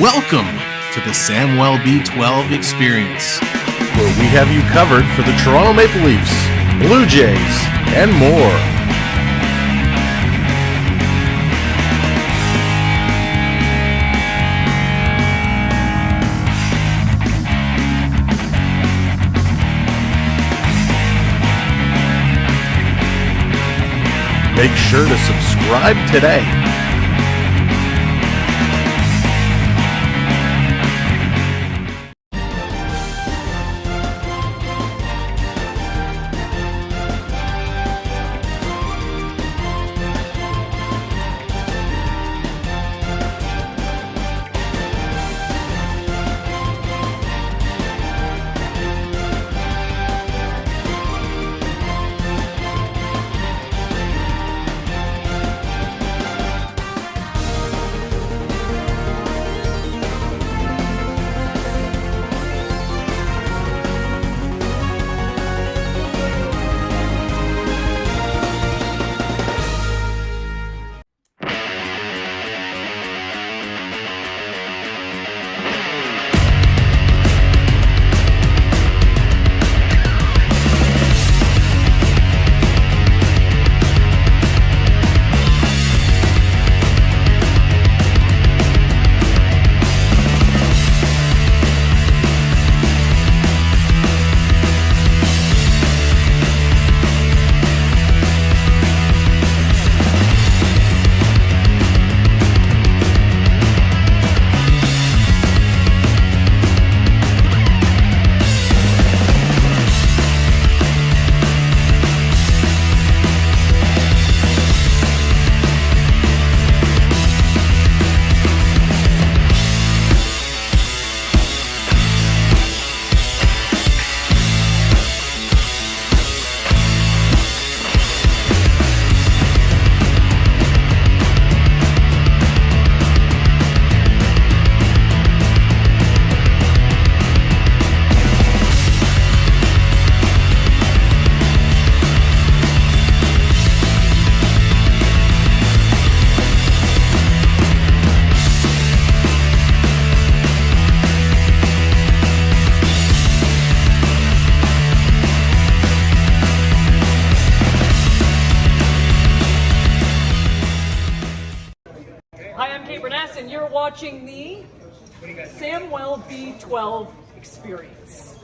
Welcome to the Samwelb12 Experience, where we have you covered for the Toronto Maple Leafs, Blue Jays, and more. Make sure to subscribe today. Watching the Samwelb12 Experience.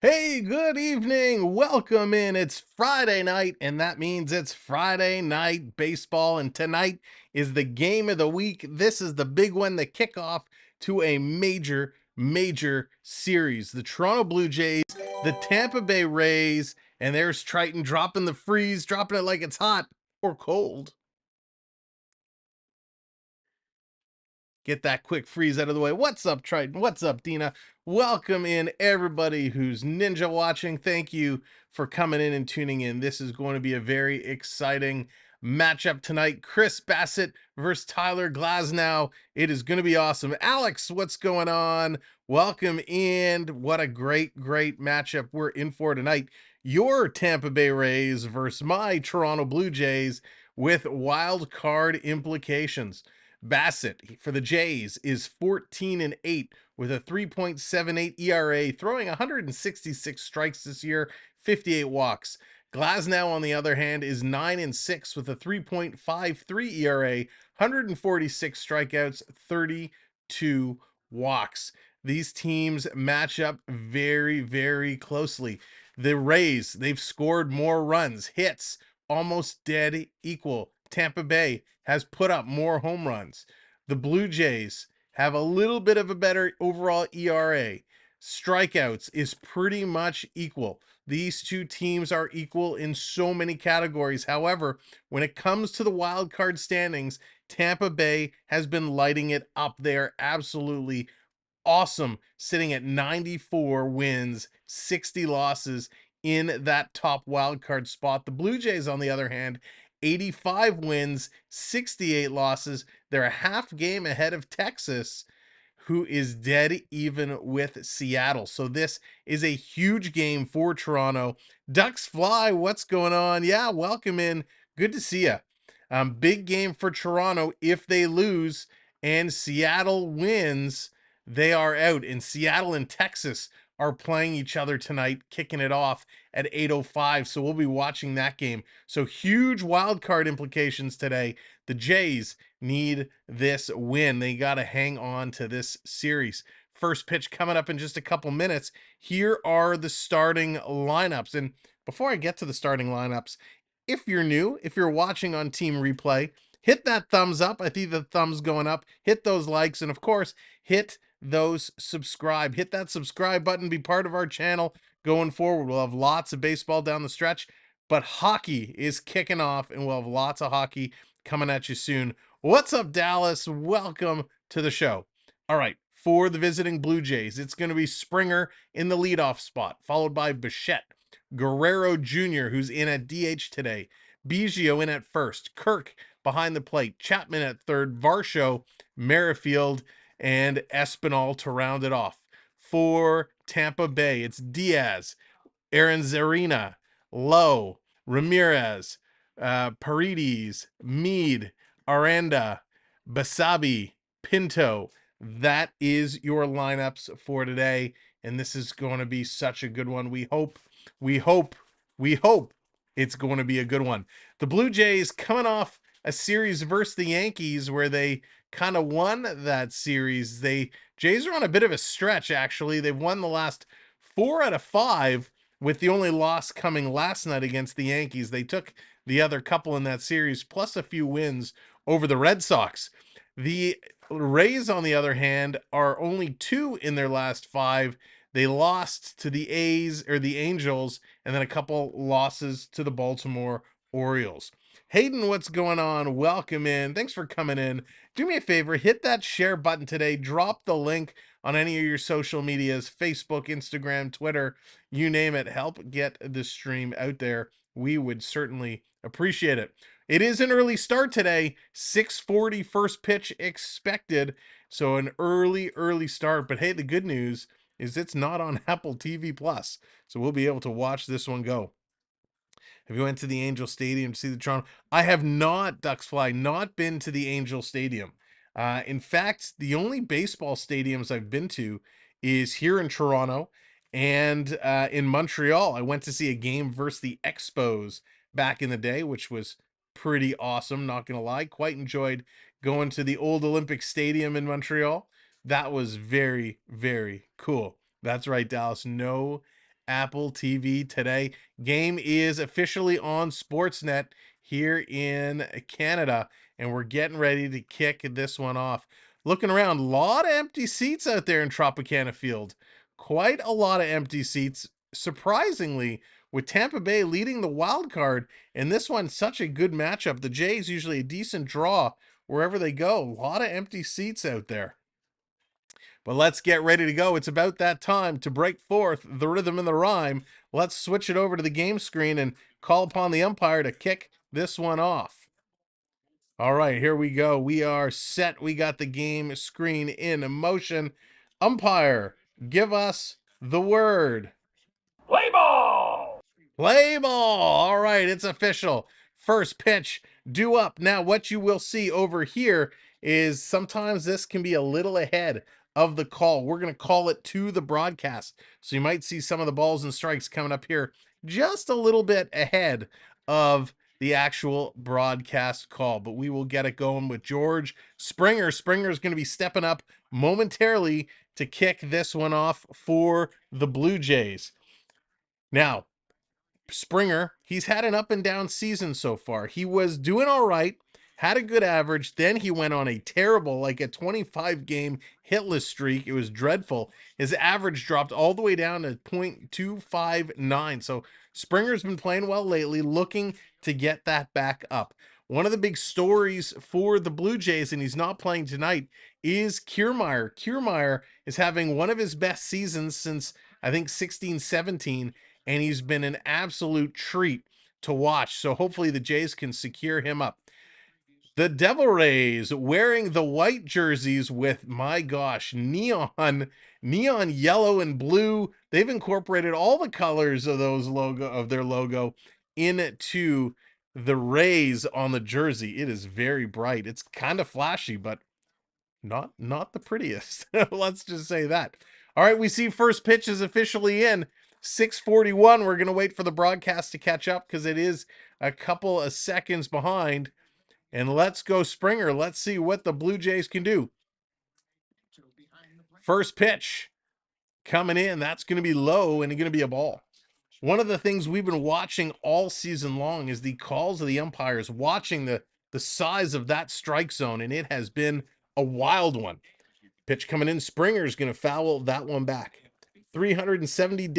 Hey, good evening. Welcome in. It's Friday night, and that means it's Friday night baseball. And tonight is the game of the week. This is the big one, the kickoff to a major series. The Toronto Blue Jays, the Tampa Bay Rays, and there's Triton dropping the freeze, dropping it like it's hot or cold. Get that quick freeze out of the way. What's up, Triton? What's up, Dina? Welcome in everybody who's ninja watching. Thank you for coming in and tuning in. This is going to be a very exciting matchup tonight. Chris Bassitt versus Tyler Glasgow. It is going to be awesome. Alex, what's going on? Welcome in. What a great matchup we're in for tonight. Your Tampa Bay Rays versus my Toronto Blue Jays with wild card implications. Bassitt for the Jays is 14-8 with a 3.78 ERA, throwing 166 strikes this year, 58 walks. Glasgow, on the other hand, is 9-6 with a 3.53 ERA, 146 strikeouts, 32 walks. These teams match up very closely. The Rays, they've scored more runs, hits, almost dead equal. Tampa Bay has put up more home runs. The Blue Jays have a little bit of a better overall ERA. Strikeouts is pretty much equal. These two teams are equal in so many categories. However, when it comes to the wild card standings, Tampa Bay has been lighting it up. They are absolutely awesome, sitting at 94 wins, 60 losses in that top wild card spot. The Blue Jays, on the other hand, 85 wins, 68 losses. They're a half game ahead of Texas, who is dead even with Seattle. So this is a huge game for Toronto. Ducks fly, what's going on? Yeah, welcome in. Good to see you. Big game for Toronto. If they lose, and Seattle wins, they are out. And Seattle and Texas are playing each other tonight, kicking it off at 8:05. So we'll be watching that game. So huge wild card implications today. The Jays need this win. They got to hang on to this series. First pitch coming up in just a couple minutes. Here are the starting lineups. And before I get to the starting lineups, if you're new, if you're watching on Team Replay, hit that thumbs up. I see the thumbs going up. Hit those likes. And of course, hit those subscribe. Hit that subscribe button. Be part of our channel going forward. We'll have lots of baseball down the stretch, but hockey is kicking off, and we'll have lots of hockey coming at you soon. What's up, Dallas? Welcome to the show. All right, for the visiting Blue Jays, it's going to be Springer in the leadoff spot, followed by Bassitt, Guerrero Jr., who's in at DH today, Biggio in at first, Kirk behind the plate, Chapman at third, Varsho, Merrifield, and Espinal to round it off. For Tampa Bay, it's Diaz, Aranzarena, Lowe, Ramirez, Paredes, Mead, Aranda, Basabi, Pinto. That is your lineups for today, and this is going to be such a good one. We hope it's going to be a good one. The Blue Jays coming off a series versus the Yankees where they kind of won that series. Jays are on a bit of a stretch, actually. They've won the last 4 out of 5, with the only loss coming last night against the Yankees. They took the other couple in that series, plus a few wins over the Red Sox. The Rays, on the other hand, are only 2 in their last 5. They lost to the A's or the Angels, and then a couple losses to the Baltimore Orioles. Hayden, what's going on? Welcome in. Thanks for coming in. Do me a favor, hit that share button today. Drop the link on any of your social medias, Facebook, Instagram, Twitter, you name it. Help get the stream out there. We would certainly appreciate it. It is an early start today. 6:40 first pitch expected. So an early start. But hey, the good news is it's not on Apple TV Plus. So we'll be able to watch this one go. Have you went to the Angel Stadium to see the Toronto? I have not, Ducks Fly, not been to the Angel Stadium. In fact, the only baseball stadiums I've been to is here in Toronto and in Montreal. I went to see a game versus the Expos back in the day, which was pretty awesome, not going to lie. Quite enjoyed going to the old Olympic Stadium in Montreal. That was very, very cool. That's right, Dallas. No Apple TV today. Game is officially on Sportsnet here in Canada, and we're getting ready to kick this one off. Looking around, a lot of empty seats out there in Tropicana Field. Quite a lot of empty seats, surprisingly, with Tampa Bay leading the wild card, and this one such a good matchup. The Jays usually a decent draw wherever they go. A lot of empty seats out there. But let's get ready to go. It's about that time to break forth the rhythm and the rhyme. Let's switch it over to the game screen and call upon the umpire to kick this one off. All right, here we go. We are set. We got the game screen in motion. Umpire, give us the word. Play ball! Play ball. All right, it's official. First pitch due up. Now, what you will see over here is sometimes this can be a little ahead of the call. We're going to call it to the broadcast. So you might see some of the balls and strikes coming up here just a little bit ahead of the actual broadcast call. But we will get it going with George Springer. Springer is going to be stepping up momentarily to kick this one off for the Blue Jays. Now, Springer, he's had an up and down season so far. He was doing all right, had a good average. Then he went on a terrible, like a 25 game hitless streak. It was dreadful. His average dropped all the way down to .259. So Springer's been playing well lately, looking to get that back up. One of the big stories for the Blue Jays, and he's not playing tonight, is Kiermaier. Kiermaier is having one of his best seasons since, I think, 16-17, and he's been an absolute treat to watch. So hopefully the Jays can secure him up. The Devil Rays wearing the white jerseys with, my gosh, neon yellow and blue. They've incorporated all the colors of their logo into the Rays on the jersey. It is very bright. It's kind of flashy, but Not the prettiest. Let's just say that. All right, we see first pitch is officially in. 6:41. We're going to wait for the broadcast to catch up because it is a couple of seconds behind. And let's go Springer. Let's see what the Blue Jays can do. First pitch coming in. That's going to be low and going to be a ball. One of the things we've been watching all season long is the calls of the umpires, watching the size of that strike zone, and it has been a wild one. Pitch coming in, Springer's going to foul that one back. 307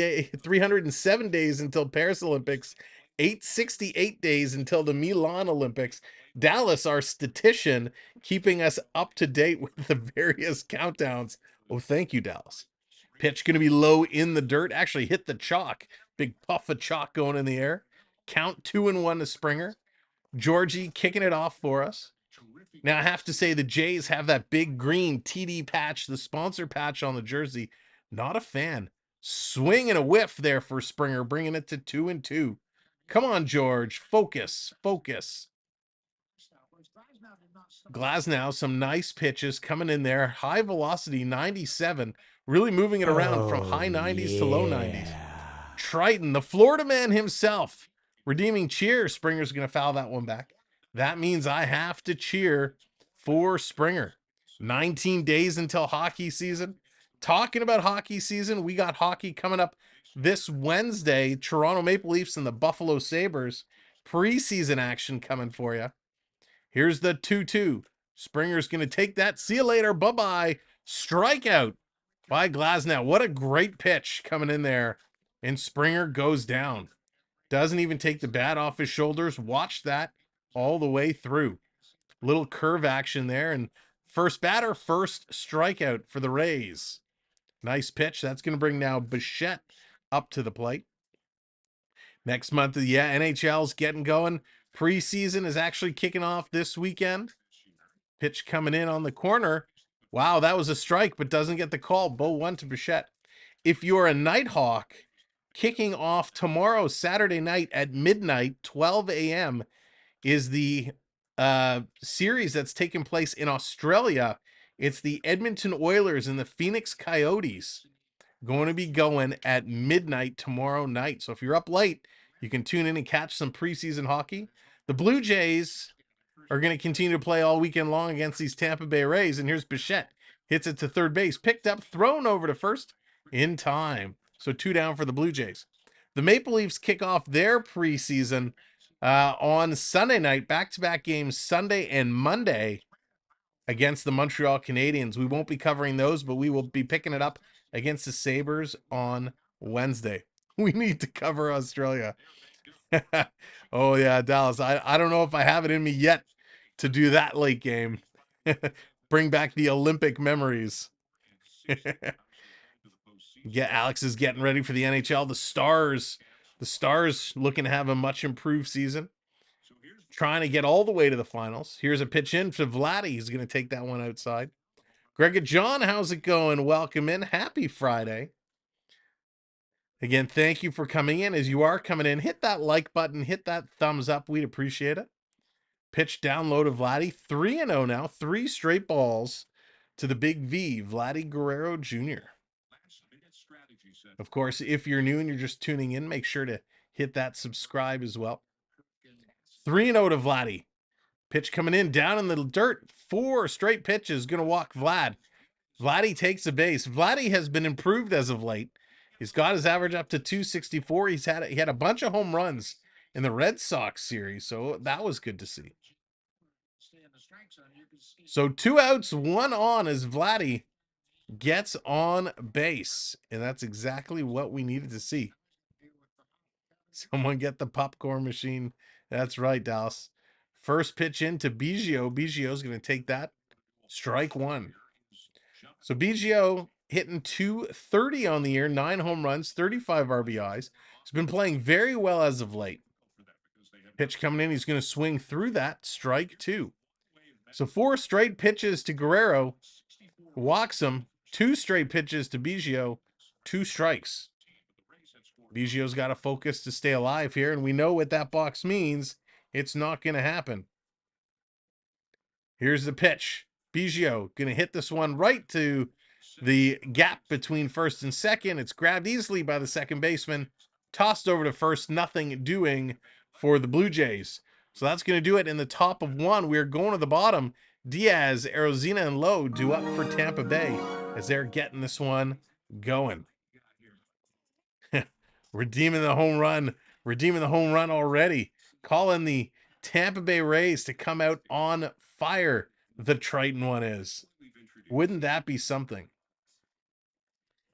days until Paris Olympics, 868 days until the Milan Olympics. Dallas, our statistician, keeping us up to date with the various countdowns. Oh, thank you, Dallas. Pitch going to be low in the dirt, actually hit the chalk. Big puff of chalk going in the air. Count 2-1 to Springer. Georgie kicking it off for us. Now, I have to say the Jays have that big green TD patch, the sponsor patch on the jersey. Not a fan. Swing and a whiff there for Springer, bringing it to 2-2. Come on, George. Focus. Glasgow, some nice pitches coming in there. High velocity, 97. Really moving it around from high 90s to low 90s. Triton, the Florida man himself, redeeming cheer. Springer's going to foul that one back. That means I have to cheer for Springer. 19 days until hockey season. Talking about hockey season, we got hockey coming up this Wednesday. Toronto Maple Leafs and the Buffalo Sabres. Preseason action coming for you. Here's the 2-2. Springer's going to take that. See you later. Bye-bye. Strikeout by Glasgow. What a great pitch coming in there. And Springer goes down. Doesn't even take the bat off his shoulders. Watch that all the way through. Little curve action there. And first batter, first strikeout for the Rays. Nice pitch. That's going to bring now Bassitt up to the plate. Next month, yeah, NHL's getting going. Preseason is actually kicking off this weekend. Pitch coming in on the corner. Wow, that was a strike, but doesn't get the call. 0-1 to Bassitt. If you're a Nighthawk, kicking off tomorrow, Saturday night at midnight, 12 a.m., is the series that's taking place in Australia. It's the Edmonton Oilers and the Phoenix Coyotes going to be going at midnight tomorrow night. So if you're up late, you can tune in and catch some preseason hockey. The Blue Jays are going to continue to play all weekend long against these Tampa Bay Rays. And here's Bassitt. Hits it to third base. Picked up, thrown over to first in time. So 2 down for the Blue Jays. The Maple Leafs kick off their preseason on Sunday night. Back-to-back games Sunday and Monday against the Montreal Canadiens. We won't be covering those, but we will be picking it up against the Sabres on Wednesday. We need to cover Australia. Oh, yeah, Dallas. I don't know if I have it in me yet to do that late game. Bring back the Olympic memories. Yeah, Alex is getting ready for the NHL. The Stars looking to have a much improved season. Trying to get all the way to the finals. Here's a pitch in for Vladdy. He's going to take that one outside. Greg and John, how's it going? Welcome in. Happy Friday. Again, thank you for coming in. As you are coming in, hit that like button, hit that thumbs up. We'd appreciate it. Pitch down low to Vladdy. 3-0 now. 3 straight balls to the big V, Vladdy Guerrero Jr. Of course, if you're new and you're just tuning in, make sure to hit that subscribe as well. 3-0 to Vladdy. Pitch coming in, down in the dirt. 4 straight pitches, going to walk Vlad. Vladdy takes a base. Vladdy has been improved as of late. He's got his average up to 264. He had a bunch of home runs in the Red Sox series, so that was good to see. So 2 outs, 1 on as Vladdy gets on base, and that's exactly what we needed to see. Someone get the popcorn machine. That's right, Dallas. First pitch into Biggio. Biggio's going to take that. Strike 1. So Biggio hitting .230 on the year, 9 home runs, 35 RBIs. He's been playing very well as of late. Pitch coming in. He's going to swing through that. Strike 2. So 4 straight pitches to Guerrero. Walks him. 2 straight pitches to Biggio. 2 strikes. Biggio's got to focus to stay alive here, and we know what that box means. It's not going to happen. Here's the pitch. Biggio going to hit this one right to the gap between first and second. It's grabbed easily by the second baseman, tossed over to first, nothing doing for the Blue Jays. So that's going to do it in the top of one. We're going to the bottom. Diaz, Arozina, and Lowe do up for Tampa Bay as they're getting this one going. Redeeming the home run already. Calling the Tampa Bay Rays to come out on fire. The Triton one is. Wouldn't that be something?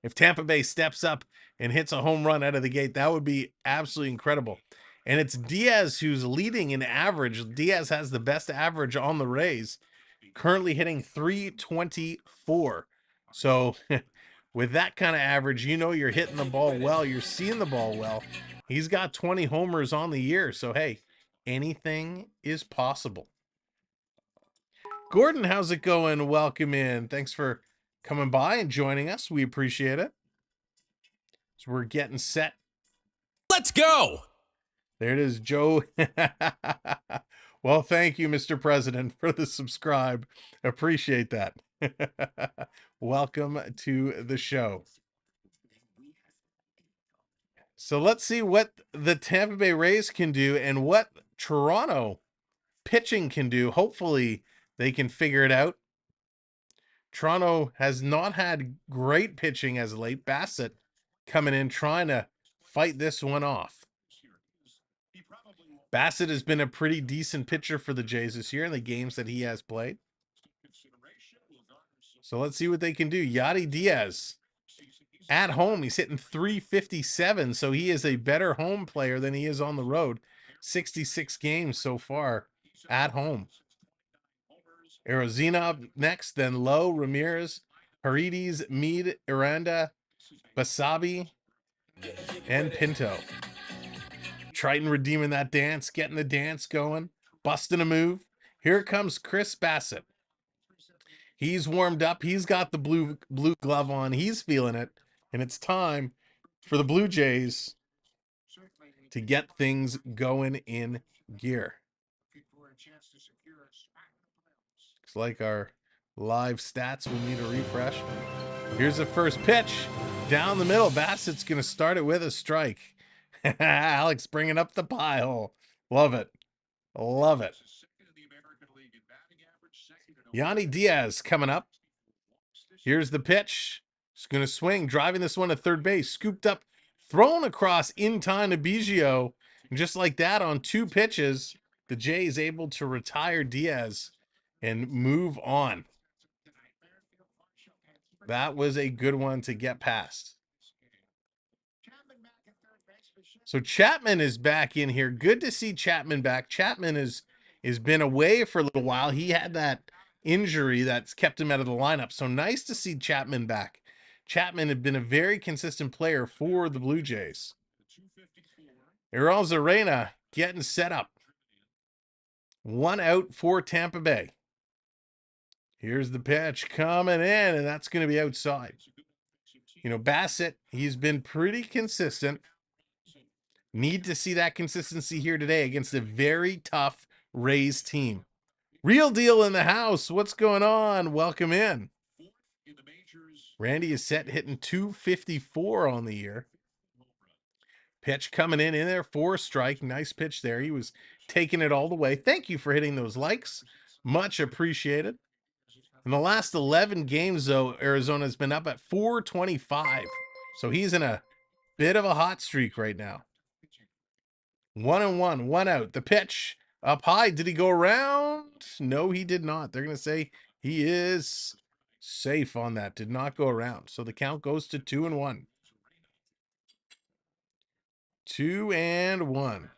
If Tampa Bay steps up and hits a home run out of the gate, that would be absolutely incredible. And it's Diaz who's leading in average. Diaz has the best average on the Rays, currently hitting .324. So with that kind of average, you know you're hitting the ball well. You're seeing the ball well. He's got 20 homers on the year. So, hey, anything is possible. Gordon, how's it going? Welcome in. Thanks for coming by and joining us. We appreciate it. So we're getting set. Let's go. There it is, Joe. Well, thank you, Mr. President, for the subscribe. Appreciate that. Welcome to the show. So let's see what the Tampa Bay Rays can do and what Toronto pitching can do. Hopefully they can figure it out. Toronto has not had great pitching as of late. Bassitt coming in trying to fight this one off. Bassitt has been a pretty decent pitcher for the Jays this year in the games that he has played. So let's see what they can do. Yadi Diaz at home, he's hitting .357, so he is a better home player than he is on the road. 66 games so far at home. Arozina up next, then Lowe, Ramirez, Paredes, Mead, Aranda, Basabi, and Pinto. Triton redeeming that dance, getting the dance going, busting a move. Here comes Chris Bassitt. He's warmed up. He's got the blue glove on. He's feeling it. And it's time for the Blue Jays to get things going in gear. Looks like our live stats will need a refresh. Here's the first pitch. Down the middle. Bassitt's going to start it with a strike. Alex bringing up the pile. Love it. Love it. Yandy Diaz coming up. Here's the pitch. He's going to swing, driving this one to third base. Scooped up, thrown across in time to Biggio. And just like that, on two pitches, the Jays able to retire Diaz and move on. That was a good one to get past. So Chapman is back in here. Good to see Chapman back. Chapman has been away for a little while. He had that injury that's kept him out of the lineup. So nice to see Chapman back. Chapman had been a very consistent player for the Blue Jays. Arozarena getting set up. One out for Tampa Bay. Here's the pitch coming in, and that's going to be outside. You know, Bassitt, he's been pretty consistent. Need to see that consistency here today against a very tough Rays team. Real deal in the house. What's going on? Welcome in. Randy is set hitting .254 on the year. Pitch coming in there for a strike. Nice pitch there. He was taking it all the way. Thank you for hitting those likes. Much appreciated. In the last 11 games, though, Arizona's been up at .425. So he's in a bit of a hot streak right now. 1-1, one out. The pitch up high. Did he go around? No, he did not. They're going to say he is safe on that. Did not go around. So the count goes to 2-1. 2-1.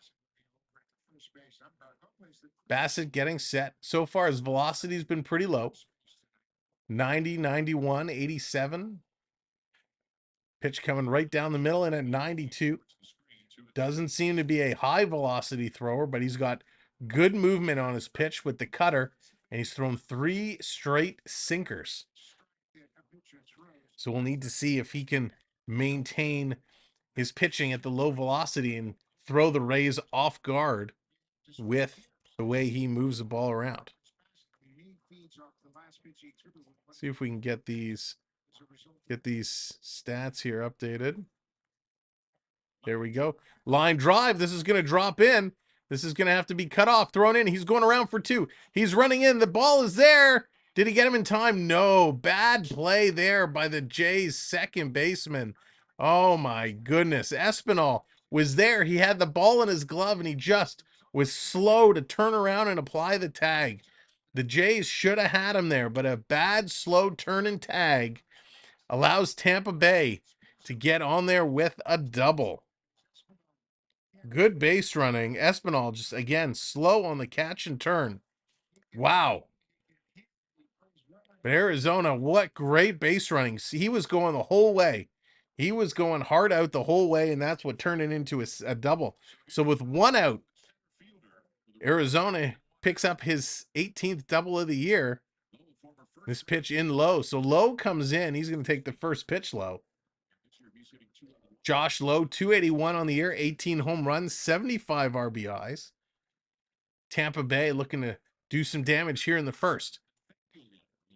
Bassitt getting set. So far, his velocity's been pretty low. 90, 91, 87. Pitch coming right down the middle and at 92. Doesn't seem to be a high velocity thrower, but he's got good movement on his pitch with the cutter, and he's thrown 3 straight sinkers. So we'll need to see if he can maintain his pitching at the low velocity and throw the Rays off guard with the way he moves the ball around. See if we can get these stats here updated. There we go. Line drive. This is going to drop in. This is going to have to be cut off, thrown in. He's going around for two. He's running in. The ball is there. Did he get him in time? No. Bad play there by the Jays' second baseman. Oh, my goodness. Espinal was there. He had the ball in his glove, and he just was slow to turn around and apply the tag. The Jays should have had him there, but a bad, slow turn and tag allows Tampa Bay to get on there with a double. Good base running. Espinal just, again, slow on the catch and turn. Wow. But Arizona, what great base running. See, he was going the whole way. He was going hard out the whole way, and that's what turned it into a double. So with one out, Arizona picks up his 18th double of the year. This pitch in low. So Lowe comes in. He's going to take the first pitch low. Josh Lowe, 281 on the year, 18 home runs, 75 RBIs. Tampa Bay looking to do some damage here in the first.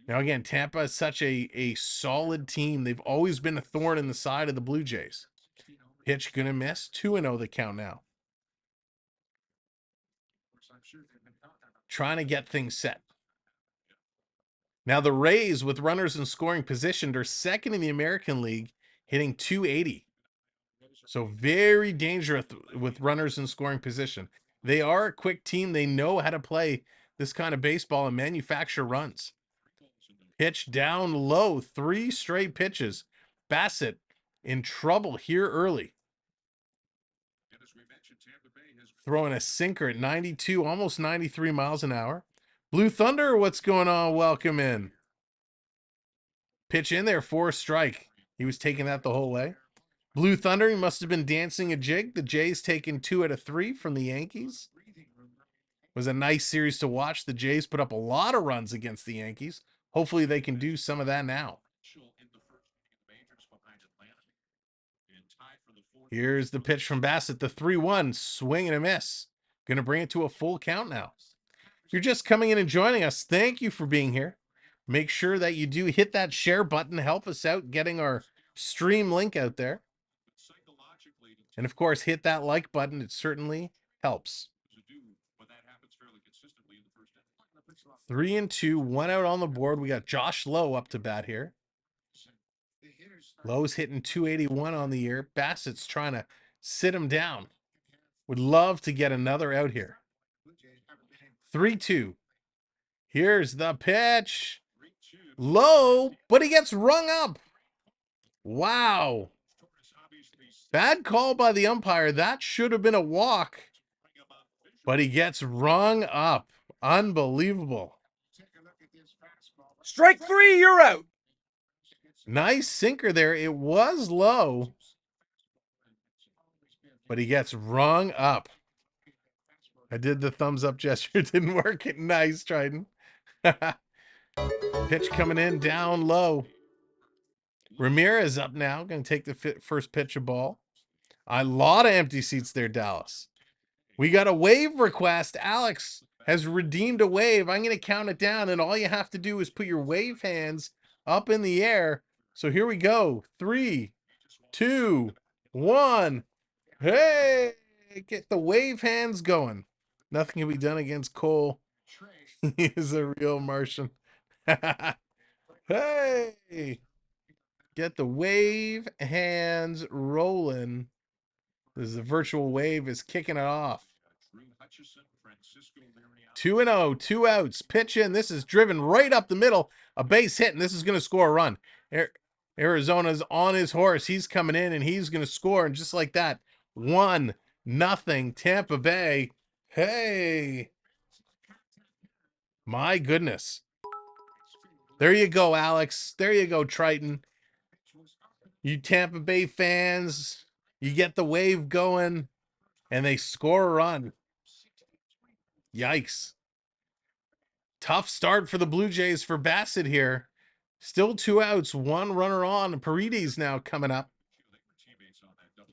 Now, again, Tampa is such a solid team. They've always been a thorn in the side of the Blue Jays. Pitch going to miss. 2-0 the count now. Trying to get things set. Now, the Rays, with runners in scoring position, are second in the American League, hitting 280. So very dangerous with runners in scoring position. They are a quick team. They know how to play this kind of baseball and manufacture runs. Pitch down low, 3 straight pitches. Bassitt in trouble here early. Throwing a sinker at 92, almost 93 miles an hour. Blue Thunder, what's going on? Welcome in. Pitch in there for a strike. He was taking that the whole way. Blue Thunder, he must have been dancing a jig. The Jays taking 2 out of 3 from the Yankees. It was a nice series to watch. The Jays put up a lot of runs against the Yankees. Hopefully they can do some of that now. Here's the pitch from Bassitt. The 3-1, swing and a miss. Going to bring it to a full count now. If you're just coming in and joining us, thank you for being here. Make sure that you do hit that share button. Help us out getting our stream link out there. And of course, hit that like button. It certainly helps. 3-2, 1 out on the board. We got Josh Lowe up to bat here. Lowe's hitting 281 on the year. Bassitt's trying to sit him down. Would love to get another out here. 3-2. Here's the pitch. Low, but he gets rung up. Wow. Bad call by the umpire. That should have been a walk. But he gets rung up. Unbelievable. Strike 3, you're out. Nice sinker there. It was low. But he gets rung up. I did the thumbs up gesture. It didn't work. Nice, Triton. Pitch coming in down low. Ramirez up now. Going to take the first pitch of ball. A lot of empty seats there, Dallas. We got a wave request. Alex has redeemed a wave. I'm going to count it down, and all you have to do is put your wave hands up in the air. So here we go. 3, 2, 1. Hey, get the wave hands going. Nothing can be done against Cole. He is a real Martian. Hey, get the wave hands rolling. This is the virtual wave is kicking it off. 2-0, 2 outs. Pitch in. This is driven right up the middle. A base hit, and this is going to score a run. Arizona's on his horse. He's coming in, and he's going to score. And just like that, 1-0 Tampa Bay. Hey. My goodness. There you go, Alex. There you go, Triton. You Tampa Bay fans, you get the wave going, and they score a run. Yikes. Tough start for the Blue Jays for Bassitt here. Still 2 outs, 1 runner on. Paredes now coming up.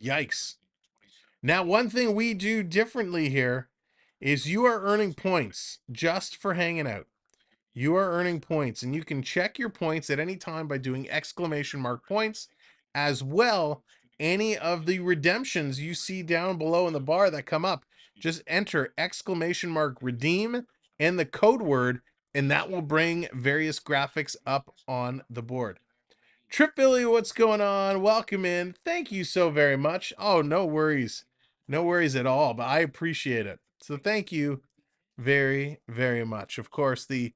Yikes. Now, one thing we do differently here is you are earning points just for hanging out. You are earning points, and you can check your points at any time by doing !points, as well. Any of the redemptions you see down below in the bar that come up, just enter !redeem and the code word, and that will bring various graphics up on the board. Trip Billy, what's going on? Welcome in. Thank you so very much. Oh, no worries. No worries at all, but I appreciate it. So thank you very, very much. Of course, the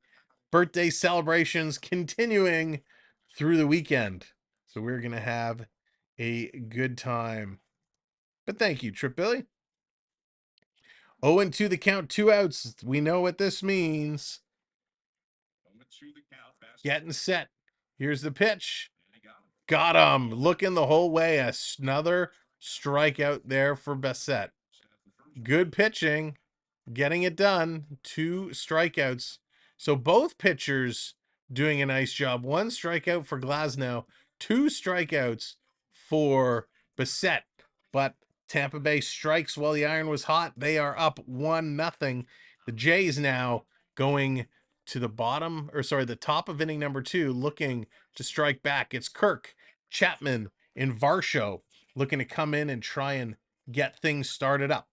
birthday celebrations continuing through the weekend. So we're going to have a good time. But thank you, Trip Billy. 0-2 the count, 2 outs. We know what this means. Getting set. Here's the pitch. Got him. Looking the whole way. Another strikeout there for Bassitt. Good pitching. Getting it done. 2 strikeouts. So both pitchers doing a nice job. 1 strikeout for Glasgow. 2 strikeouts for Bassitt. But Tampa Bay strikes while the iron was hot. They are up 1-0. The Jays now going to the the top of inning number 2, looking to strike back. It's Kirk, Chapman, and Varsho looking to come in and try and get things started up.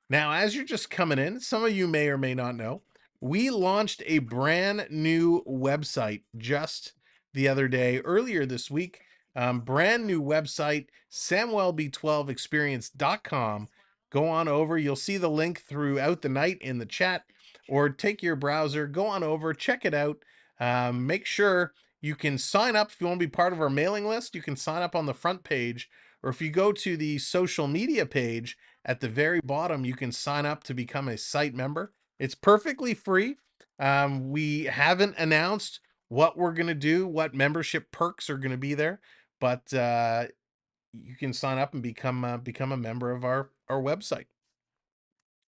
Now, as you're just coming in, some of you may or may not know, we launched a brand new website just the other day, earlier this week. Brand new website, Samwelb12 Experience.com. Go on over. You'll see the link throughout the night in the chat, or take your browser, go on over, check it out. Make sure you can sign up if you want to be part of our mailing list. You can sign up on the front page, or if you go to the social media page at the very bottom, you can sign up to become a site member. It's perfectly free. We haven't announced what we're going to do, what membership perks are going to be there, but you can sign up and become a member of our website.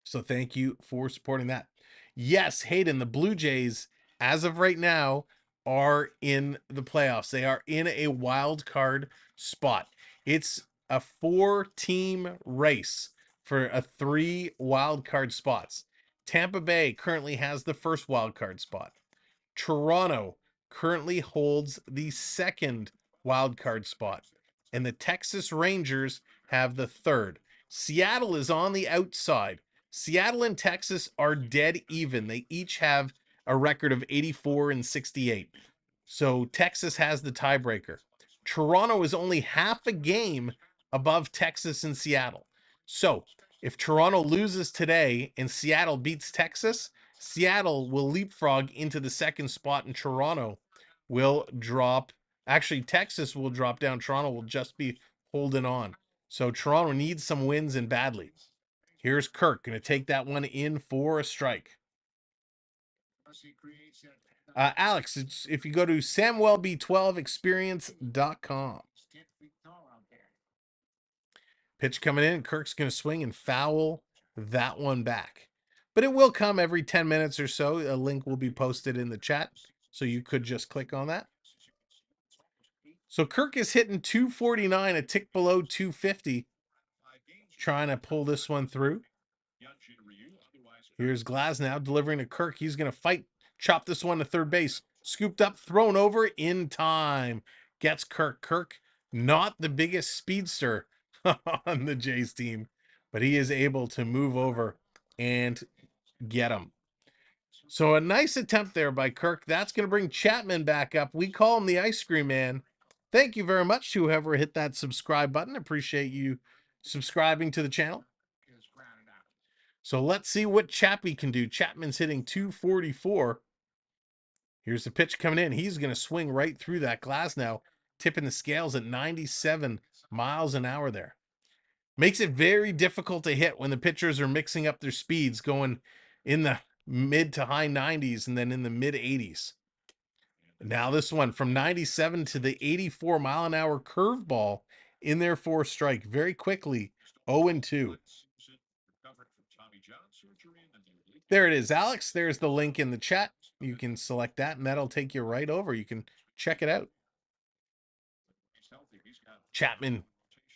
So thank you for supporting that. Yes, Hayden, the Blue Jays, as of right now, are in the playoffs. They are in a wild card spot. It's a 4-team race for a 3 wild card spots. Tampa Bay currently has the first wild card spot. Toronto currently holds the second wild card spot, and the Texas Rangers have the third. Seattle is on the outside. Seattle and Texas are dead even. They each have a record of 84 and 68. So Texas has the tiebreaker. Toronto is only half a game above Texas and Seattle. So if Toronto loses today and Seattle beats Texas, Seattle will leapfrog into the second spot, and Toronto will drop. Actually, Texas will drop down. Toronto will just be holding on. So Toronto needs some wins, and badly. Here's Kirk, going to take that one in for a strike. Alex, if you go to Samwelb12 Experience.com. Pitch coming in. Kirk's going to swing and foul that one back. But it will come every 10 minutes or so. A link will be posted in the chat, so you could just click on that. So Kirk is hitting 249, a tick below 250. Trying to pull this one through. Here's Glasgow delivering to Kirk. He's going to fight. Chop this one to third base. Scooped up, thrown over in time. Gets Kirk. Kirk, not the biggest speedster on the Jays team, but he is able to move over and get him. So a nice attempt there by Kirk. That's going to bring Chapman back up. We call him the Ice Cream Man. Thank you very much to whoever hit that subscribe button. Appreciate you subscribing to the channel. So let's see what Chappie can do. Chapman's hitting 244. Here's the pitch coming in. He's going to swing right through that glass now, tipping the scales at 97 miles an hour there. Makes it very difficult to hit when the pitchers are mixing up their speeds, going in the mid to high 90s and then in the mid 80s. Now this one from 97 to the 84 mile an hour curveball in there for a strike very quickly. 0-2. There it is, Alex. There's the link in the chat. You can select that and that'll take you right over. You can check it out. Chapman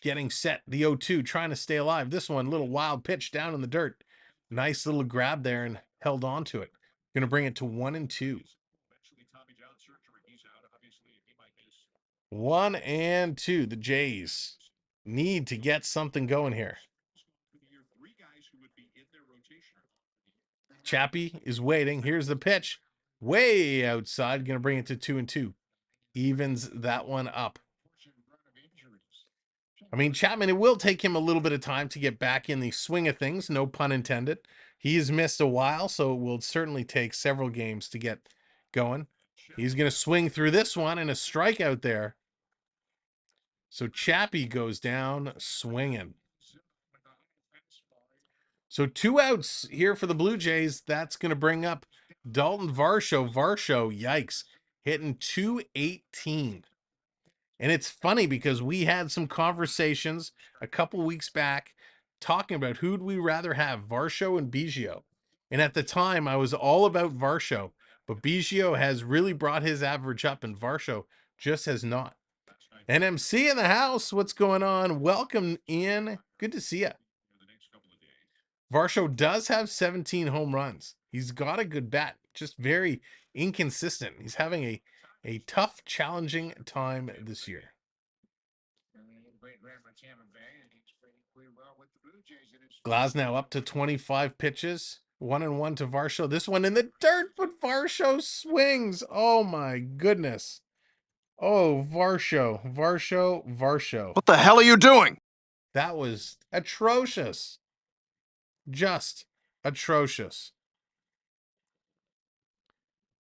getting set. The 0-2 trying to stay alive. This one, little wild pitch down in the dirt. Nice little grab there and held on to it. Going to bring it to 1-2. 1 and 2. The Jays need to get something going here. Chappie is waiting. Here's the pitch. Way outside. Going to bring it to 2 and 2. Evens that one up. I mean, Chapman, it will take him a little bit of time to get back in the swing of things. No pun intended. He's missed a while, so it will certainly take several games to get going. He's going to swing through this one and a strikeout there. So Chappie goes down swinging. So 2 outs here for the Blue Jays. That's going to bring up Dalton Varsho. Varsho, yikes, hitting .218. And it's funny because we had some conversations a couple weeks back talking about who'd we rather have, Varsho and Biggio. And at the time, I was all about Varsho, but Biggio has really brought his average up, and Varsho just has not. NMC in the house. What's going on? Welcome in. Good to see you. Varsho does have 17 home runs. He's got a good bat, just very inconsistent. He's having a tough, challenging time this year. Glasgow up to 25 pitches. 1-1 to Varsho. This one in the dirt, but Varsho swings. Oh my goodness. Oh, Varsho. What the hell are you doing? That was atrocious. Just atrocious.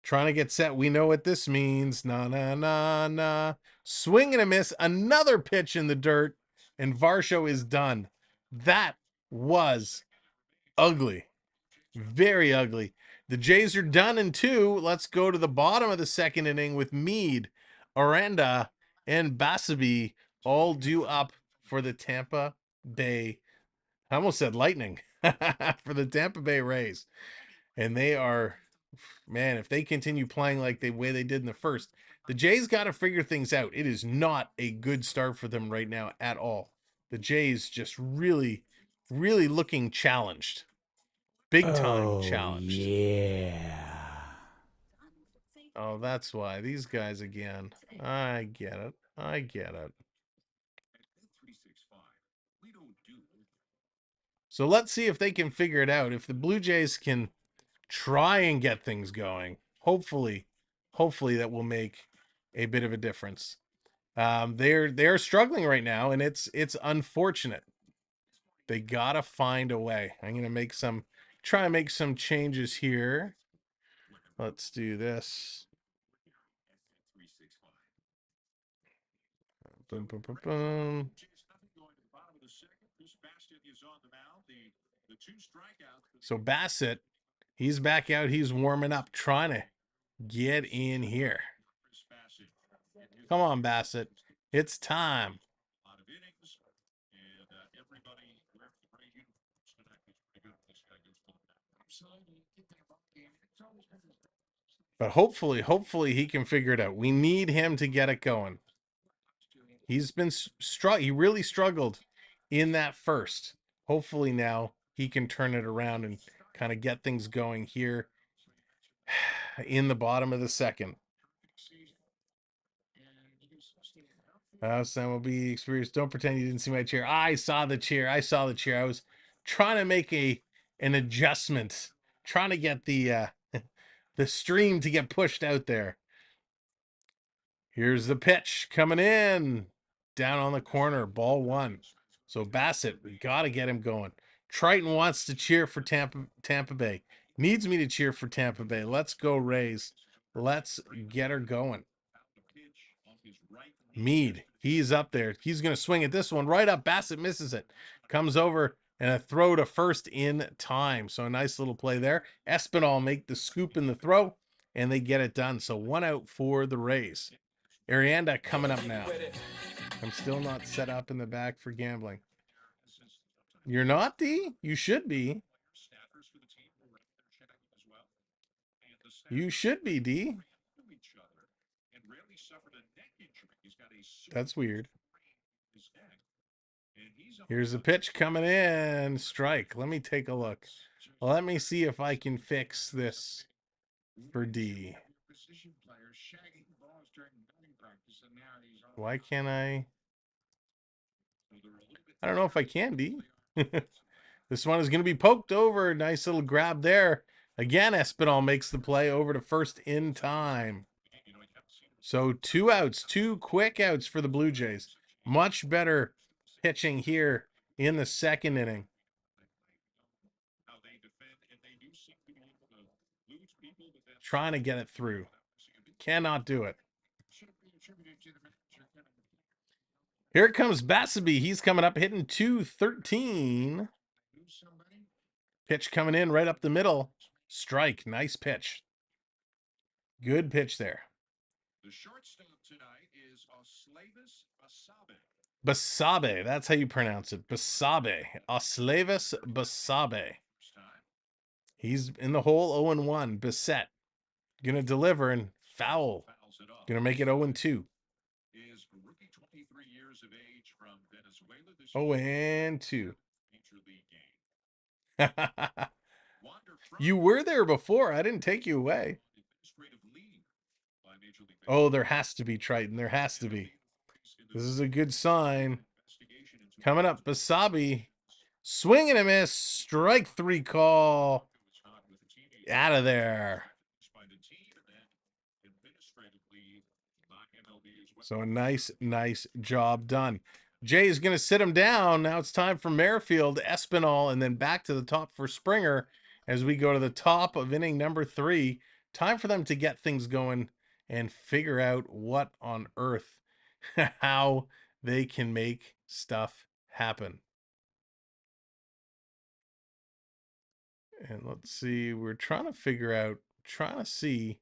Trying to get set. We know what this means. Na. Swing and a miss. Another pitch in the dirt. And Varsho is done. That was ugly. Very ugly. The Jays are done in 2. Let's go to the bottom of the second inning with Mead, Aranda, and Bassitt all due up for the Tampa Bay. I almost said Lightning. For the Tampa Bay Rays. And they are, man, if they continue playing like the way they did in the first, the Jays got to figure things out. It is not a good start for them right now at all. The Jays just really, really looking challenged. Big time challenged. Yeah. Oh, that's why. These guys again. I get it. So let's see if they can figure it out. If the Blue Jays can try and get things going, hopefully that will make a bit of a difference. They're struggling right now, and it's unfortunate. They gotta find a way. I'm gonna try and make some changes here. Let's do this. Boom, boom, boom, boom. So Bassitt, he's back out. He's warming up, trying to get in here. Come on, Bassitt. It's time. But hopefully he can figure it out. We need him to get it going. He's been he really struggled in that first. Hopefully now he can turn it around and kind of get things going here in the bottom of the second. Samwelb12 Experience. Don't pretend you didn't see my chair. I saw the chair. I was trying to make an adjustment, trying to get the the stream to get pushed out there. Here's the pitch coming in. Down on the corner, ball 1. So Bassitt, we got to get him going. Triton wants to cheer for Tampa Bay. Needs me to cheer for Tampa Bay. Let's go Rays. Let's get her going. Mead, he's up there. He's going to swing at this one right up. Bassitt misses it. Comes over and a throw to first in time. So a nice little play there. Espinal make the scoop in the throw, and they get it done. So 1 out for the Rays. Arianda coming up now. I'm still not set up in the back for gambling. You're not, D? You should be. You should be, D. That's weird. Here's the pitch coming in. Strike. Let me take a look. Let me see if I can fix this for D. Why can't I? I don't know if I can, D. This one is going to be poked over. Nice little grab there. Again, Espinal makes the play over to first in time. So 2 outs, 2 quick outs for the Blue Jays. Much better pitching here in the second inning. Trying to get it through. Cannot do it. Here comes Bassitt. He's coming up, hitting .213. Pitch coming in right up the middle. Strike. Nice pitch. Good pitch there. The shortstop tonight is Bassitt. Basabe. That's how you pronounce it. Basabe. Oslevis Basabe. He's in the hole 0-1. Bassitt. Gonna deliver and foul. Gonna make it 0-2. 0-2. You were there before. I didn't take you away. Oh, there has to be, Triton. There has to be. This is a good sign. Coming up, Basabe. Swing and a miss. Strike 3 call. Out of there. So a nice job done. Jay is going to sit him down. Now it's time for Merrifield, Espinal, and then back to the top for Springer as we go to the top of inning number 3. Time for them to get things going and figure out what on earth, how they can make stuff happen. And let's see, we're trying to figure out, trying to see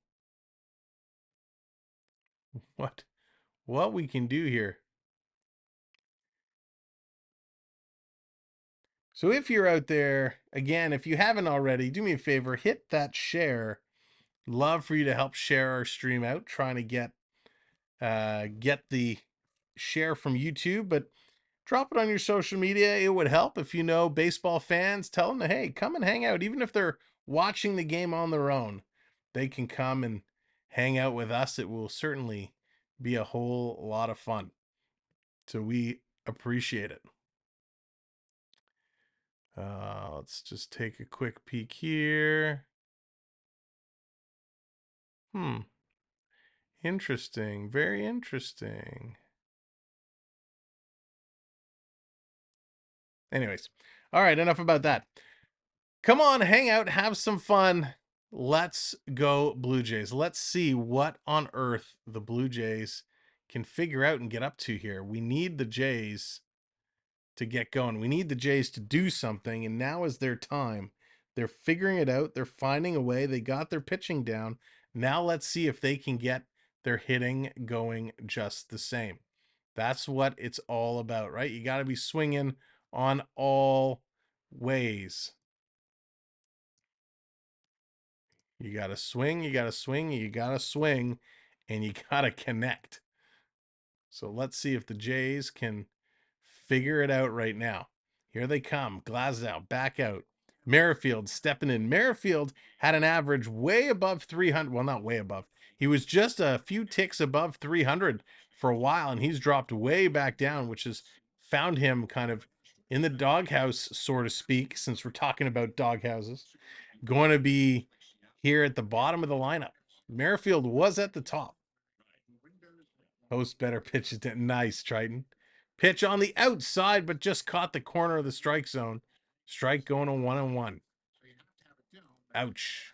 what we can do here. So if you're out there, again, if you haven't already, do me a favor, hit that share. Love for you to help share our stream out, trying to get the share from YouTube, but drop it on your social media. It would help. If you know baseball fans, tell them, hey, come and hang out. Even if they're watching the game on their own, they can come and hang out with us. It will certainly be a whole lot of fun. So we appreciate it. Let's just take a quick peek here. Interesting. Very interesting. Anyways, all right, enough about that. Come on, hang out, have some fun. Let's go Blue Jays. Let's see what on earth the Blue Jays can figure out and get up to here. We need the Jays to get going. We need the Jays to do something, and now is their time. They're figuring it out. They're finding a way. They got their pitching down. Now let's see if they can get their hitting going just the same. That's what it's all about, right? You got to be swinging on all ways. You got to swing, you got to swing, you got to swing, and you got to connect. So let's see if the Jays can figure it out right now. Here they come. Glasgow back out. Merrifield stepping in. Merrifield had an average way above 300. Well, not way above. He was just a few ticks above 300 for a while, and he's dropped way back down, which has found him kind of in the doghouse, so to speak, since we're talking about doghouses. Going to be here at the bottom of the lineup. Merrifield was at the top. Post better pitches. Nice, Triton. Pitch on the outside, but just caught the corner of the strike zone. Strike going to 1-1. Ouch.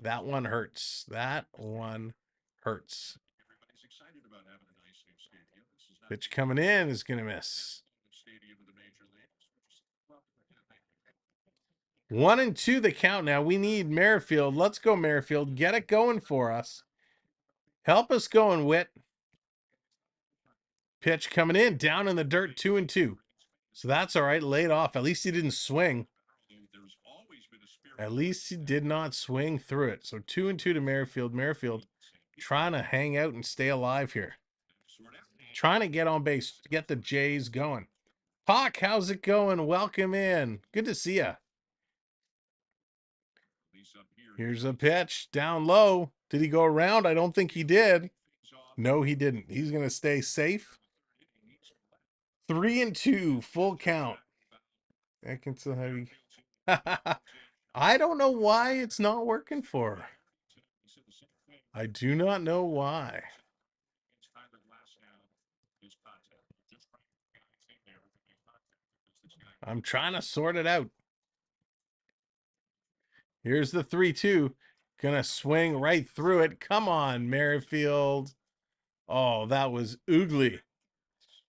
That one hurts. That one hurts. Pitch coming in is going to miss. 1-2 the count now. We need Merrifield. Let's go, Merrifield. Get it going for us. Help us going, Witt. Pitch coming in, down in the dirt, 2-2. So that's all right. Laid off. At least he didn't swing. At least he did not swing through it. So 2-2 to Merrifield. Merrifield trying to hang out and stay alive here. Trying to get on base, get the Jays going. Hawk, how's it going? Welcome in. Good to see ya. Here's a pitch down low. Did he go around? I don't think he did. No, he didn't. He's going to stay safe. 3-2, full count. I can still have you. I don't know why it's not working for her. I do not know why. I'm trying to sort it out. Here's the 3-2. Gonna swing right through it. Come on, Merrifield. Oh, that was oogly.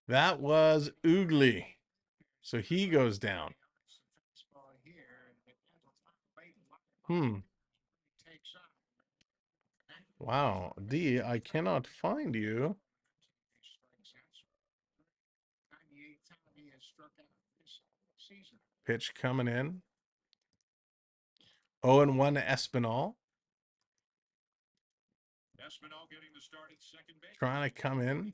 That was oogly. So he goes down. Wow, D, I cannot find you. Pitch coming in. 0-1 to Espinal. Trying to come in.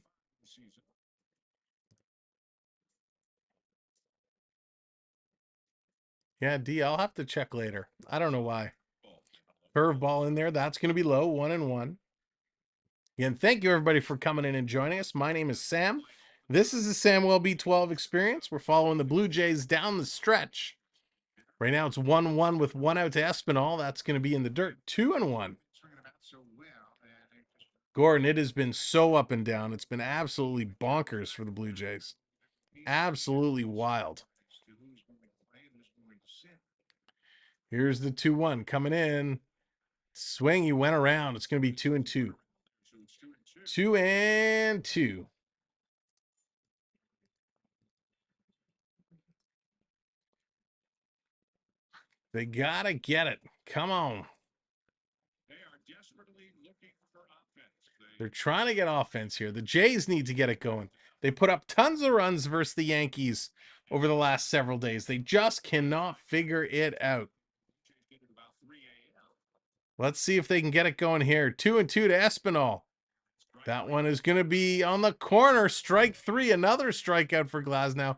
Yeah, D, I'll have to check later. I don't know why. Curveball in there. That's going to be low. 1-1. Again, thank you everybody for coming in and joining us. My name is Sam. This is the Samwelb12 Experience. We're following the Blue Jays down the stretch. Right now it's 1-1 with 1 out to Espinal. That's going to be in the dirt. 2-1. Gordon, it has been so up and down. It's been absolutely bonkers for the Blue Jays. Absolutely wild. Here's the 2-1 coming in. Swing, he went around. It's going to be 2-2. 2-2. They got to get it. Come on. They're trying to get offense here. The Jays need to get it going. They put up tons of runs versus the Yankees over the last several days. They just cannot figure it out. Let's see if they can get it going here. 2-2 to Espinal. That one is going to be on the corner. Strike 3. Another strikeout for Glasgow.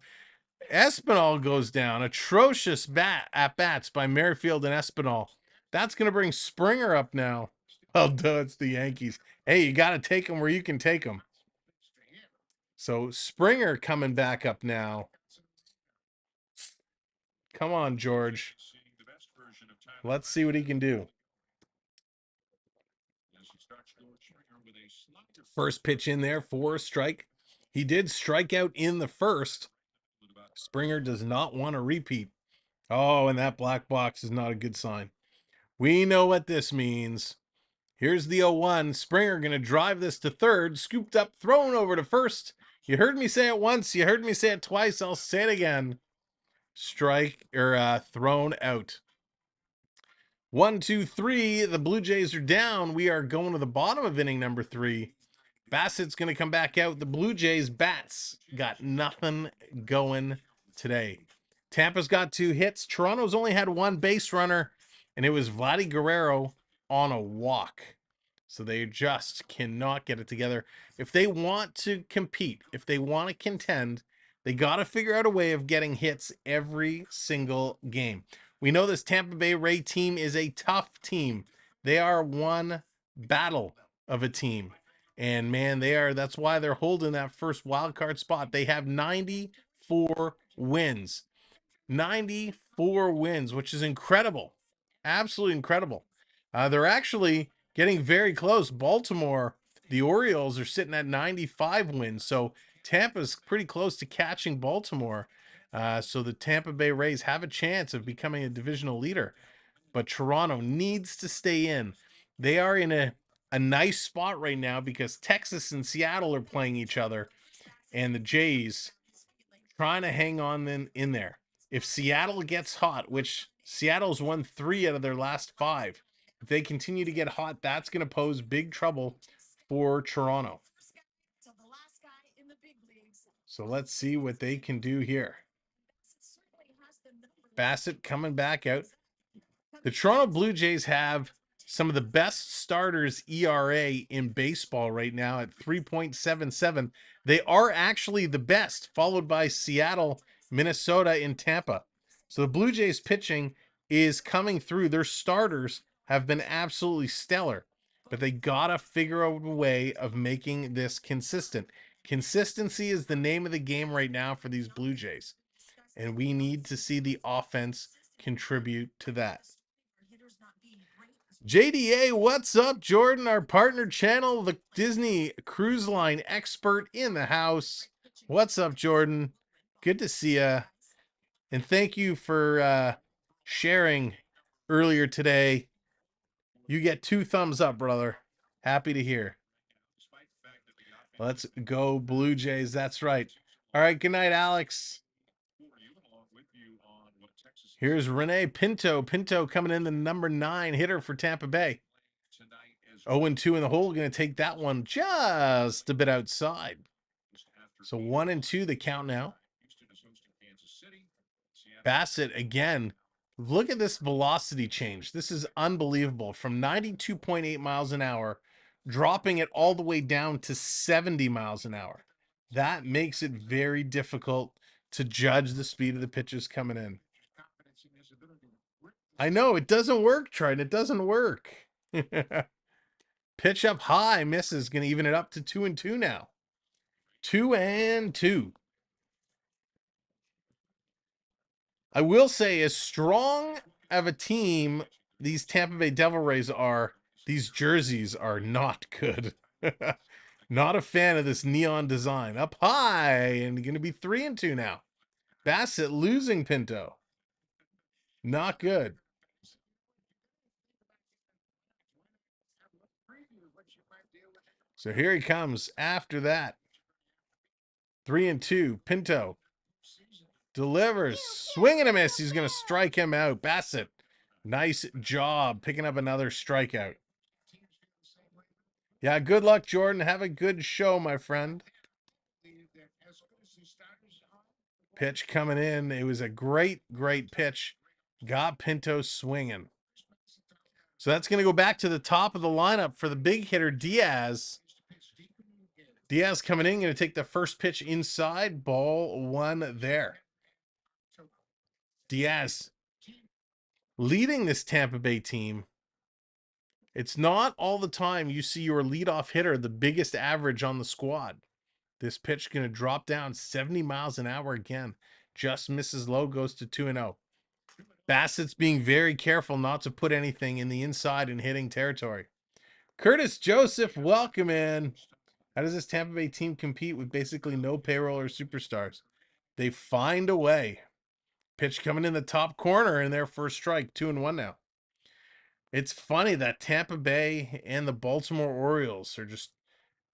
Espinal goes down. Atrocious at-bats by Merrifield and Espinal. That's going to bring Springer up now. Oh, duh, it's the Yankees. Hey, you got to take them where you can take them. So Springer coming back up now. Come on, George. Let's see what he can do. First pitch in there for a strike. He did strike out in the first. Springer does not want to repeat. Oh, and that black box is not a good sign. We know what this means. Here's the 0-1. Springer going to drive this to third. Scooped up, thrown over to first. You heard me say it once. You heard me say it twice. I'll say it again. Strike or thrown out. 1, 2, 3. The Blue Jays are down. We are going to the bottom of inning number 3. Bassitt's going to come back out. The Blue Jays bats got nothing going today. Tampa's got 2 hits. Toronto's only had 1 base runner, and it was Vladdy Guerrero on a walk. So they just cannot get it together. If they want to compete, if they want to contend, they got to figure out a way of getting hits every single game. We know this Tampa Bay Ray team is a tough team. They are one battle of a team. And man, that's why they're holding that first wild card spot. They have 94 wins. 94 wins, which is incredible. Absolutely incredible. They're actually getting very close. Baltimore, the Orioles are sitting at 95 wins. So Tampa's pretty close to catching Baltimore. So the Tampa Bay Rays have a chance of becoming a divisional leader. But Toronto needs to stay in. They are in a nice spot right now because Texas and Seattle are playing each other. And the Jays trying to hang on in there. If Seattle gets hot, which Seattle's won 3 out of their last 5, if they continue to get hot, that's going to pose big trouble for Toronto. So let's see what they can do here. Bassitt coming back out. The Toronto Blue Jays have some of the best starters ERA in baseball right now at 3.77. They are actually the best, followed by Seattle, Minnesota, and Tampa. So the Blue Jays pitching is coming through. Their starters have been absolutely stellar. but they gotta figure out a way of making this consistent. Consistency is the name of the game right now for these Blue Jays, and we need to see the offense contribute to that. JDA, what's up, Jordan? Our partner channel, the Disney Cruise Line expert in the house. What's up, Jordan? Good to see ya. And thank you for sharing earlier today. You get 2 thumbs up, brother. Happy to hear. Let's go, Blue Jays. That's right. All right, good night, Alex. Here's Renee Pinto. Pinto coming in the number 9 hitter for Tampa Bay. 0-2 in the hole. Going to take that one just a bit outside. So 1-2 the count now. Bassitt again. Look at this velocity change. This is unbelievable. From 92.8 miles an hour, dropping it all the way down to 70 miles an hour. That makes it very difficult to judge the speed of the pitches coming in. I know, it doesn't work, Triton. It doesn't work. Pitch up high, misses. Going to even it up to 2-2 now. 2-2. I will say, as strong of a team these Tampa Bay Devil Rays are, these jerseys are not good. Not a fan of this neon design. Up high, and going to be 3-2 now. Bassitt losing Pinto. Not good. So here he comes after that. 3-2. Pinto delivers. Swing and a miss. He's going to strike him out. Bassitt, nice job picking up another strikeout. Yeah, good luck, Jordan. Have a good show, my friend. Pitch coming in. It was a great pitch. Got Pinto swinging. So that's going to go back to the top of the lineup for the big hitter, Diaz. Diaz coming in, going to take the first pitch inside. Ball 1 there. Diaz leading this Tampa Bay team. It's not all the time you see your leadoff hitter the biggest average on the squad. This pitch going to drop down 70 miles an hour again. Just misses low, goes to 2-0. Bassitt's being very careful not to put anything in the inside and hitting territory. Curtis Joseph, welcome in. How does this Tampa Bay team compete with basically no payroll or superstars? They find a way. Pitch coming in the top corner in their first strike. 2-1 now. It's funny that Tampa Bay and the Baltimore Orioles are just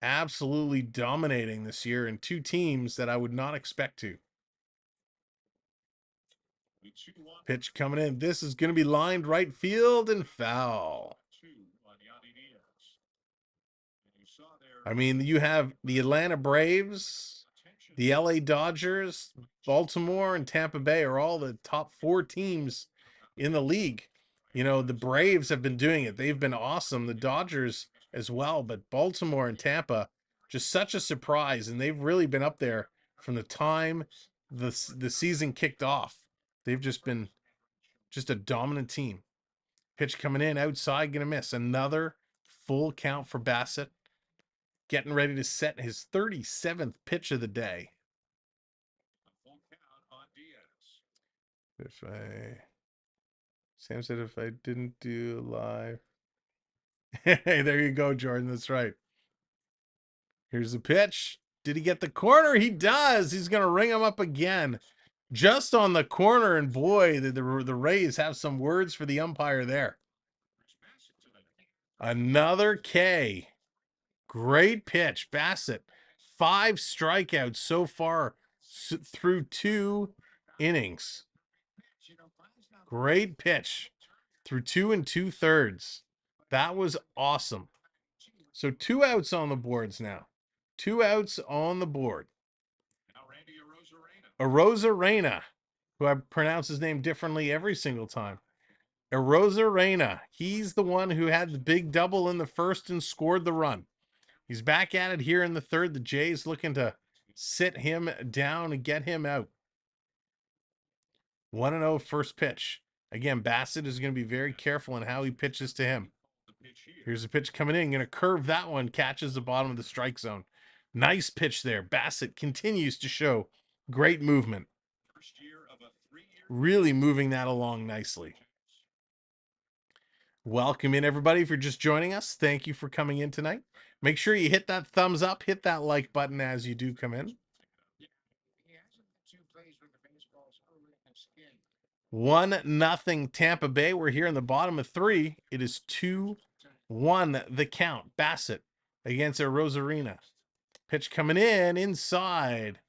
absolutely dominating this year in 2 teams that I would not expect to. Pitch coming in. This is going to be lined right field and foul. I mean, you have the Atlanta Braves, the LA Dodgers, Baltimore, and Tampa Bay are all the top 4 teams in the league. You know, the Braves have been doing it. They've been awesome. The Dodgers as well, but Baltimore and Tampa, just such a surprise, and they've really been up there from the time the season kicked off. They've just been just a dominant team. Pitch coming in outside, gonna miss. Another full count for Bassitt, getting ready to set his 37th pitch of the day. Sam said if I didn't do live. Hey, there you go, Jordan. That's right. Here's the pitch. Did he get the corner? He does. He's going to ring him up again. Just on the corner, and boy, the Rays have some words for the umpire there. Another K. Great pitch. Bassitt, 5 strikeouts so far through 2 innings. Great pitch through 2 2/3. That was awesome. So 2 outs on the boards now. 2 outs on the board. Arozarena, who I pronounce his name differently every single time. Arozarena. He's the one who had the big double in the first and scored the run. He's back at it here in the third. The Jays looking to sit him down and get him out. 1-0 first pitch. Again, Bassitt is going to be very careful in how he pitches to him. Here's a pitch coming in. Going to curve that one. Catches the bottom of the strike zone. Nice pitch there. Bassitt continues to show great movement. Really moving that along nicely. Welcome in, everybody. If you're just joining us, thank you for coming in tonight. Make sure you hit that thumbs up, hit that like button as you do come in. 1-0 Tampa Bay. We're here in the bottom of 3. It is 2-1 the count. Bassitt against Rosarina. Pitch coming in inside.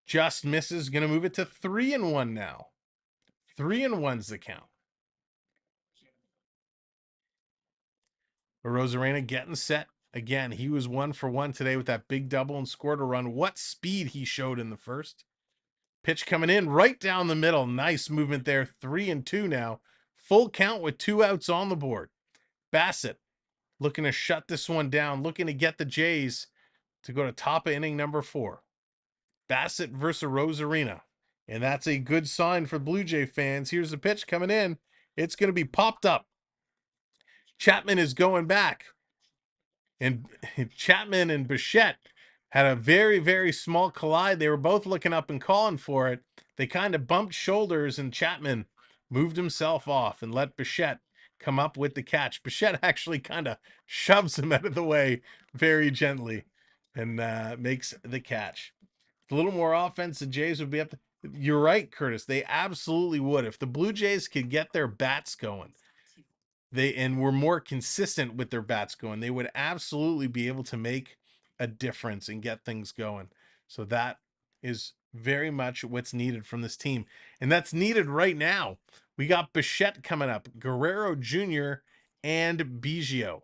Just misses. Going to move it to 3-1 now. 3-1's the count. Rosarina getting set. Again, he was 1 for 1 today with that big double and scored a run. What speed he showed in the first. Pitch coming in right down the middle. Nice movement there. 3-2 now. Full count with 2 outs on the board. Bassitt looking to shut this one down. Looking to get the Jays to go to top of inning number 4. Bassitt versus Rosarina. And that's a good sign for Blue Jay fans. Here's the pitch coming in. It's going to be popped up. Chapman is going back. And Chapman and Bassitt had a very, very small collide. They were both looking up and calling for it. They kind of bumped shoulders, and Chapman moved himself off and let Bassitt come up with the catch. Bassitt actually kind of shoves him out of the way very gently and makes the catch. A little more offense, the Jays would be up. You're right, Curtis. They absolutely would. If the Blue Jays could get their bats going, and were more consistent with their bats going, they would absolutely be able to make a difference and get things going. So that is very much what's needed from this team. And that's needed right now. We got Bassitt coming up, Guerrero Jr. and Biggio.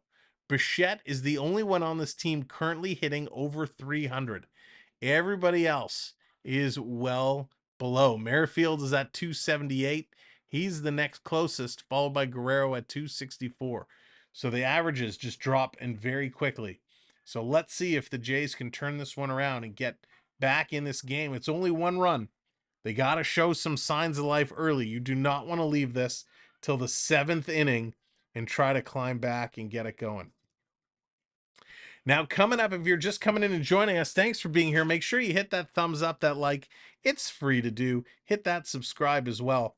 Bassitt is the only one on this team currently hitting over 300. Everybody else is well below. Merrifield is at 278. He's the next closest, followed by Guerrero at 264. So the averages just drop and very quickly. So let's see if the Jays can turn this one around and get back in this game. It's only 1 run. They got to show some signs of life early. You do not want to leave this till the 7th inning and try to climb back and get it going. Now, coming up, if you're just coming in and joining us, thanks for being here. Make sure you hit that thumbs up, that like. It's free to do. Hit that subscribe as well.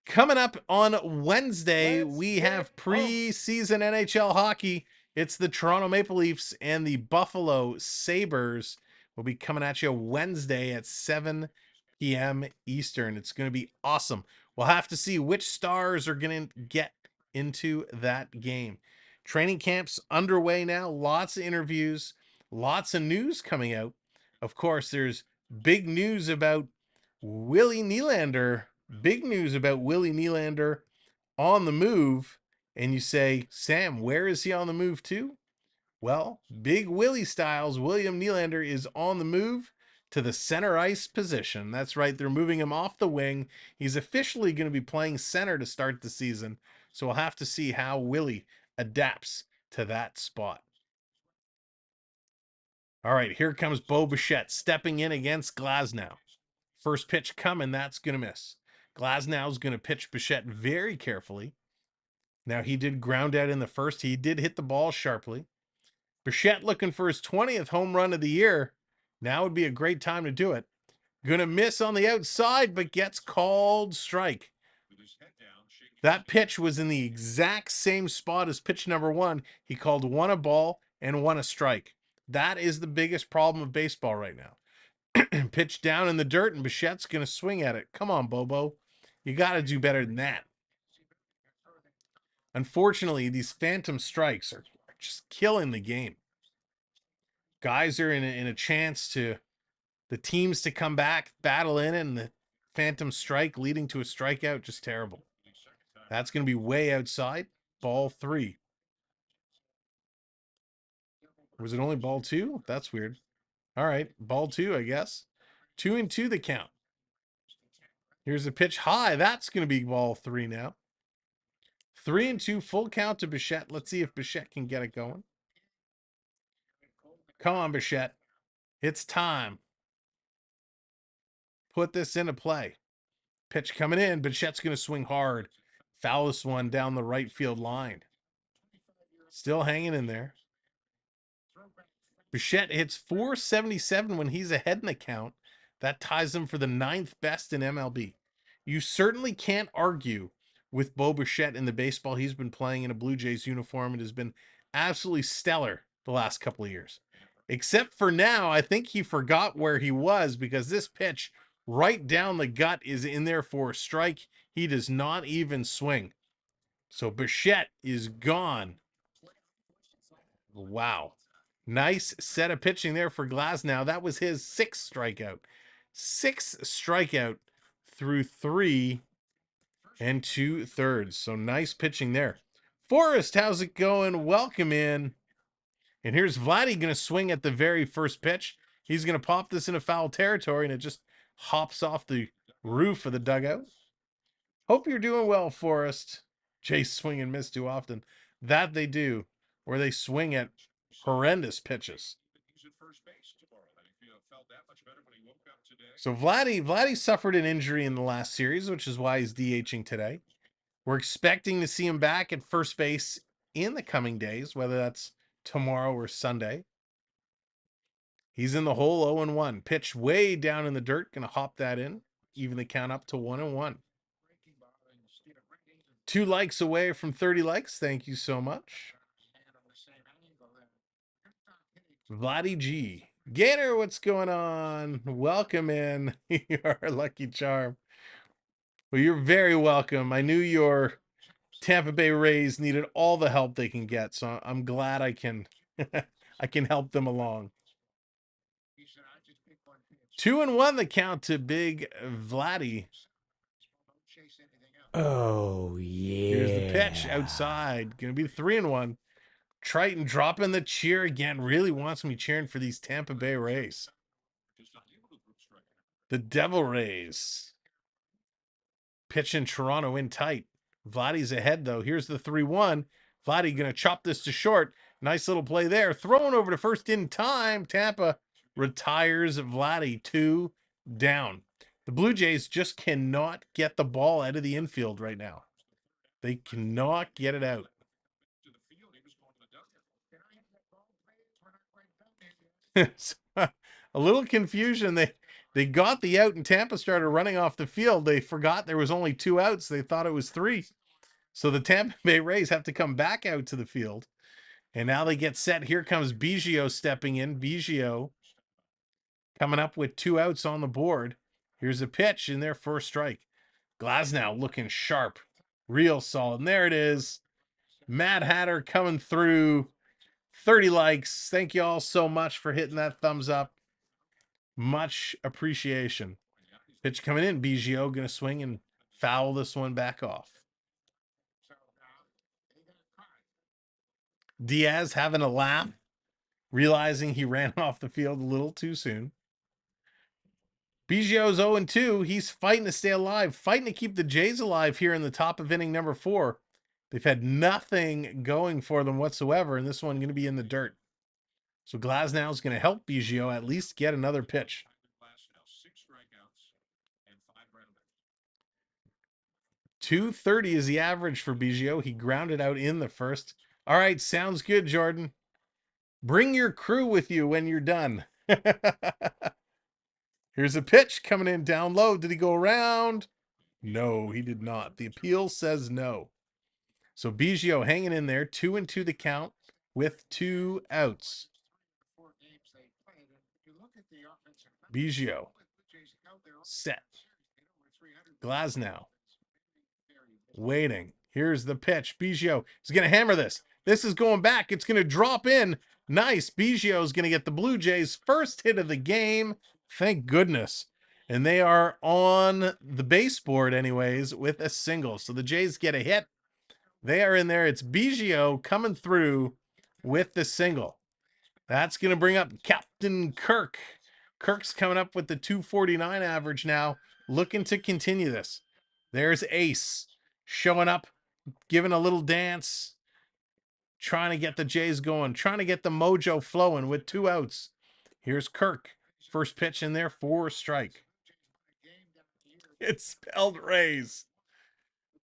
Coming up on Wednesday, we have preseason NHL hockey. It's the Toronto Maple Leafs and the Buffalo Sabres will be coming at you Wednesday at 7 p.m. Eastern. It's going to be awesome. We'll have to see which stars are going to get into that game. Training camp's underway now. Lots of interviews, lots of news coming out. Of course, there's big news about Willie Nylander. Big news about Willie Nylander on the move. And you say, Sam, where is he on the move to? Well, Big Willie styles, William Nylander is on the move to the center ice position. That's right. They're moving him off the wing. He's officially going to be playing center to start the season. So we'll have to see how Willie adapts to that spot. All right, here comes Bo Bichette stepping in against Glasgow. First pitch coming, that's going to miss. Glasnow's going to pitch Bichette very carefully. Now, he did ground out in the first. He did hit the ball sharply. Bichette looking for his 20th home run of the year. Now would be a great time to do it. Going to miss on the outside, but gets called strike. That pitch was in the exact same spot as pitch number 1. He called 1 a ball and 1 a strike. That is the biggest problem of baseball right now. Pitch down in the dirt, and Bichette's going to swing at it. Come on, Bobo. You got to do better than that. Unfortunately, these phantom strikes are just killing the game. Guys are in a chance to the teams to come back, battle in, and the phantom strike leading to a strikeout, just terrible. That's going to be way outside. Ball 3. Was it only ball 2? That's weird. All right, ball 2, I guess. 2-2 the count. Here's a pitch high. That's going to be ball 3 now. 3-2, full count to Bichette. Let's see if Bichette can get it going. Come on, Bichette. It's time. Put this into play. Pitch coming in. Bichette's going to swing hard. Foul this one down the right field line. Still hanging in there. Bassitt hits 477 when he's ahead in the count. That ties him for the 9th best in MLB. You certainly can't argue with Bo Bichette in the baseball he's been playing in a Blue Jays uniform. It has been absolutely stellar the last couple of years. Except for now, I think he forgot where he was, because this pitch right down the gut is in there for a strike. He does not even swing. So Bichette is gone. Wow. Nice set of pitching there for Glasgow. That was his 6th strikeout. 6th strikeout through 3 2/3. So nice pitching there. Forrest, how's it going? Welcome in. And here's Vladdy going to swing at the very first pitch. He's going to pop this into foul territory, and it just hops off the roof of the dugout. Hope you're doing well, Forrest. Jays swing and miss too often. That they do, where they swing at horrendous pitches. So Vladdy suffered an injury in the last series, which is why he's DHing today. We're expecting to see him back at first base in the coming days, whether that's tomorrow or Sunday. He's in the hole 0-1. Pitch way down in the dirt. Going to hop that in. Even the count up to 1-1. 2 likes away from 30 likes. Thank you so much. Vladdy G. Gator, what's going on? Welcome in. You're a lucky charm. Well, you're very welcome. I knew your Tampa Bay Rays needed all the help they can get, so I'm glad I can I can help them along. 2-1 the count to big Vladdy. Oh, yeah. Here's the pitch outside. Going to be 3-1. Triton dropping the cheer again. Really wants me cheering for these Tampa Bay Rays. The Devil Rays. Pitch in Toronto in tight. Vladdy's ahead, though. Here's the 3-1. Vladdy going to chop this to short. Nice little play there. Throwing over to first in time. Tampa retires Vladdy. 2 down. The Blue Jays just cannot get the ball out of the infield right now. They cannot get it out. A little confusion. They got the out and Tampa started running off the field. They forgot there was only 2 outs. They thought it was 3. So the Tampa Bay Rays have to come back out to the field. And now they get set. Here comes Biggio stepping in. Biggio coming up with 2 outs on the board. Here's a pitch in there for a strike. Glasgow looking sharp. Real solid. And there it is. Mad Hatter coming through. 30 likes. Thank you all so much for hitting that thumbs up. Much appreciation. Pitch coming in. Biggio going to swing and foul this one back off. Diaz having a laugh, realizing he ran off the field a little too soon. Biggio's 0-2. He's fighting to stay alive, fighting to keep the Jays alive here in the top of inning number 4. They've had nothing going for them whatsoever, and this one going to be in the dirt. So Glasgow is going to help Biggio at least get another pitch. 230 is the average for Biggio. He grounded out in the first. All right, sounds good, Jordan. Bring your crew with you when you're done. Here's a pitch coming in down low. Did he go around? No, he did not. The appeal says no. So Biggio hanging in there, 2-2 the count with 2 outs. Biggio set. Glasgow waiting. Here's the pitch. Biggio is going to hammer this. This is going back. It's going to drop in. Nice. Biggio is going to get the Blue Jays' first hit of the game. Thank goodness. And they are on the baseboard anyways with a single. So the Jays get a hit. They are in there. It's Biggio coming through with the single. That's going to bring up Captain Kirk. Kirk's coming up with the 249 average now, looking to continue this. There's Ace showing up, giving a little dance, trying to get the Jays going, trying to get the mojo flowing with 2 outs. Here's Kirk. First pitch in there for a strike. It's spelled Rays.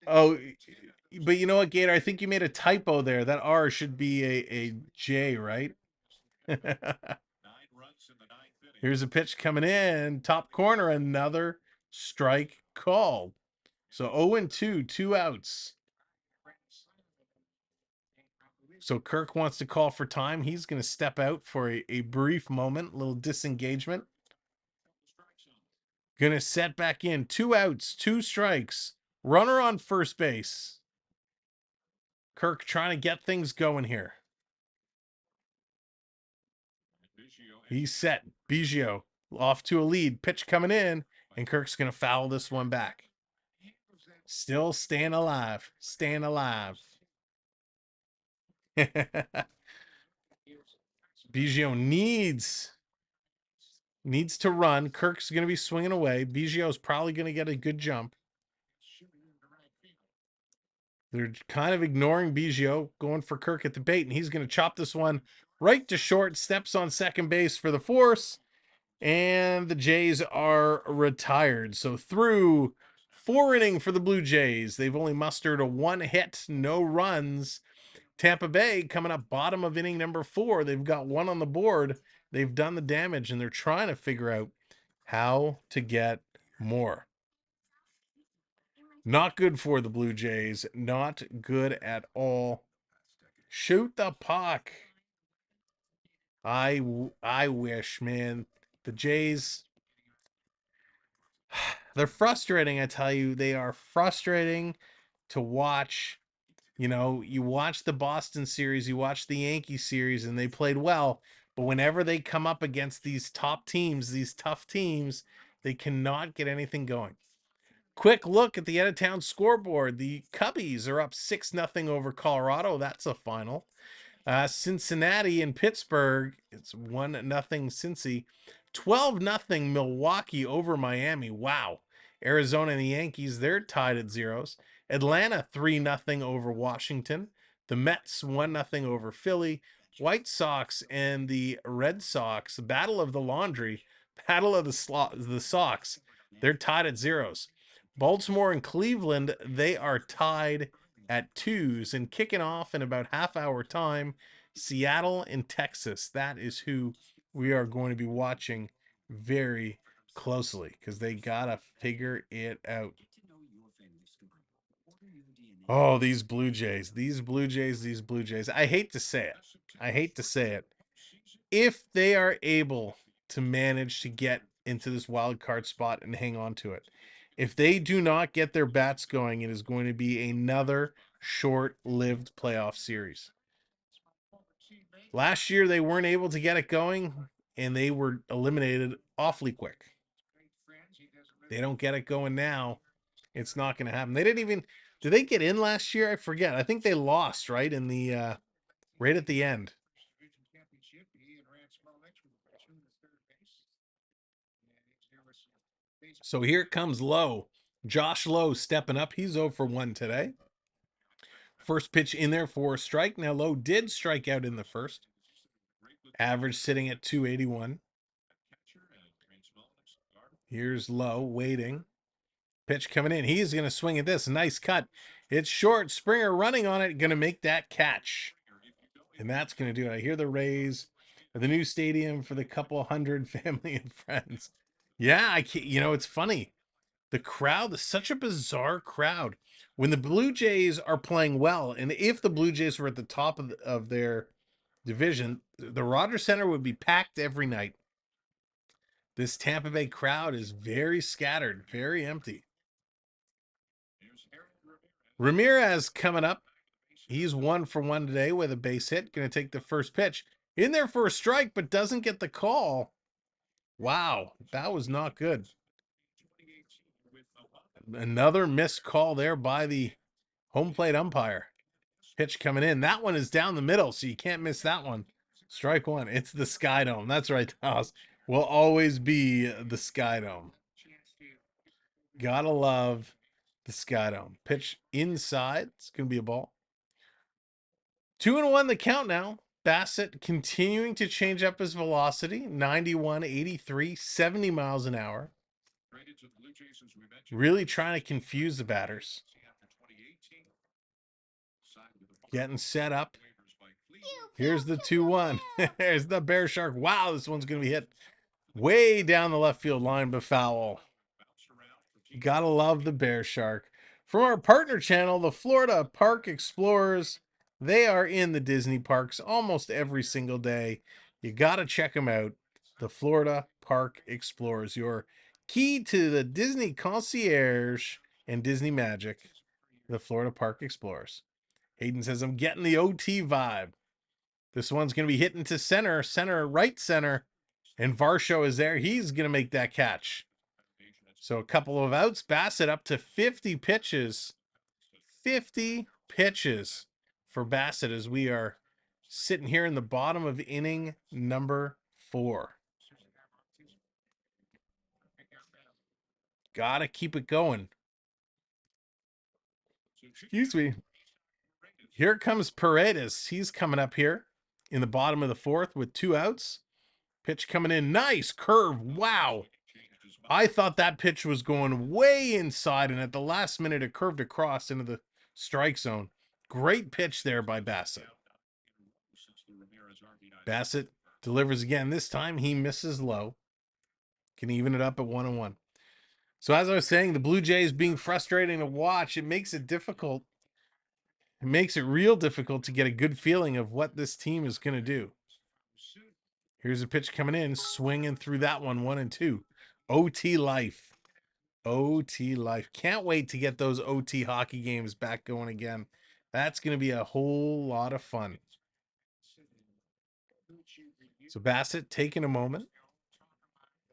Oh, But you know what, Gator? I think you made a typo there. That R should be a J, right? Here's a pitch coming in. Top corner, another strike called. So 0-2, 2 outs. So Kirk wants to call for time. He's going to step out for a brief moment, a little disengagement. Going to set back in. 2 outs, 2 strikes. Runner on first base. Kirk trying to get things going here. He's set. Biggio off to a lead. Pitch coming in, and Kirk's going to foul this one back. Still staying alive. Staying alive. Biggio needs to run. Kirk's going to be swinging away. Biggio's probably going to get a good jump. They're kind of ignoring Biggio, going for Kirk at the bait, and he's going to chop this one right to short. Steps on second base for the force, and the Jays are retired. So through 4 innings for the Blue Jays, they've only mustered a 1 hit, no runs. Tampa Bay coming up bottom of inning number 4. They've got 1 on the board. They've done the damage, and they're trying to figure out how to get more. Not good for the Blue Jays. Not good at all. Shoot the puck. I wish, man. The Jays, they're frustrating, I tell you. They are frustrating to watch. You know, you watch the Boston series, you watch the Yankee series, and they played well. But whenever they come up against these top teams, these tough teams, they cannot get anything going. Quick look at the out-of-town scoreboard. The Cubbies are up 6-0 over Colorado. That's a final. Cincinnati and Pittsburgh, it's 1-0 Cincy. 12-0 Milwaukee over Miami. Wow. Arizona and the Yankees, they're tied at 0s. Atlanta 3-0 over Washington. The Mets 1-0 over Philly. White Sox and the Red Sox, battle of the laundry, battle of the Sox. They're tied at 0s. Baltimore and Cleveland, they are tied at 2s, and kicking off in about half-hour time, Seattle and Texas. That is who we are going to be watching very closely, because they gotta figure it out. Oh, these Blue Jays. These Blue Jays. I hate to say it. If they are able to manage to get into this wild card spot and hang on to it, if they do not get their bats going, it is going to be another short-lived playoff series. Last year, they weren't able to get it going, and they were eliminated awfully quick. They don't get it going now, it's not going to happen. They didn't even... Did they get in last year? I forget. I think they lost, right, in the right at the end. So here comes Lowe. Josh Lowe stepping up. He's 0 for 1 today. First pitch in there for a strike. Now, Lowe did strike out in the first. Average sitting at 281. Here's Lowe waiting. Pitch coming in. He's going to swing at this. Nice cut. It's short. Springer running on it. Going to make that catch. And that's going to do it. I hear the Rays at the new stadium for the couple hundred family and friends. Yeah, I can't, you know, it's funny. The crowd is such a bizarre crowd. When the Blue Jays are playing well, and if the Blue Jays were at the top of their division, the Rogers Center would be packed every night. This Tampa Bay crowd is very scattered, very empty. Ramirez coming up. He's 1 for 1 today with a base hit. Going to take the first pitch. In there for a strike, but doesn't get the call. Wow, that was not good. Another missed call there by the home plate umpire. Pitch coming in. That one is down the middle, so you can't miss that one. Strike 1. It's the Sky Dome. That's right, House. Will always be the Sky Dome. Gotta love the Sky Dome. Pitch inside. It's going to be a ball. 2-1 the count now. Bassitt continuing to change up his velocity. 91, 83, 70 miles an hour. Really trying to confuse the batters. Getting set up. Here's the 2-1. There's the Bear Shark. Wow, this one's going to be hit way down the left field line, but foul. Gotta love the Bear Shark. From our partner channel, the Florida Park Explorers. They are in the Disney parks almost every single day. You gotta check them out. The Florida Park Explorers, your key to the Disney concierge and Disney magic. The Florida Park Explorers. Hayden says, I'm getting the OT vibe. This one's going to be hitting to center, right center. And Varsho is there. He's going to make that catch. So a couple of outs. Bassitt up to 50 pitches. 50 pitches for Bassitt as we are sitting here in the bottom of inning number 4. Gotta keep it going. Excuse me. Here comes Paredes. He's coming up here in the bottom of the 4th with 2 outs. Pitch coming in. Nice curve. Wow. I thought that pitch was going way inside, and at the last minute, it curved across into the strike zone. Great pitch there by Bassitt. Bassitt delivers again. This time, he misses low. Can even it up at 1-1. So as I was saying, the Blue Jays being frustrating to watch, it makes it difficult. It makes it real difficult to get a good feeling of what this team is going to do. Here's a pitch coming in, swinging through that one, 1-2. OT life. OT life. Can't wait to get those OT hockey games back going again. That's going to be a whole lot of fun. So Bassitt taking a moment.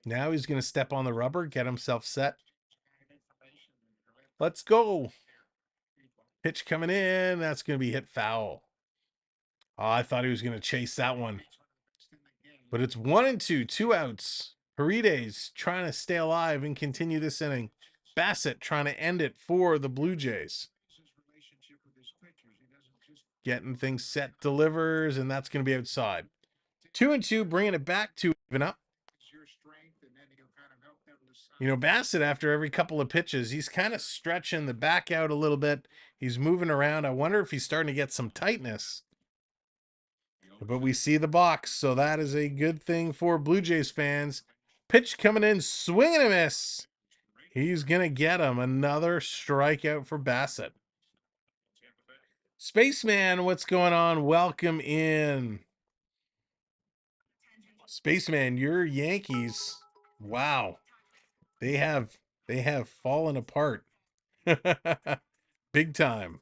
Now he's going to step on the rubber, get himself set. Let's go. Pitch coming in. That's going to be hit foul. Oh, I thought he was going to chase that one. But it's 1-2, 2 outs. Paredes trying to stay alive and continue this inning. Bassitt trying to end it for the Blue Jays. Getting things set, delivers, and that's going to be outside. 2-2, bringing it back to even up. You know, Bassitt, after every couple of pitches, he's kind of stretching the back out a little bit. He's moving around. I wonder if he's starting to get some tightness. But we see the box, so that is a good thing for Blue Jays fans. Pitch coming in, swing and a miss. He's going to get him. Another strikeout for Bassitt. Spaceman, what's going on? Welcome in. Spaceman, your Yankees. Wow. They have fallen apart. Big time.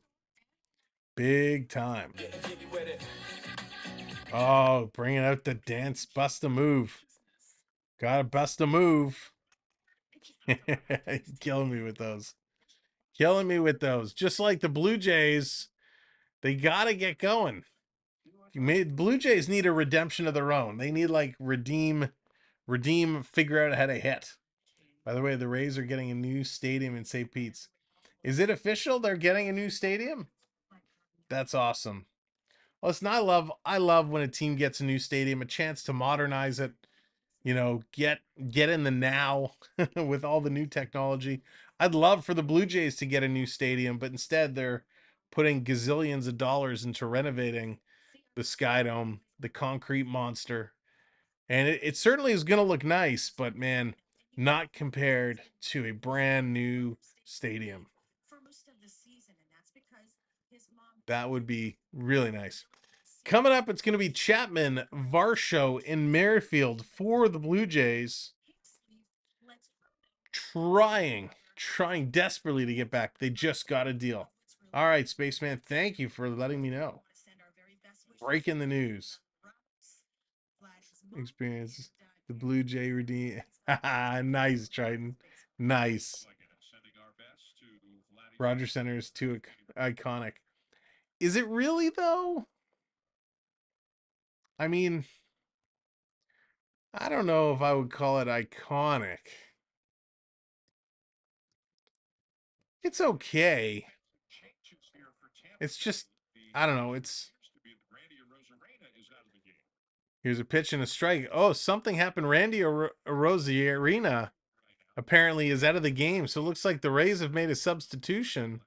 Big time. Oh, bringing out the dance, bust a move. Gotta bust a move. Killing me with those. Killing me with those. Just like the Blue Jays, they gotta get going. Blue Jays need a redemption of their own. They need like redeem, figure out how to hit. By the way, the Rays are getting a new stadium in St. Pete's. Is it official? They're getting a new stadium? That's awesome. Listen, I love when a team gets a new stadium, a chance to modernize it, you know, get in the now with all the new technology. I'd love for the Blue Jays to get a new stadium, but instead they're putting gazillions of dollars into renovating the Sky Dome, the concrete monster. And it certainly is going to look nice, but man, not compared to a brand new stadium. That would be really nice. Coming up, it's going to be Chapman, Varsho, and Merrifield for the Blue Jays. Trying desperately to get back. They just got a deal. All right, Spaceman, thank you for letting me know. Breaking the news. Experience the Blue Jay redeem. Nice, Triton. Nice. Roger Center is too iconic. Is it really, though? I mean, I don't know if I would call it iconic. It's okay. It's just, I don't know. Here's a pitch and a strike. Oh, something happened. Randy Arozarena apparently is out of the game. So it looks like the Rays have made a substitution.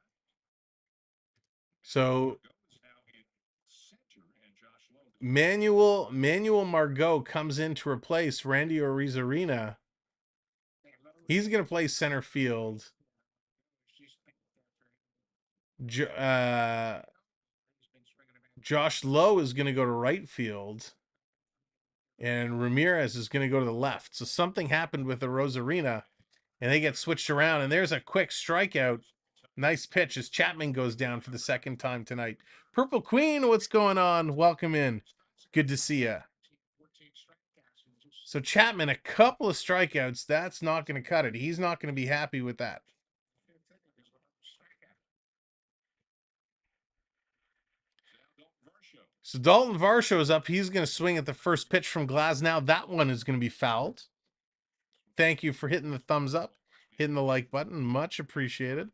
So Manuel Margot comes in to replace Randy Arrizarena. He's going to play center field. Josh Lowe is going to go to right field. And Ramirez is going to go to the left. So something happened with the Rosarina, and they get switched around. And there's a quick strikeout. Nice pitch as Chapman goes down for the second time tonight. Purple Queen, what's going on? Welcome in. Good to see you. So Chapman, a couple of strikeouts. That's not going to cut it. He's not going to be happy with that. So Dalton Varsho is up. He's going to swing at the first pitch from Glasgow. That one is going to be fouled. Thank you for hitting the thumbs up, hitting the like button. Much appreciated.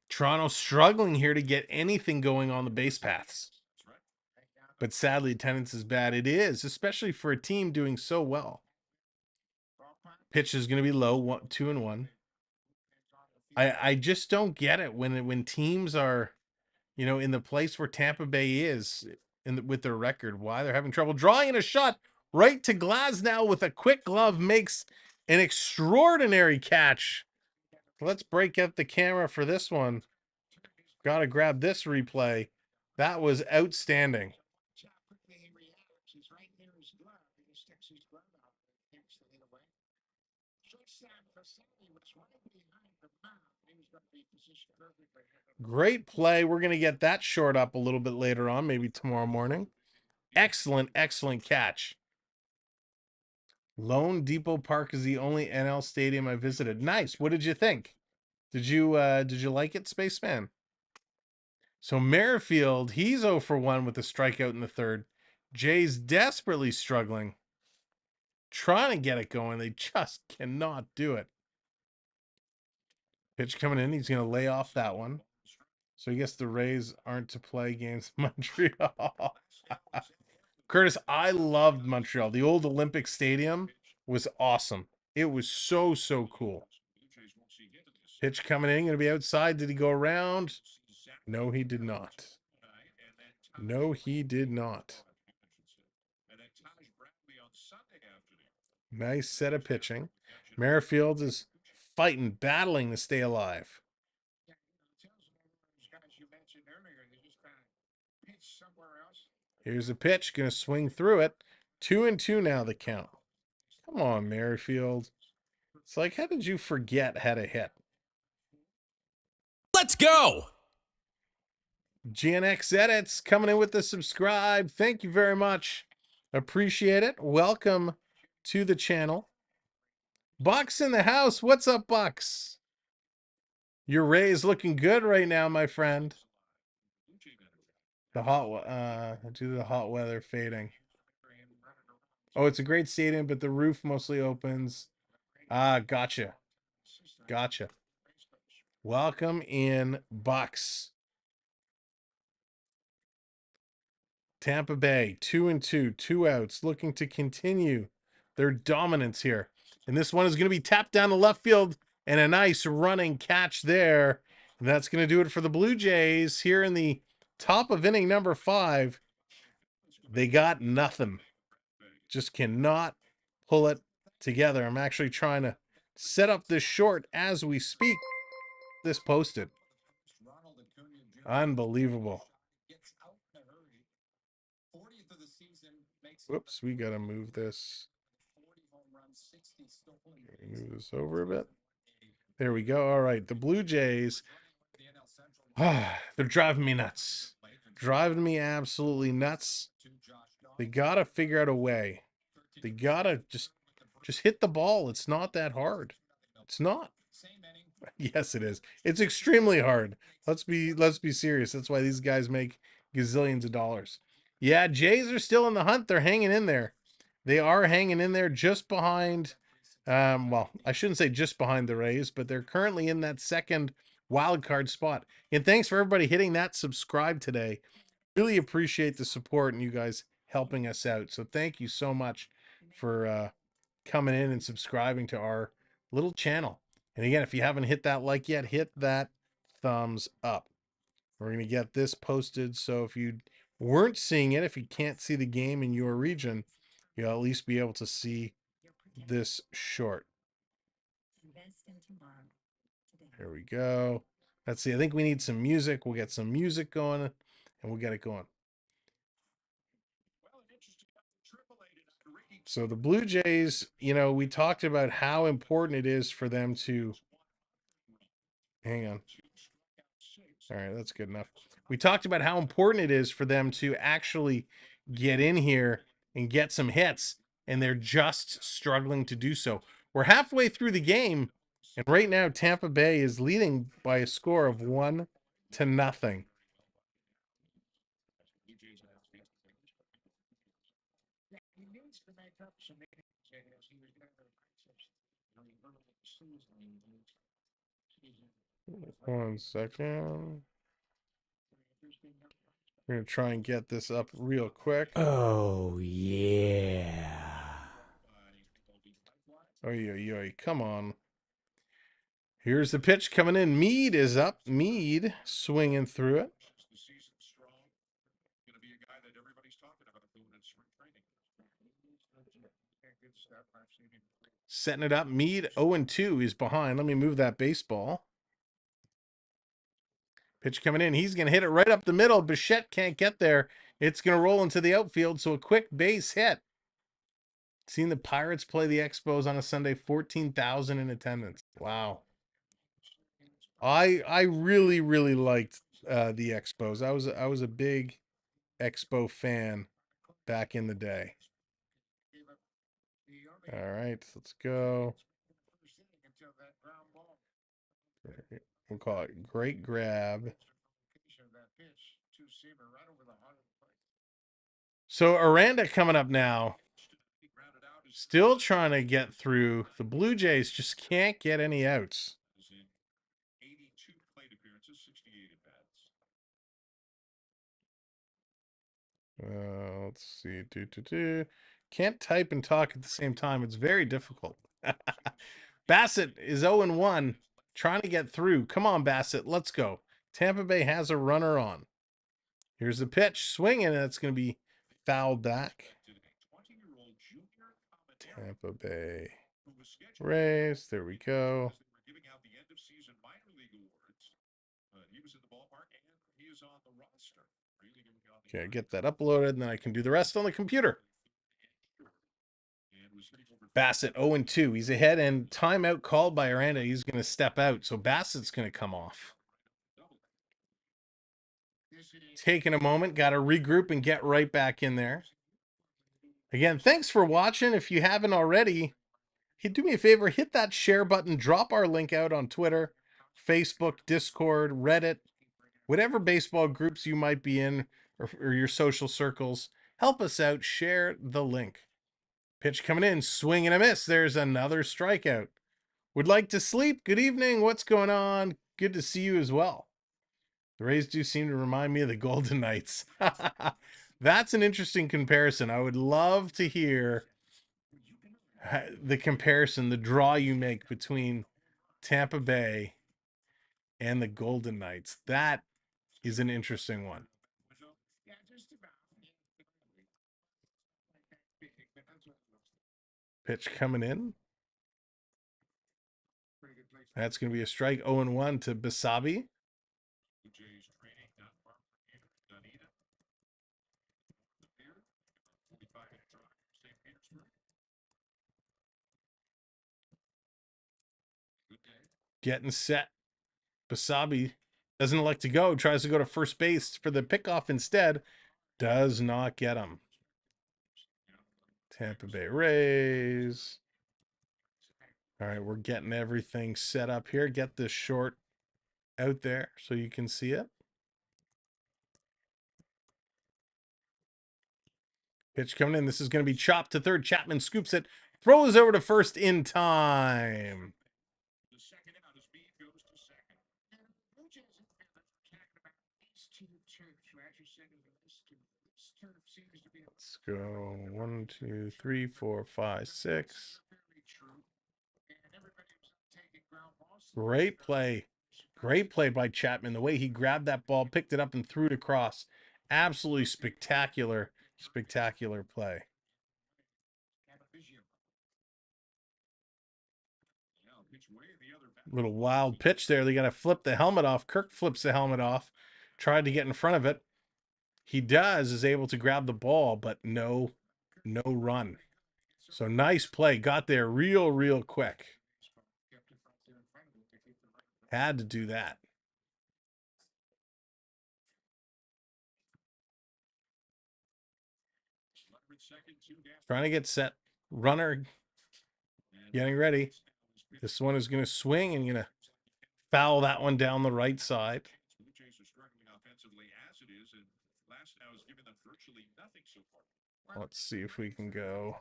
Toronto struggling here to get anything going on the base paths. But sadly, attendance is bad. It is, especially for a team doing so well. Pitch is going to be low, 2-1. I just don't get it when teams are, you know, in the place where Tampa Bay is with their record, why they're having trouble drawing in a shot right to Glasgow with a quick glove, makes an extraordinary catch. Let's break out the camera for this one. Got to grab this replay. That was outstanding. Great play. We're going to get that short up a little bit later on, maybe tomorrow morning. Excellent, excellent catch. Lone Depot Park is the only NL stadium I visited. Nice. What did you think? Did you like it, Spaceman? So Merrifield, he's 0 for 1 with a strikeout in the third. Jay's desperately struggling. Trying to get it going. They just cannot do it. Pitch coming in. He's going to lay off that one. So I guess the Rays aren't to play games in Montreal. Curtis, I loved Montreal. The old Olympic Stadium was awesome. It was so, so cool. Pitch coming in. Going to be outside. Did he go around? No, he did not. No, he did not. Nice set of pitching. Merrifield is fighting, battling to stay alive. Here's a pitch, going to swing through it. 2-2 now the count. Come on, Merrifield. It's like, how did you forget how to hit? Let's go. GNX Edits coming in with the subscribe. Thank you very much. Appreciate it. Welcome to the channel. Bucks in the house. What's up, Bucks? Your Rays looking good right now, my friend. The hot weather fading. Oh, it's a great stadium, but the roof mostly opens. Ah, gotcha. Gotcha. Welcome in, Bucks. Tampa Bay, 2-2, 2 outs, looking to continue their dominance here. And this one is going to be tapped down to left field, and a nice running catch there. And that's going to do it for the Blue Jays here in the top of inning number 5. They got nothing. Just cannot pull it together. I'm actually trying to set up this short as we speak. This posted. Unbelievable. Whoops, we got to move this. Move this over a bit. There we go. All right, the Blue Jays. They're driving me nuts. Driving me absolutely nuts. They got to figure out a way. They got to just hit the ball. It's not that hard. It's not. Yes, it is. It's extremely hard. Let's be serious. That's why these guys make gazillions of dollars. Yeah, Jays are still in the hunt. They're hanging in there. They are hanging in there just behind, well, I shouldn't say just behind the Rays, but they're currently in that second wild card spot. And thanks for everybody hitting that subscribe today. Really appreciate the support and you guys helping us out. So thank you so much for coming in and subscribing to our little channel. And again, if you haven't hit that like yet, hit that thumbs up. We're going to get this posted. So if you weren't seeing it, if you can't see the game in your region, you'll at least be able to see this short. Here we go. Let's see. I think we need some music. We'll get some music going and we'll get it going. So the Blue Jays, you know, we talked about how important it is for them to hang on. All right, that's good enough. We talked about how important it is for them to actually get in here and get some hits, and they're just struggling to do so. We're halfway through the game, and right now Tampa Bay is leading by a score of 1-0. One second. We're going to try and get this up real quick. Oh, yeah. Oy, come on. Here's the pitch coming in. Mead is up. Mead swinging through it. Setting it up. Mead 0-2 is behind. Let me move that baseball. Pitch coming in. He's going to hit it right up the middle. Bassitt can't get there. It's going to roll into the outfield, so a quick base hit. Seen the Pirates play the Expos on a Sunday, 14,000 in attendance. Wow. I really liked the Expos. I was a big Expo fan back in the day. All right, let's go. We'll call it great grab. So Aranda coming up now. Still trying to get through. The Blue Jays just can't get any outs. 82 plate appearances, 68 at bats. Let's see. Can't type and talk at the same time. It's very difficult. Bassitt is 0-1, trying to get through. Come on, Bassitt. Let's go. Tampa Bay has a runner on. Here's the pitch. Swinging, and it's going to be fouled back. Tampa Bay Rays. There we go. Okay, get that uploaded, and then I can do the rest on the computer. Bassitt 0-2. He's ahead, and timeout called by Aranda. He's going to step out, so Bassitt's going to come off. Taking a moment, got to regroup and get right back in there. Again, thanks for watching. If you haven't already, do me a favor, hit that share button, drop our link out on Twitter, Facebook, Discord, Reddit, whatever baseball groups you might be in or your social circles. Help us out, share the link. Pitch coming in, swing and a miss. There's another strikeout. Would like to sleep? Good evening. What's going on? Good to see you as well. The Rays do seem to remind me of the Golden Knights. That's an interesting comparison. I would love to hear the comparison, the draw you make between Tampa Bay and the Golden Knights. That is an interesting one. Pitch coming in. That's going to be a strike. 0-1 to Bassitt. Getting set. Bassitt doesn't elect to go. Tries to go to first base for the pickoff instead. Does not get him. Tampa Bay Rays. All right, we're getting everything set up here. Get this short out there so you can see it. Pitch coming in. This is going to be chopped to third. Chapman scoops it. Throws over to first in time. Let's go 1, 2, 3, 4, 5, 6. Great play. Great play by Chapman. The way he grabbed that ball, picked it up, and threw it across. Absolutely spectacular, spectacular play. Little wild pitch there. They got to flip the helmet off. Kirk flips the helmet off. Tried to get in front of it. He is able to grab the ball, but no run. So nice play. Got there real quick. Had to do that. Trying to get set. Runner getting ready. This one is going to swing and going to foul that one down the right side. Let's see if we can go.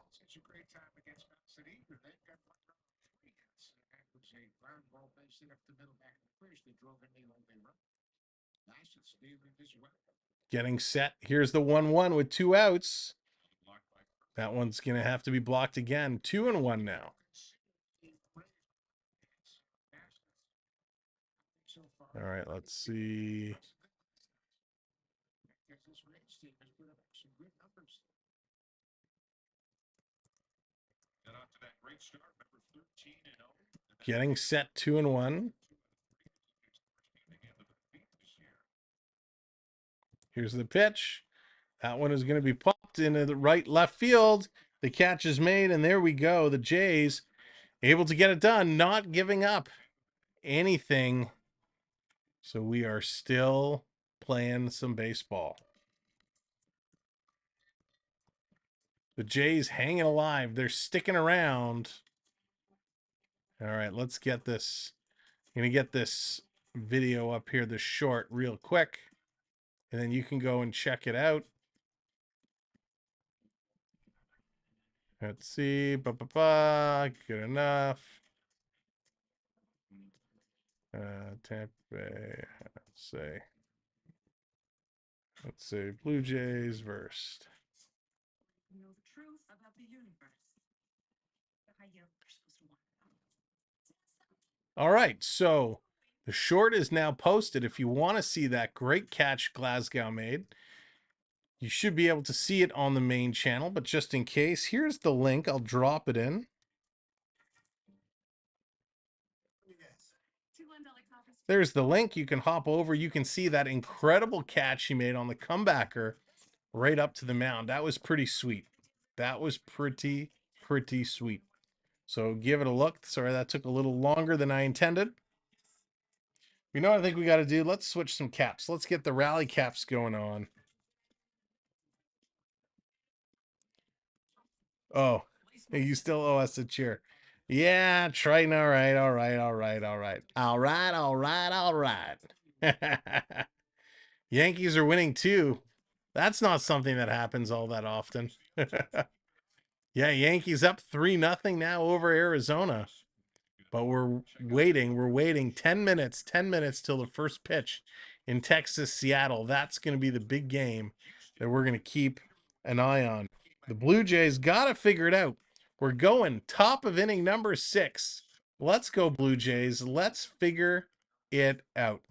Getting set. Here's the 1-1 with 2 outs. That one's going to have to be blocked again. 2-1 now. All right, let's see. Getting set 2-1. Here's the pitch. That one is going to be popped into the right left field. The catch is made, and there we go. The Jays able to get it done, not giving up anything. So we are still playing some baseball. The Jays hanging alive. They're sticking around. All right, let's get this. I'm going to get this video up here, this short, real quick. And then you can go and check it out. Let's see. Good enough. Tampa Bay. Let's say Blue Jays versus. All right, so the short is now posted. If you want to see that great catch Glasgow made, you should be able to see it on the main channel, but just in case, here's the link. I'll drop it in. There's the link. You can hop over. You can see that incredible catch he made on the comebacker right up to the mound. That was pretty sweet. That was pretty sweet. So give it a look. Sorry, that took a little longer than I intended. You know what I think we got to do? Let's switch some caps. Let's get the rally caps going on. Oh, you still owe us a cheer. Yeah, Triton. All right. Yankees are winning too. That's not something that happens all that often. Yeah, Yankees up 3-0 now over Arizona. But we're waiting 10 minutes till the first pitch in Texas, Seattle. That's going to be the big game that we're going to keep an eye on. The Blue Jays got to figure it out. We're going top of inning number 6. Let's go, Blue Jays. Let's figure it out.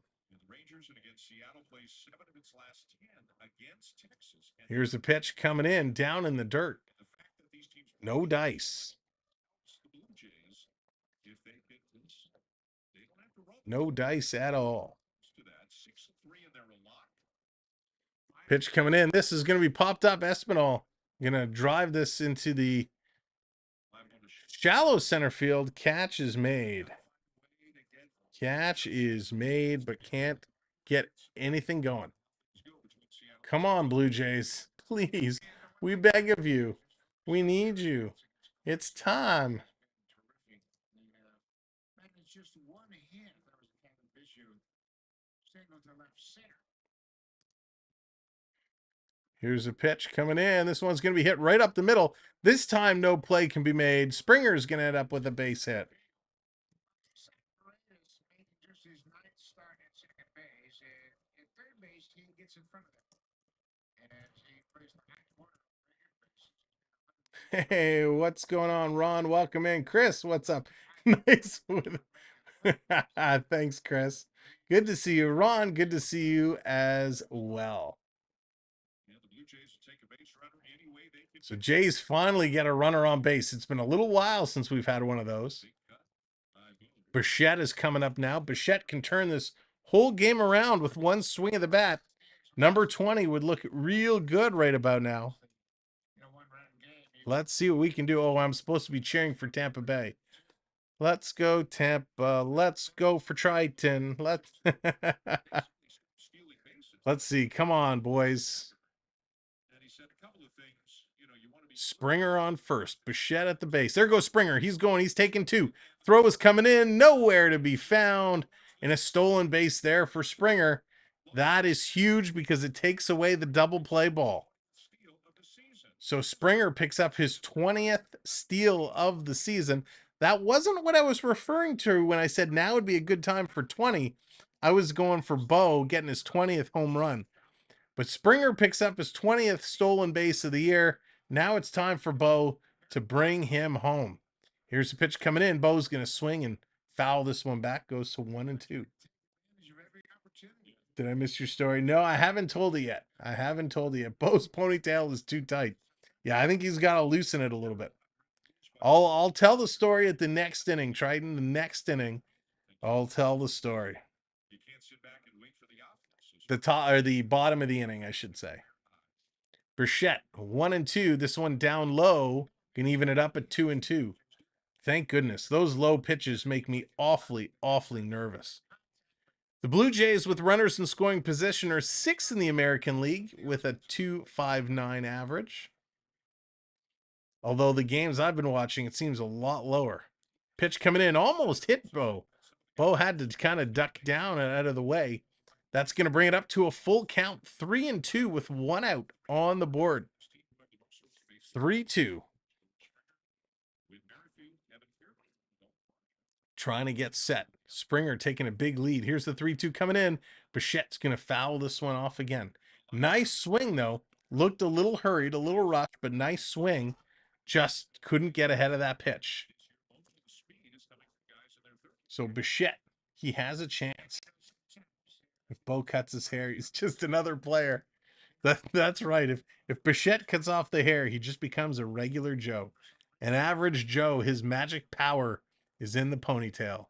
Here's a pitch coming in, down in the dirt. No dice. No dice at all. Pitch coming in. This is going to be popped up. Espinal going to drive this into the shallow center field. Catch is made. Catch is made, but can't get anything going. Come on, Blue Jays. Please. We beg of you. We need you. It's time. Here's a pitch coming in. This one's going to be hit right up the middle. This time, no play can be made. Springer's going to end up with a base hit. Hey, what's going on, Ron? Welcome in. Chris, what's up? Nice. Thanks, Chris. Good to see you, Ron. Good to see you as well. So Jays finally get a runner on base. It's been a little while since we've had one of those. Bassitt is coming up now. Bassitt can turn this whole game around with one swing of the bat. Number 20 would look real good right about now. Let's see what we can do. Oh, I'm supposed to be cheering for Tampa Bay. Let's go, Tampa. Let's go for Triton. Let's see. Come on, boys. Springer on first. Bassitt at the base. There goes Springer. He's going. He's taking two. Throw is coming in. Nowhere to be found. And a stolen base there for Springer. That is huge because it takes away the double play ball. So Springer picks up his 20th steal of the season. That wasn't what I was referring to when I said now would be a good time for 20. I was going for Bo getting his 20th home run. But Springer picks up his 20th stolen base of the year. Now it's time for Bo to bring him home. Here's the pitch coming in. Bo's going to swing and foul this one back. Goes to 1-2. Did I miss your story? No, I haven't told it yet. I haven't told it yet. Bo's ponytail is too tight. Yeah, I think he's got to loosen it a little bit. I'll tell the story at the next inning, Triton. The next inning, I'll tell the story. The top or the bottom of the inning, I should say. Bassitt, 1-2. This one down low. Can even it up at 2-2. Thank goodness. Those low pitches make me awfully, awfully nervous. The Blue Jays with runners in scoring position are 6th in the American League with a .259 average. Although the games I've been watching, it seems a lot lower. Pitch coming in, almost hit Bo. Bo had to kind of duck down and out of the way. That's going to bring it up to a full count, 3-2 with one out on the board. 3-2. Trying to get set. Springer taking a big lead. Here's the 3-2 coming in. Bassitt's going to foul this one off again. Nice swing, though. Looked a little hurried, a little rushed, but nice swing. Just couldn't get ahead of that pitch. So Bassitt, he has a chance. If Bo cuts his hair, he's just another player. That's right. If Bassitt cuts off the hair, he just becomes a regular Joe. An average Joe. His magic power is in the ponytail.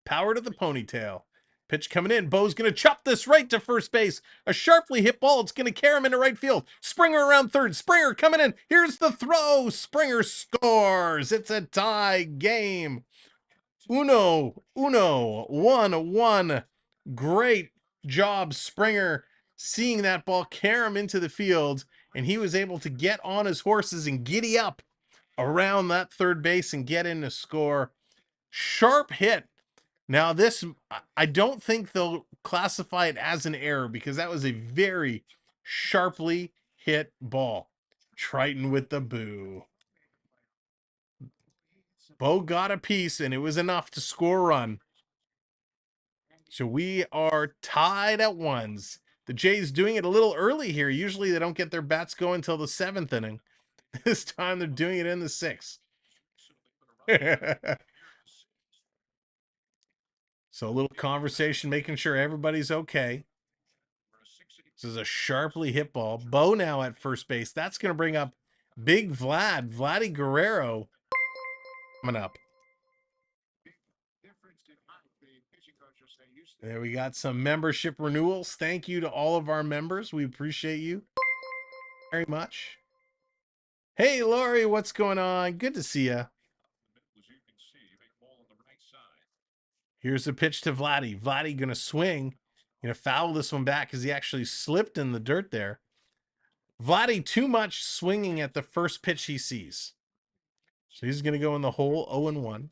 Power to the ponytail. Pitch coming in. Bo's going to chop this right to first base. A sharply hit ball. It's going to carry him into right field. Springer around third. Springer coming in. Here's the throw. Springer scores. It's a tie game. 1-1. Great job, Springer, seeing that ball carry him into the field, and he was able to get on his horses and giddy up around that third base and get in to score. Sharp hit. Now this, I don't think they'll classify it as an error because that was a very sharply hit ball. Triton with the boo. Bo got a piece, and it was enough to score a run. So we are tied at ones. The Jays doing it a little early here. Usually they don't get their bats going until the 7th inning. This time they're doing it in the 6th. So a little conversation, making sure everybody's okay. This is a sharply hit ball. Bo now at first base. That's going to bring up Big Vladdy Guerrero coming up. There we got some membership renewals. Thank you to all of our members. We appreciate you very much. Hey, Lori, what's going on? Good to see you. Here's the pitch to Vladdy. Vladdy going to swing. Going to foul this one back because he actually slipped in the dirt there. Vladdy too much swinging at the first pitch he sees. So he's going to go in the hole 0-1.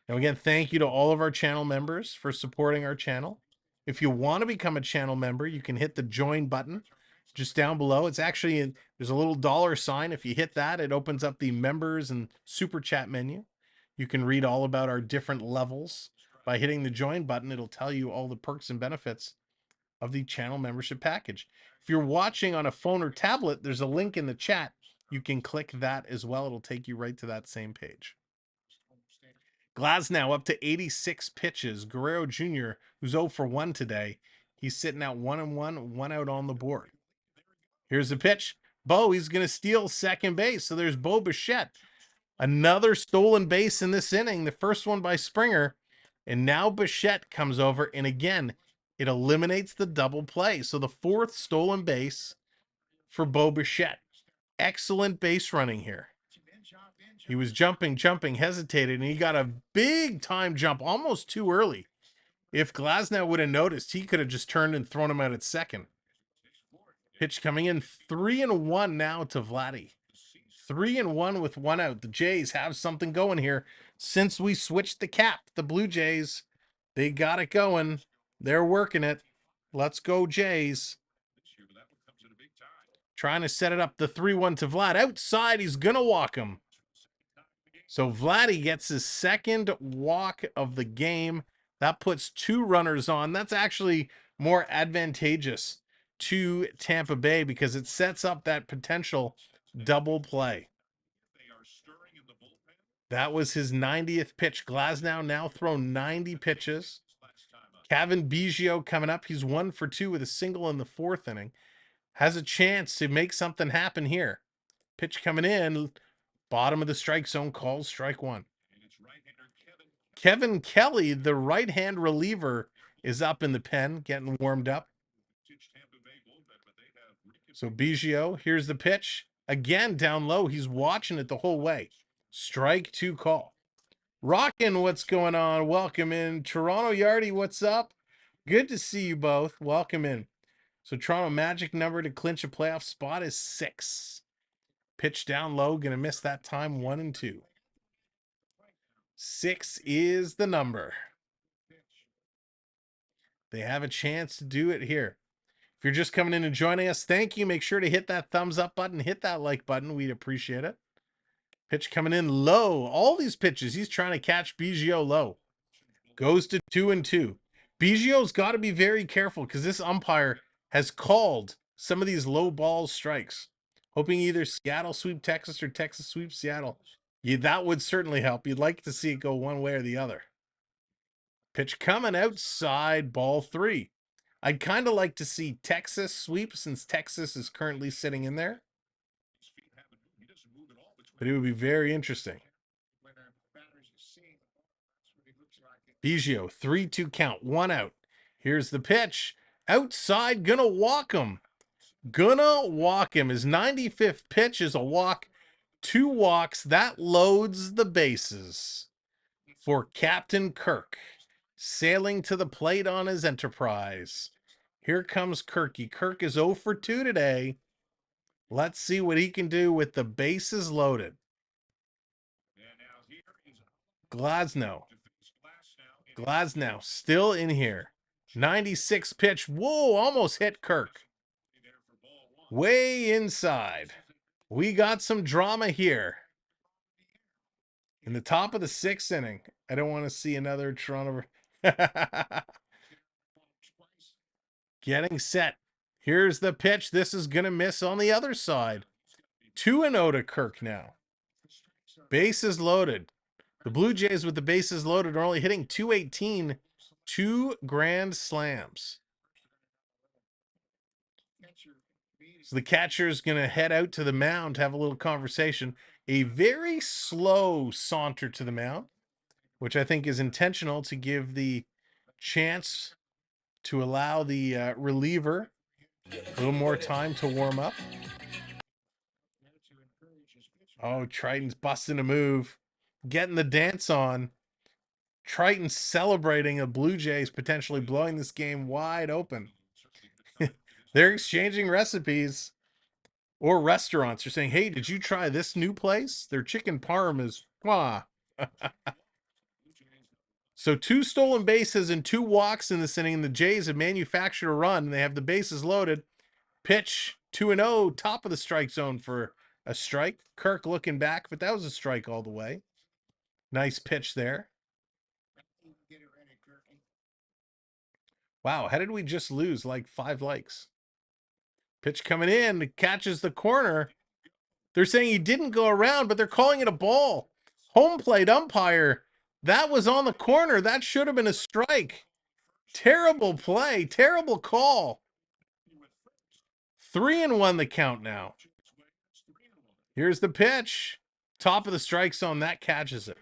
Now, again, thank you to all of our channel members for supporting our channel. If you want to become a channel member, you can hit the join button just down below. It's actually, there's a little $sign. If you hit that, it opens up the members and super chat menu. You can read all about our different levels. By hitting the join button, it'll tell you all the perks and benefits of the channel membership package. If you're watching on a phone or tablet, there's a link in the chat. You can click that as well. It'll take you right to that same page. Glasgow up to 86 pitches. Guerrero Jr., who's 0 for 1 today, he's sitting out 1-1, 1 out on the board. Here's the pitch. Bo, he's going to steal second base. So there's Bo Bassitt. Another stolen base in this inning. The first one by Springer. And now Bassitt comes over. And again, it eliminates the double play. So the fourth stolen base for Bo Bassitt. Excellent base running here. He was jumping, hesitated, and he got a big time jump almost too early. If Glasgow would have noticed, he could have just turned and thrown him out at second. Pitch coming in, 3-1 now to Vladdy. 3-1 with 1 out. The Jays have something going here. Since we switched the cap, the Blue Jays, they got it going. They're working it. Let's go, Jays. Trying to set it up, the 3-1 to Vlad. Outside, he's going to walk him. So Vladdy gets his second walk of the game. That puts 2 runners on. That's actually more advantageous to Tampa Bay because it sets up that potential double play. That was his 90th pitch. Glasgow now thrown 90 pitches. Kevin Biggio coming up. He's 1 for 2 with a single in the 4th inning. Has a chance to make something happen here. Pitch coming in. Bottom of the strike zone, calls strike 1. Kevin Kelly, the right-hand reliever, is up in the pen, getting warmed up. So Biggio, here's the pitch. Again, down low. He's watching it the whole way. Strike 2 call. Rockin', what's going on? Welcome in. Toronto Yardy, what's up? Good to see you both. Welcome in. So Toronto magic number to clinch a playoff spot is 6. Pitch down low, gonna miss that time, 1-2. 6 is the number. They have a chance to do it here. If you're just coming in and joining us, thank you. Make sure to hit that thumbs up button, hit that like button. We'd appreciate it. Pitch coming in low. All these pitches, he's trying to catch Biggio low. Goes to 2-2. Biggio's got to be very careful because this umpire has called some of these low ball strikes. Hoping either Seattle sweep Texas or Texas sweep Seattle. Yeah, that would certainly help. You'd like to see it go one way or the other. Pitch coming outside, ball 3. I'd kind of like to see Texas sweep since Texas is currently sitting in there. But it would be very interesting. Biggio, 3-2 count, 1 out. Here's the pitch. Outside, gonna walk him. Gonna walk him. His 95th pitch is a walk. 2 walks. That loads the bases for Captain Kirk. Sailing to the plate on his Enterprise. Here comes Kirky. Kirk is 0 for 2 today. Let's see what he can do with the bases loaded. Glasgow. Glasgow still in here. 96 pitch. Whoa, almost hit Kirk. Way inside. We got some drama here. In the top of the 6th inning. I don't want to see another Toronto. Getting set. Here's the pitch. This is going to miss on the other side. 2-0 to Kirk now. Bases loaded. The Blue Jays with the bases loaded are only hitting .218. 2 grand slams. So the catcher is going to head out to the mound to have a little conversation. A very slow saunter to the mound, which I think is intentional to give the chance to allow the reliever a little more time to warm up. Oh, Triton's busting a move. Getting the dance on. Triton celebrating a Blue Jays potentially blowing this game wide open. They're exchanging recipes or restaurants. They're saying, hey, did you try this new place? Their chicken parm is, wow. So 2 stolen bases and 2 walks in this inning. The Jays have manufactured a run. They have the bases loaded. Pitch 2-0, top of the strike zone for a strike. Kirk looking back, but that was a strike all the way. Nice pitch there. Wow, how did we just lose like 5 likes? Pitch coming in, catches the corner. They're saying he didn't go around, but they're calling it a ball. Home plate umpire That was on the corner. That should have been a strike. Terrible play. Terrible call. 3-1 the count now. Here's the pitch. Top of the strike zone. That catches it.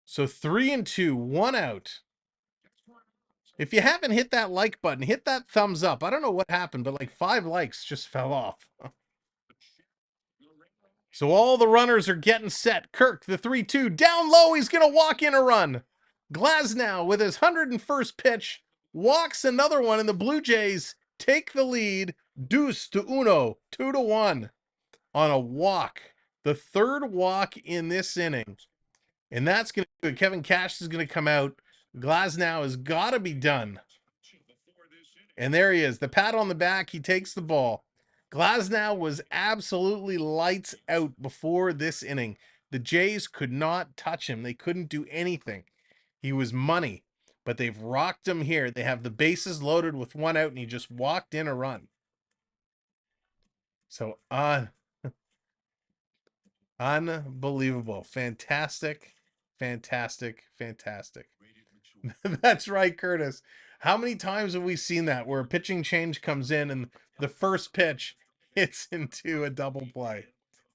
So 3-2, 1 out. If you haven't hit that like button, hit that thumbs up. I don't know what happened, but like 5 likes just fell off. So all the runners are getting set. Kirk, the 3-2, down low. He's going to walk in a run. Glasgow with his 101st pitch walks another one, and the Blue Jays take the lead. Deuce to uno, 2-1 on a walk. The third walk in this inning. And that's going to do it. Kevin Cash is going to come out. Glasgow has got to be done. And there he is. The pat on the back. He takes the ball. Glasgow was absolutely lights out before this inning. The Jays could not touch him. They couldn't do anything. He was money. But they've rocked him here. They have the bases loaded with 1 out, and he just walked in a run. So unbelievable. Fantastic. Fantastic. Fantastic. That's right, Curtis. How many times have we seen that where a pitching change comes in and the first pitch hits into a double play?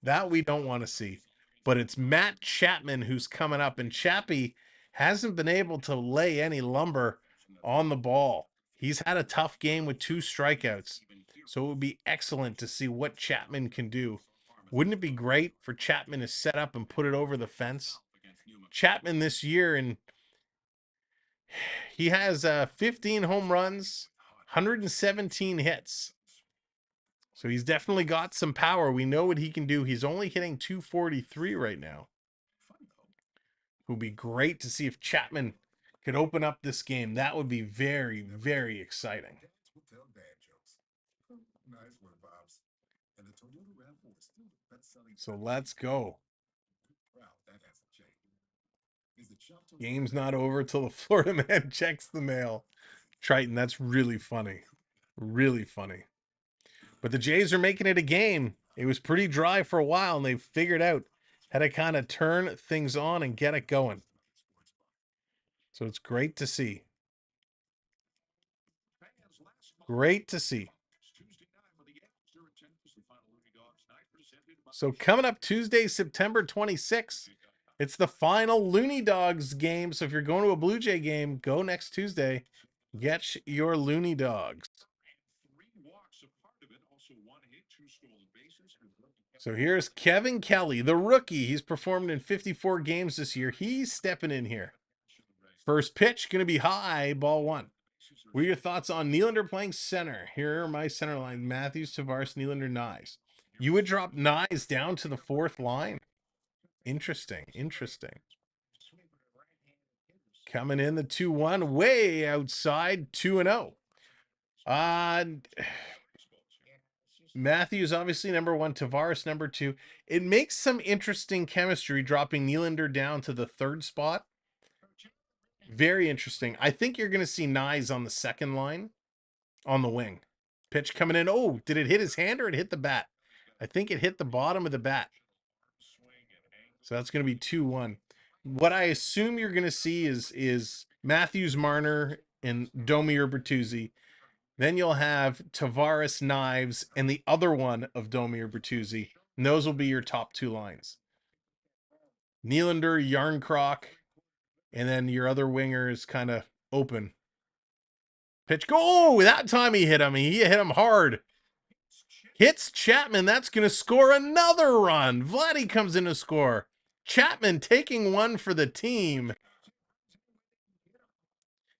That we don't want to see. But it's Matt Chapman who's coming up, and Chappie hasn't been able to lay any lumber on the ball. He's had a tough game with 2 strikeouts. So it would be excellent to see what Chapman can do. Wouldn't it be great for Chapman to set up and put it over the fence? Chapman this year, and he has 15 home runs, 117 hits. So he's definitely got some power. We know what he can do. He's only hitting 243 right now. It would be great to see if Chapman could open up this game. That would be very, very exciting. So let's go. Game's not over till the Florida man checks the mail. Triton, that's really funny. Really funny. But the Jays are making it a game. It was pretty dry for a while, and they've figured out how to kind of turn things on and get it going. So it's great to see. Great to see. So coming up Tuesday, September 26th, it's the final Looney Dogs game. So if you're going to a Blue Jay game, go next Tuesday. Get your Looney Dogs. So here's Kevin Kelly, the rookie. He's performed in 54 games this year. He's stepping in here. First pitch, going to be high, ball 1. What are your thoughts on Nylander playing center? Here are my center line: Matthews, Tavares, Nylander, Nyes. You would drop Nyes down to the 4th line? Interesting, interesting. Coming in the 2-1, way outside, 2-0. Matthews obviously number 1, Tavares number 2. It makes some interesting chemistry dropping Nylander down to the 3rd spot. Very interesting. I think you're going to see Nyes on the 2nd line on the wing. Pitch coming in. Oh, did it hit his hand or it hit the bat? I think it hit the bottom of the bat. So that's going to be 2-1. What I assume you're going to see is Matthews, Marner, and Domir Bertuzzi. Then you'll have Tavares, Knives, and the other one of Domir Bertuzzi. And those will be your top 2 lines. Nylander, Yarncroc, and then your other winger is kind of open. Pitch go. Oh, that time he hit him. He hit him hard. Hits Chapman. That's going to score another run. Vladdy comes in to score. Chapman taking one for the team.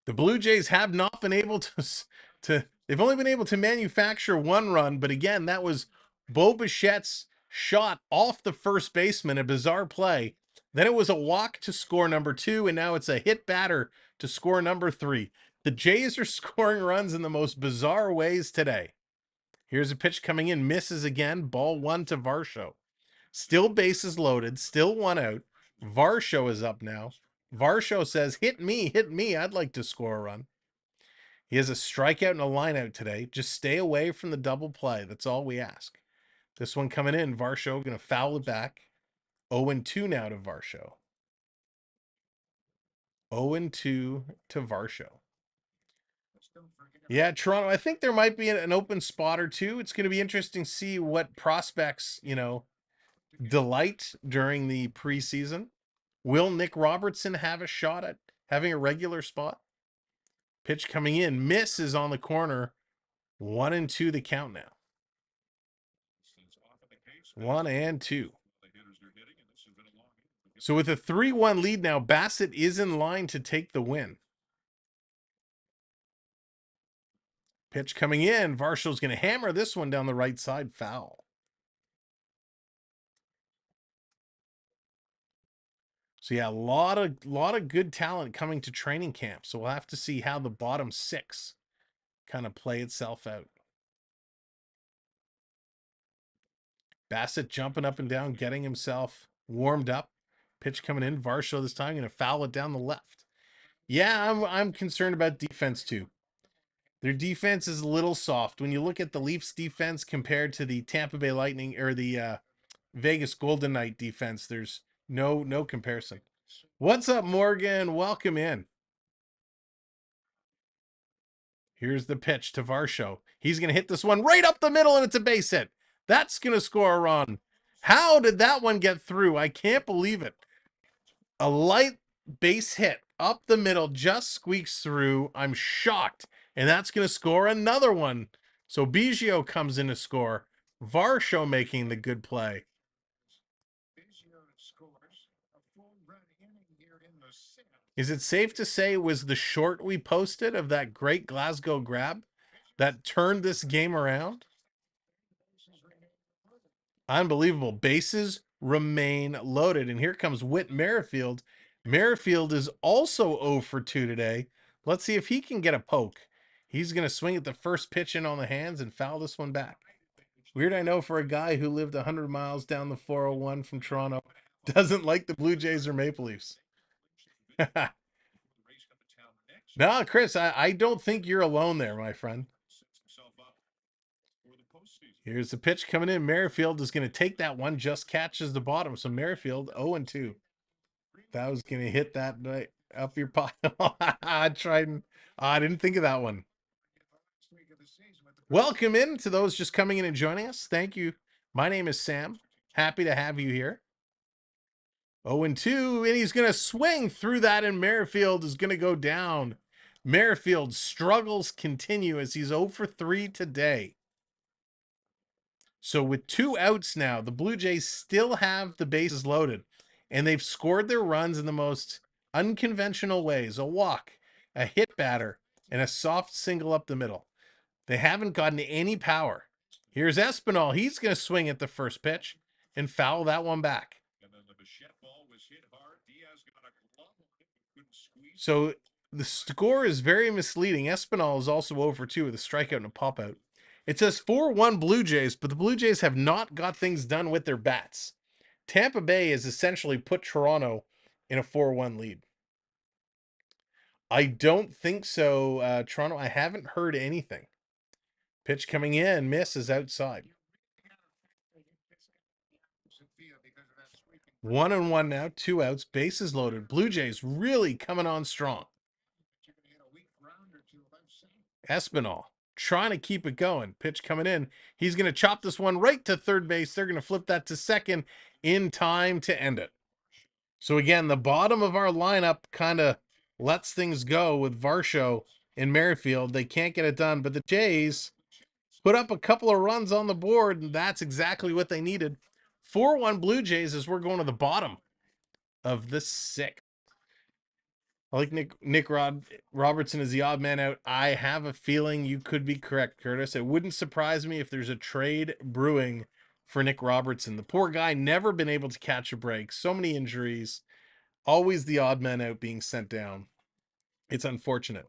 The Blue Jays have not been able to they've only been able to manufacture 1 run, but again, that was Bo Bichette's shot off the first baseman, a bizarre play. Then it was a walk to score number 2, and now it's a hit batter to score number 3. The Jays are scoring runs in the most bizarre ways today. Here's a pitch coming in, misses again, ball 1 to Varsho. Still bases loaded, still 1 out. Varsho is up now. Varsho says, hit me, I'd like to score a run. He has a strikeout and a lineout today. Just stay away from the double play. That's all we ask. This one coming in, Varsho going to foul it back. 0-2 now to Varsho. 0-2 to Varsho. Yeah, Toronto, I think there might be an open spot or two. It's going to be interesting to see what prospects, delight during the preseason. Will Nick Robertson have a shot at having a regular spot? Pitch coming in, misses on the corner. 1-2 the count now. 1-2. So with a 3-1 lead now, Bassitt is in line to take the win. Pitch coming in. Varshall's going to hammer this one down the right side. Foul. So yeah, a lot of good talent coming to training camp. So we'll have to see how the bottom 6 kind of play itself out. Bassitt jumping up and down, getting himself warmed up. Pitch coming in. Varsho this time going to foul it down the left. Yeah, I'm concerned about defense too. Their defense is a little soft. When you look at the Leafs defense compared to the Tampa Bay Lightning or the Vegas Golden Knight defense, there's no comparison. What's up, Morgan? Welcome in. Here's the pitch to Varsho. He's going to hit this one right up the middle, and it's a base hit. That's going to score a run. How did that one get through? I can't believe it. A light base hit up the middle just squeaks through. I'm shocked. And that's going to score another one. So Biggio comes in to score. Varsho making the good play. Is it safe to say it was the short we posted of that great Glasgow grab that turned this game around? Unbelievable. Bases remain loaded. And here comes Whit Merrifield. Merrifield is also 0 for 2 today. Let's see if he can get a poke. He's going to swing at the first pitch in on the hands and foul this one back. Weird, I know, for a guy who lived 100 miles down the 401 from Toronto, doesn't like the Blue Jays or Maple Leafs. No, Chris, I don't think you're alone there, my friend. Here's the pitch coming in. Merrifield is going to take that one, just catches the bottom. So Merrifield 0-2. That was going to hit that right up your pile. I tried. I didn't think of that one. Welcome in to those just coming in and joining us. Thank you. My name is Sam. Happy to have you here. 0-2, and he's going to swing through that, and Merrifield is going to go down. Merrifield's struggles continue as he's 0 for 3 today. So with 2 outs now, the Blue Jays still have the bases loaded, and they've scored their runs in the most unconventional ways. A walk, a hit batter, and a soft single up the middle. They haven't gotten any power. Here's Espinal. He's going to swing at the first pitch and foul that one back. So the score is very misleading. Espinal is also 0 for 2 with a strikeout and a pop-out. It says 4-1 Blue Jays, but the Blue Jays have not got things done with their bats. Tampa Bay has essentially put Toronto in a 4-1 lead. I don't think so, Toronto. I haven't heard anything. Pitch coming in, misses outside. 1-1 now, 2 outs, bases loaded. Blue Jays really coming on strong. Espinal trying to keep it going. Pitch coming in. He's going to chop this one right to third base. They're going to flip that to second in time to end it. So again, the bottom of our lineup kind of lets things go with Varsho and Merrifield. They can't get it done, but the Jays put up a couple of runs on the board, and that's exactly what they needed. 4-1 Blue Jays as we're going to the bottom of the 6th. I like Nick Robertson is the odd man out. I have a feeling you could be correct, Curtis. It wouldn't surprise me if there's a trade brewing for Nick Robertson. The poor guy never been able to catch a break. So many injuries. Always the odd man out being sent down. It's unfortunate.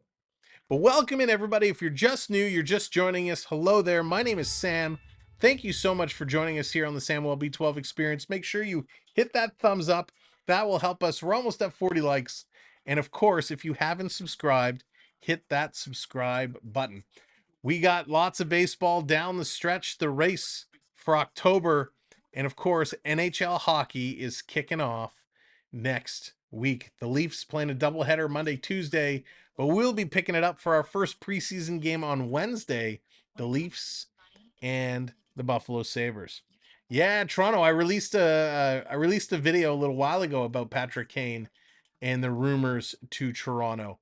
But welcome in, everybody. If you're just new, you're just joining us, hello there. My name is Sam. Thank you so much for joining us here on the Samwelb12 Experience. Make sure you hit that thumbs up. That will help us. We're almost at 40 likes. And of course, if you haven't subscribed, hit that subscribe button. We got lots of baseball down the stretch, the race for October. And of course, NHL hockey is kicking off next week. The Leafs playing a doubleheader Monday, Tuesday, but we'll be picking it up for our first preseason game on Wednesday. The Leafs and the Buffalo Sabres. Yeah, Toronto. I released a video a little while ago about Patrick Kane and the rumors to Toronto.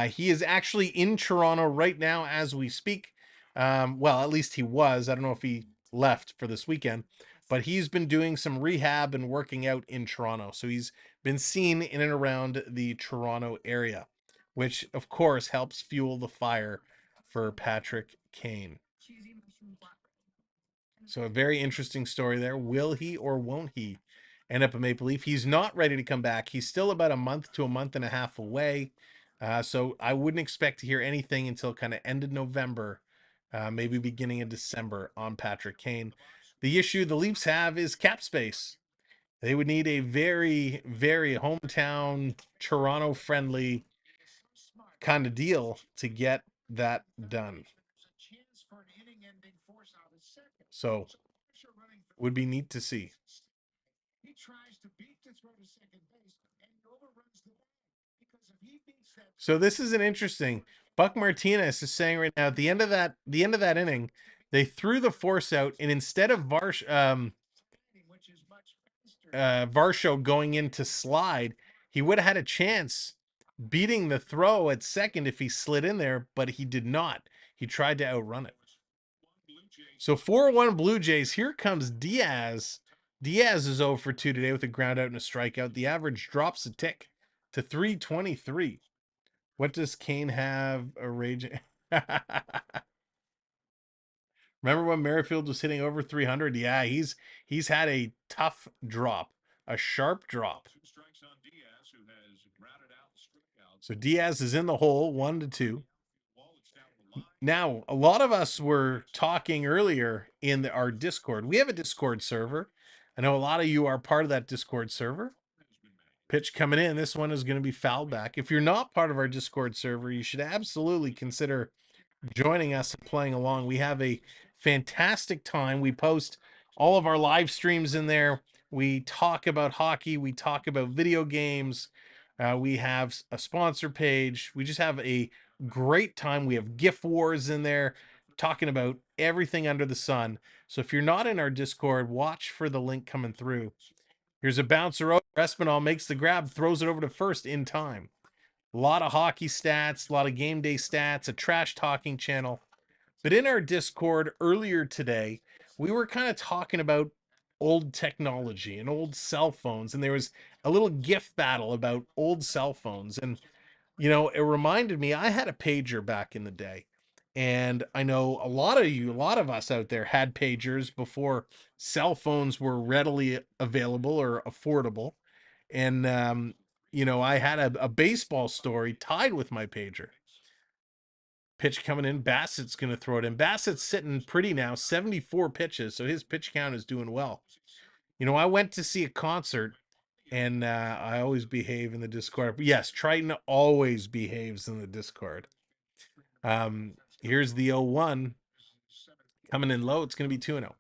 He is actually in Toronto right now as we speak. Well, at least he was. I don't know if he left for this weekend, but he's been doing some rehab and working out in Toronto. So he's been seen in and around the Toronto area, which of course helps fuel the fire for Patrick Kane. So a very interesting story there. Will he or won't he end up a Maple Leaf? He's not ready to come back. He's still about a month to a month and a half away. So I wouldn't expect to hear anything until kind of end of November, maybe beginning of December on Patrick Kane. The issue the Leafs have is cap space. They would need a very, very hometown, Toronto-friendly kind of deal to get that done. So would be neat to see. So this is an interesting. Buck Martinez is saying right now at the end of that inning, they threw the force out, and instead of Varsho going in to slide, he would have had a chance beating the throw at second if he slid in there, but he did not. He tried to outrun it. So 4-1 Blue Jays. Here comes Diaz. Diaz is 0 for 2 today with a ground out and a strikeout. The average drops a tick to 323. What does Kane have a raging? Remember when Merrifield was hitting over 300? Yeah, he's had a tough drop, a sharp drop. So Diaz is in the hole, 1-2. Now, a lot of us were talking earlier in our Discord. We have a Discord server. I know a lot of you are part of that Discord server. Pitch coming in. This one is going to be fouled back. If you're not part of our Discord server, you should absolutely consider joining us and playing along. We have a fantastic time. We post all of our live streams in there. We talk about hockey. We talk about video games. We have a sponsor page. We just have a great time. We have gift wars in there, talking about everything under the sun. So if you're not in our Discord, watch for the link coming through. Here's a bouncer over. Espinal makes the grab, throws it over to first in time. A lot of hockey stats, a lot of game day stats, a trash talking channel. But in our Discord earlier today, we were kind of talking about old technology and old cell phones. And there was a little gift battle about old cell phones. And, you know, it reminded me, I had a pager back in the day. And I know a lot of us out there had pagers before cell phones were readily available or affordable. And, you know, I had a baseball story tied with my pager. Pitch coming in. Bassitt's going to throw it in. Bassitt's sitting pretty now, 74 pitches. So his pitch count is doing well. You know, I went to see a concert, and I always behave in the Discord. Yes, Triton always behaves in the Discord. Here's the 0-1 coming in low. It's going to be 2-0.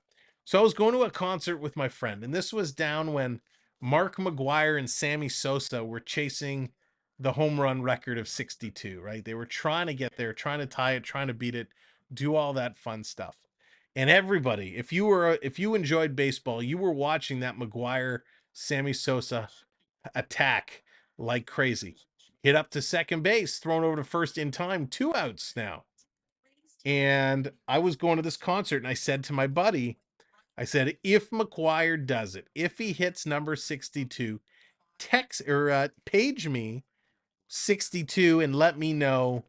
So I was going to a concert with my friend, and this was down when Mark McGuire and Sammy Sosa were chasing the home run record of 62, right? They were trying to get there, trying to tie it, trying to beat it, do all that fun stuff. And everybody, if you enjoyed baseball, you were watching that McGuire Sammy Sosa attack like crazy. Hit up to second base, thrown over to first in time, 2 outs now. And I was going to this concert, and I said to my buddy, I said, if McGuire does it, if he hits number 62, text or page me 62 and let me know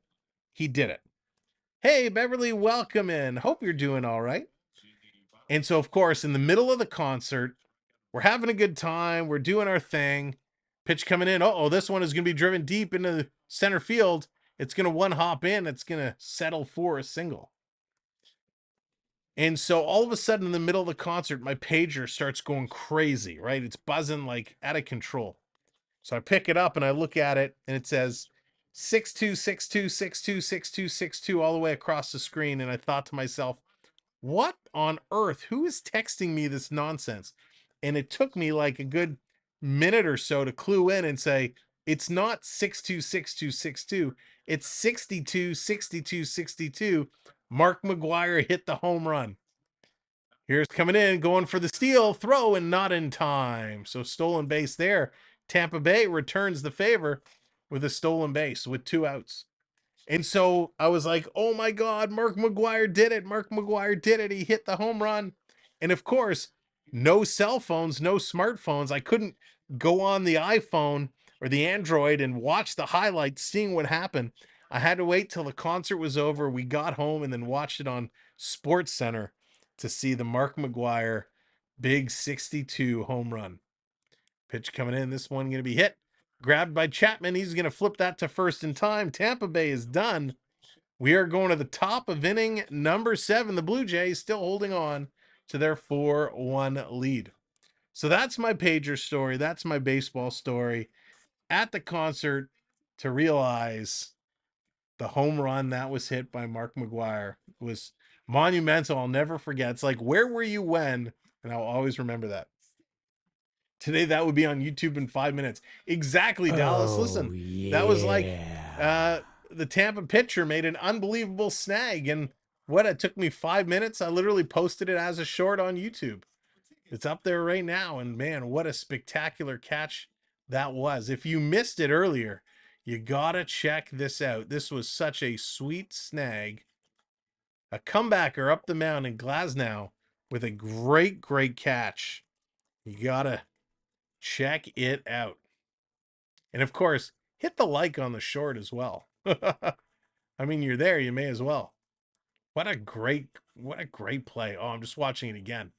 he did it. Hey, Beverly, welcome in. Hope you're doing all right. And so, of course, in the middle of the concert, we're having a good time. We're doing our thing. Pitch coming in. Uh-oh, this one is going to be driven deep into the center field. It's going to one hop in. It's going to settle for a single. And so all of a sudden in the middle of the concert, my pager starts going crazy, right? It's buzzing like out of control. So I pick it up and I look at it, and it says 6262626262 all the way across the screen. And I thought to myself, what on earth? Who is texting me this nonsense? And it took me like a good minute or so to clue in and say, it's not 626262, it's 626262. Mark McGwire hit the home run. Here's coming in, going for the steal, throw, and not in time. So stolen base there. Tampa Bay returns the favor with a stolen base with 2 outs. And so I was like, oh my God, Mark McGwire did it. Mark McGwire did it. He hit the home run. And of course, no cell phones, no smartphones. I couldn't go on the iPhone or the Android and watch the highlights, seeing what happened. I had to wait till the concert was over. We got home and then watched it on Sports Center to see the Mark McGwire big 62 home run. Pitch coming in. This one going to be hit. Grabbed by Chapman. He's going to flip that to first in time. Tampa Bay is done. We are going to the top of inning number 7. The Blue Jays still holding on to their 4-1 lead. So that's my pager story. That's my baseball story. At the concert, to realize the home run that was hit by Mark McGwire was monumental. I'll never forget. It's like, where were you when? And I'll always remember that. Today, that would be on YouTube in 5 minutes. Exactly, Dallas. Listen, that was like the Tampa pitcher made an unbelievable snag. And what, it took me 5 minutes. I literally posted it as a short on YouTube. It's up there right now. And man, what a spectacular catch that was. If you missed it earlier, you got to check this out. This was such a sweet snag. A comebacker up the mound in Glasgow with a great, great catch. You got to check it out. And of course, hit the like on the short as well. I mean, you're there, you may as well. What a great play. Oh, I'm just watching it again.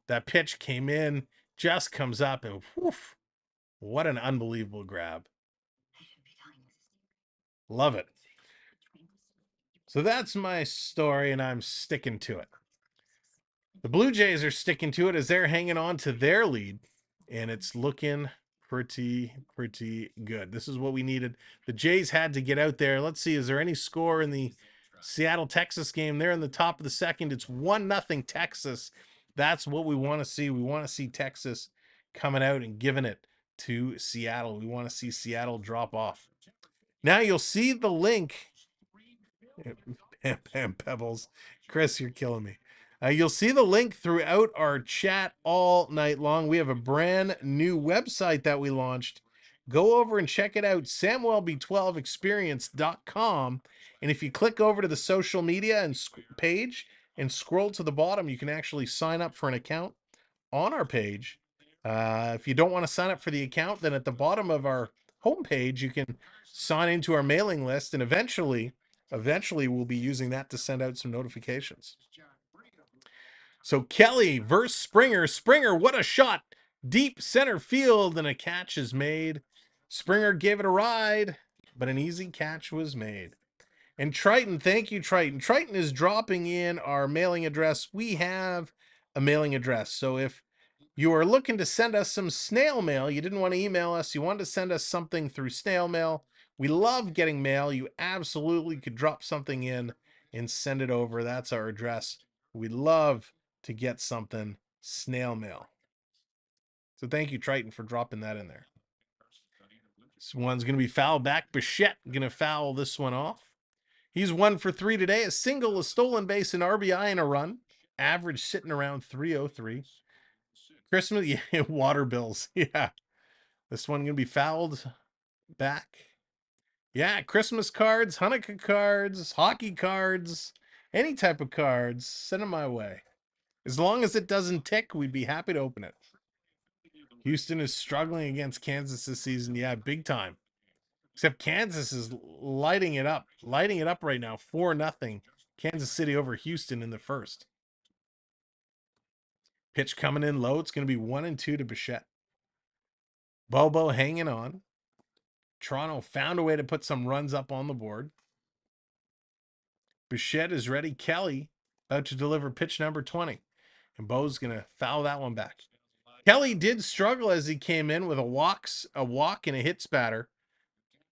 That pitch came in, just comes up, and woof, what an unbelievable grab. Love it. So that's my story, and I'm sticking to it. The Blue Jays are sticking to it as they're hanging on to their lead, and it's looking pretty good. This is what we needed. The Jays had to get out there. Let's see, is there any score in the Seattle Texas game? They're in the top of the second. It's 1-0 Texas. That's what we want to see. We want to see Texas coming out and giving it to Seattle. We want to see Seattle drop off. Now you'll see the link. Pam Pebbles. Chris, you're killing me. You'll see the link throughout our chat all night long. We have a brand new website that we launched. Go over and check it out, Samwelb12 Experience.com. And if you click over to the social media and page and scroll to the bottom, you can actually sign up for an account on our page. If you don't want to sign up for the account, then at the bottom of our homepage, you can sign into our mailing list, and eventually we'll be using that to send out some notifications. So Kelly versus Springer. Springer, what a shot. Deep center field, and a catch is made. Springer gave it a ride, but an easy catch was made. And Triton, thank you, Triton. Triton is dropping in our mailing address. We have a mailing address. So if you are looking to send us some snail mail, you didn't want to email us, you wanted to send us something through snail mail, we love getting mail. You absolutely could drop something in and send it over. That's our address. We love to get something snail mail. So thank you, Triton, for dropping that in there. This one's going to be foul back. Bassitt going to foul this one off. He's 1 for 3 today. A single, a stolen base, an RBI, and a run. Average sitting around 303. Christmas, yeah, water bills. Yeah. This one going to be fouled back. Yeah, Christmas cards, Hanukkah cards, hockey cards, any type of cards, send them my way. As long as it doesn't tick, we'd be happy to open it. Houston is struggling against Kansas this season. Yeah, big time. Except Kansas is lighting it up right now. 4-0 Kansas City over Houston in the first. Pitch coming in low. It's going to be 1-2 to Bassitt. Bobo hanging on. Toronto found a way to put some runs up on the board. Bassitt is ready. Kelly about to deliver pitch number 20. And Bo's going to foul that one back. Kelly did struggle as he came in with a walk and a hit spatter.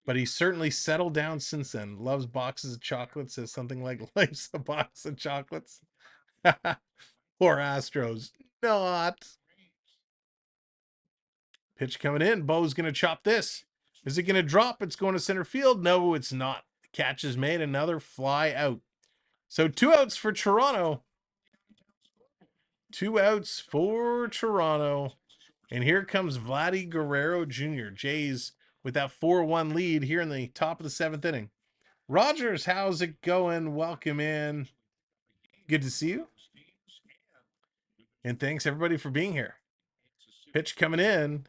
But he's certainly settled down since then. Loves boxes of chocolates. Says something like, life's a box of chocolates. Poor Astros. Not. Pitch coming in. Bo's going to chop this. Is it going to drop? It's going to center field. No, it's not. Catch is made. Another fly out. So 2 outs for Toronto. 2 outs for Toronto. And here comes Vladdy Guerrero Jr. Jays with that 4-1 lead here in the top of the 7th inning. Rogers, how's it going? Welcome in. Good to see you. And thanks everybody for being here. Pitch coming in.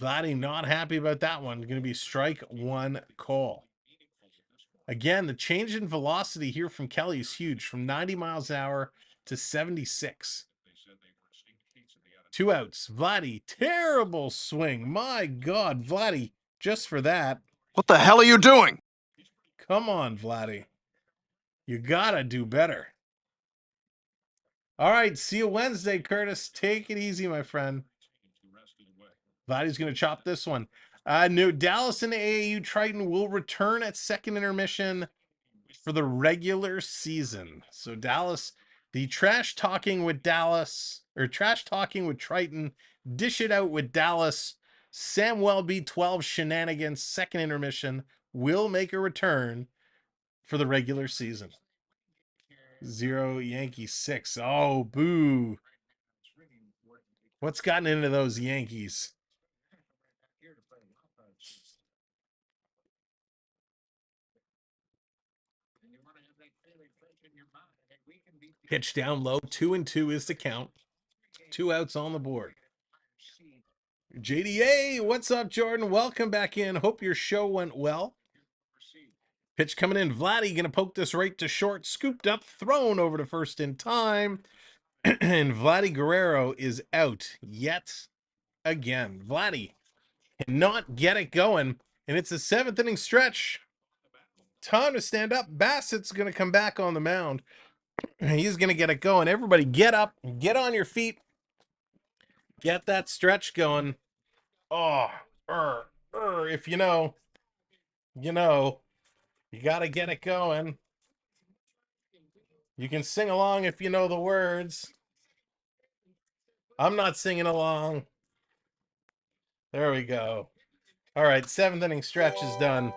Vladdy not happy about that one. Going to be strike 1 call. Again, the change in velocity here from Kelly is huge. From 90 miles an hour to 76. 2 outs. Vladdy, terrible swing. My God, Vladdy, just for that. What the hell are you doing? Come on, Vladdy. You gotta do better. All right, see you Wednesday, Curtis. Take it easy, my friend. Vladdy's going to chop this one. No, Dallas and AAU Triton will return at second intermission for the regular season. So Dallas, the trash talking with Dallas, or trash talking with Triton, dish it out with Dallas. Samwelb12 Shenanigans, second intermission, will make a return for the regular season. 0 Yankees 6. Oh, boo. What's gotten into those Yankees? Pitch down low. 2-2 is the count. 2 outs on the board. JDA, what's up, Jordan? Welcome back in. Hope your show went well. Pitch coming in. Vladdy going to poke this right to short. Scooped up, thrown over to first in time. And Vladdy Guerrero is out yet again. Vladdy cannot get it going. And it's a 7th inning stretch. Time to stand up. Bassitt's going to come back on the mound. He's going to get it going. Everybody get up. Get on your feet. Get that stretch going. Oh, if you know, you know. You got to get it going. You can sing along if you know the words. I'm not singing along. There we go. All right, 7th inning stretch is done.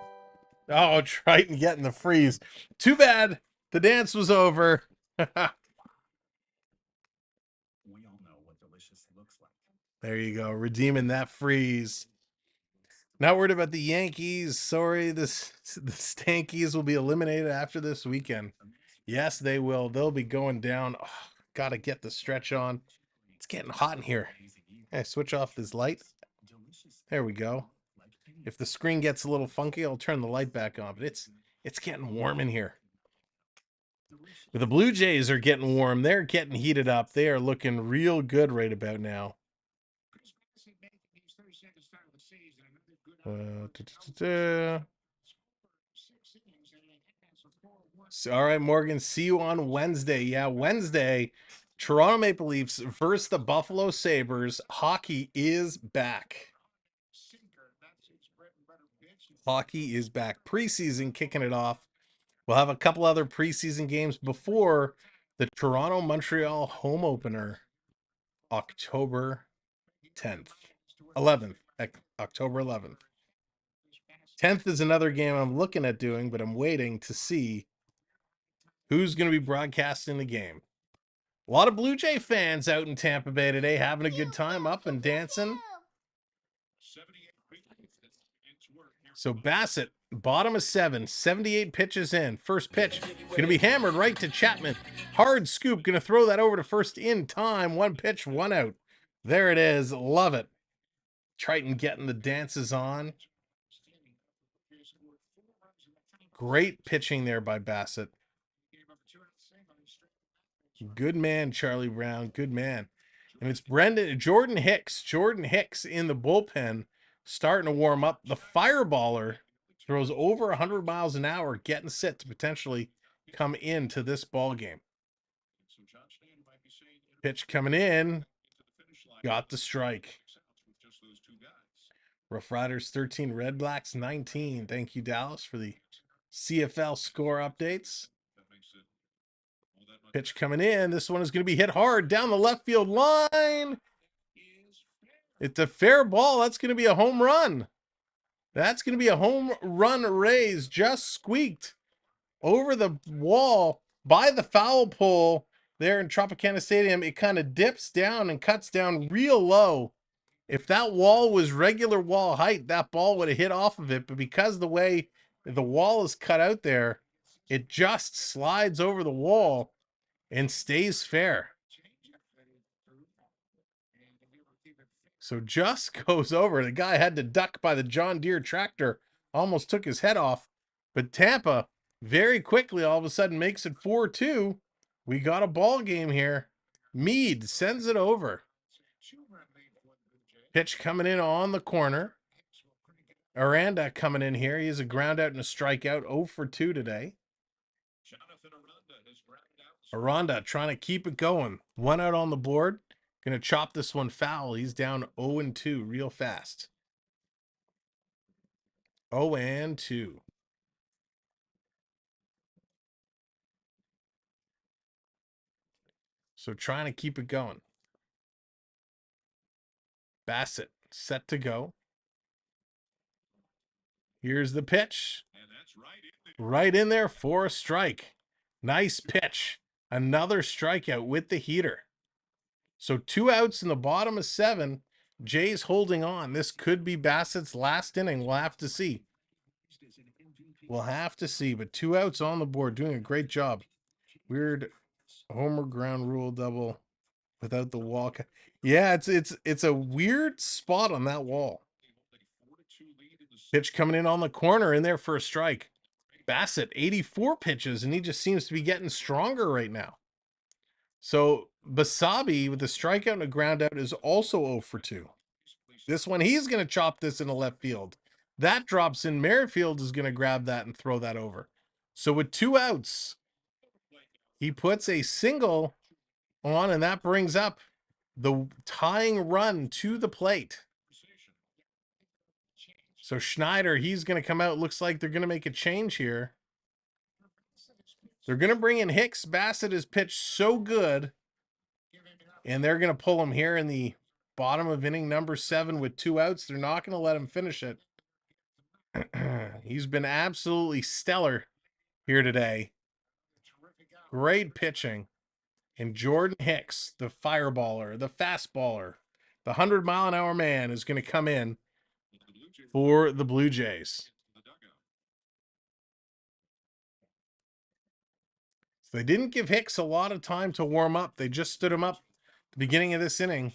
Oh, Triton getting the freeze. Too bad the dance was over. There you go, redeeming that freeze. Not worried about the Yankees. Sorry, the Stankies will be eliminated after this weekend. Yes, they will. They'll be going down. Oh, got to get the stretch on. It's getting hot in here. Hey, switch off this light. There we go. If the screen gets a little funky, I'll turn the light back on. But it's getting warm in here. But the Blue Jays are getting warm. They're getting heated up. They are looking real good right about now. So, all right, Morgan, see you on Wednesday. Yeah, Wednesday, Toronto Maple Leafs versus the Buffalo Sabres. Hockey is back. Hockey is back. Preseason kicking it off. We'll have a couple other preseason games before the Toronto-Montreal home opener, October 10th. 11th. October 11th. 10th is another game I'm looking at doing, but I'm waiting to see who's going to be broadcasting the game. A lot of Blue Jay fans out in Tampa Bay today having a good time, up and dancing. So Bassitt, bottom of 7, 78 pitches in. First pitch, going to be hammered right to Chapman. Hard scoop, going to throw that over to first in time. 1 pitch, 1 out. There it is. Love it. Triton getting the dances on. Great pitching there by Bassitt. Good man, Charlie Brown. Good man. And it's Jordan Hicks in the bullpen, starting to warm up. The fireballer throws over 100 miles an hour, getting set to potentially come into this ball game. Pitch coming in. Got the strike. Rough Riders 13, Red Blacks 19. Thank you, Dallas, for the CFL score updates. Pitch coming in. This one is going to be hit hard down the left field line. It's a fair ball. That's going to be a home run. That's going to be a home run raise. Just squeaked over the wall by the foul pole there in Tropicana Stadium. It kind of dips down and cuts down real low. If that wall was regular wall height, that ball would have hit off of it. But because the way the wall is cut out there, it just slides over the wall and stays fair. So just goes over. The guy had to duck by the John Deere tractor. Almost took his head off. But Tampa very quickly all of a sudden makes it 4-2. We got a ball game here. Meade sends it over. Pitch coming in on the corner. Aranda coming in here. He has a ground out and a strikeout. 0 for 2 today. Aranda trying to keep it going. 1 out on the board. Going to chop this one foul. He's down 0-2 real fast. 0-2. So trying to keep it going. Bassitt set to go. Here's the pitch. Right in there for a strike. Nice pitch. Another strikeout with the heater. So 2 outs in the bottom of 7. Jay's holding on. This could be Bassitt's last inning. We'll have to see. We'll have to see. But 2 outs on the board. Doing a great job. Weird homer ground rule double without the wall. Yeah, it's a weird spot on that wall. Pitch coming in on the corner in there for a strike. Bassitt, 84 pitches, and he just seems to be getting stronger right now. So Basabi with a strikeout and a ground out is also 0 for 2. This one, he's going to chop this into left field. That drops in. Merrifield is going to grab that and throw that over. So with 2 outs, he puts a single on, and that brings up the tying run to the plate. So Schneider, he's going to come out. Looks like they're going to make a change here. They're going to bring in Hicks. Bassitt has pitched so good, and they're going to pull him here in the bottom of inning number 7 with 2 outs. They're not going to let him finish it. He's been absolutely stellar here today. Great pitching. And Jordan Hicks, the fireballer, the fastballer, the 100-mile-an-hour man, is going to come in for the Blue Jays. So they didn't give Hicks a lot of time to warm up. They just stood him up at the beginning of this inning,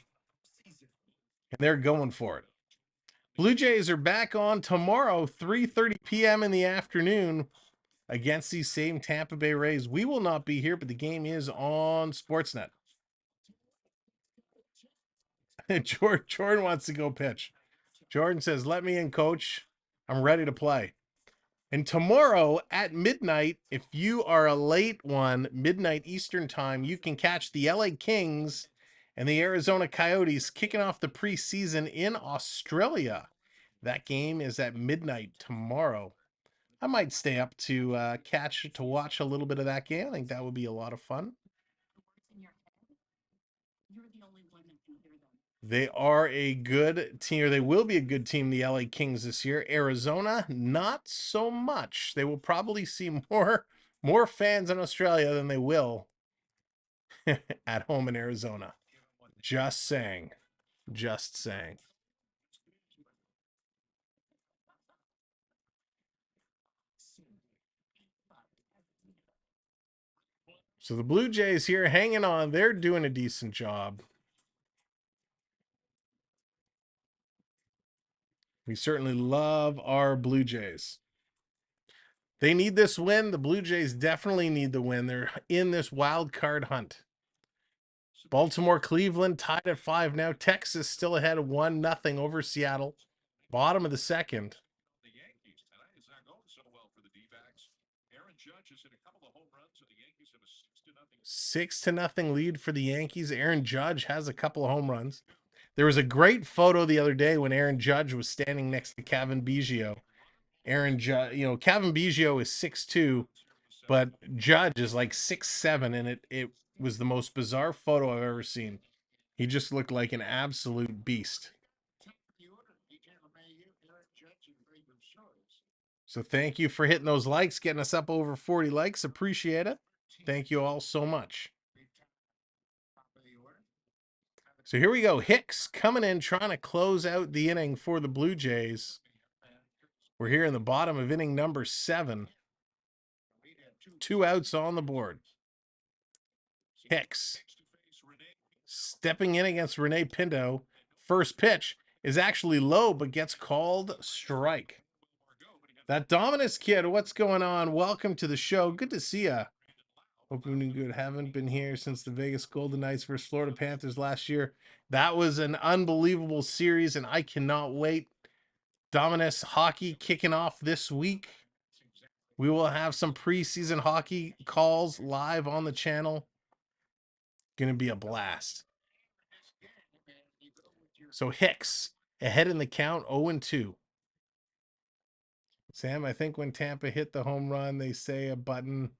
and they're going for it. Blue Jays are back on tomorrow, 3:30 p.m. in the afternoon against these same Tampa Bay Rays. We will not be here, but the game is on Sportsnet. Jordan wants to go pitch. Jordan says, "Let me in, coach. I'm ready to play." And tomorrow at midnight, if you are a late one, midnight Eastern time, you can catch the LA Kings and the Arizona Coyotes kicking off the preseason in Australia. That game is at midnight tomorrow. I might stay up to watch a little bit of that game. I think that would be a lot of fun. They are a good team, or they will be a good team, the LA Kings this year. Arizona, not so much. They will probably see more fans in Australia than they will at home in Arizona. Just saying. Just saying. So the Blue Jays here hanging on. They're doing a decent job. We certainly love our Blue Jays. They need this win. The Blue Jays definitely need the win. They're in this wild card hunt. Baltimore, Cleveland tied at 5 now. Texas still ahead of 1-0 over Seattle. Bottom of the second. 6-0 lead for the Yankees. Aaron Judge has a couple of home runs. There was a great photo the other day when Aaron Judge was standing next to Kevin Biggio. Aaron Judge, Kevin Biggio is 6'2", but Judge is like 6'7", and it was the most bizarre photo I've ever seen. He just looked like an absolute beast. So thank you for hitting those likes, getting us up over 40 likes. Appreciate it. Thank you all so much. So here we go. Hicks coming in, trying to close out the inning for the Blue Jays. We're here in the bottom of inning number 7. 2 outs on the board. Hicks stepping in against Rene Pinto. First pitch is actually low, but gets called strike. That Dominus kid, what's going on? Welcome to the show. Good to see ya. Hope you're doing good. Haven't been here since the Vegas Golden Knights versus Florida Panthers last year. That was an unbelievable series, and I cannot wait. Dominus hockey kicking off this week. We will have some preseason hockey calls live on the channel. Gonna be a blast. So Hicks ahead in the count, 0-2. Sam, I think when Tampa hit the home run, they say a button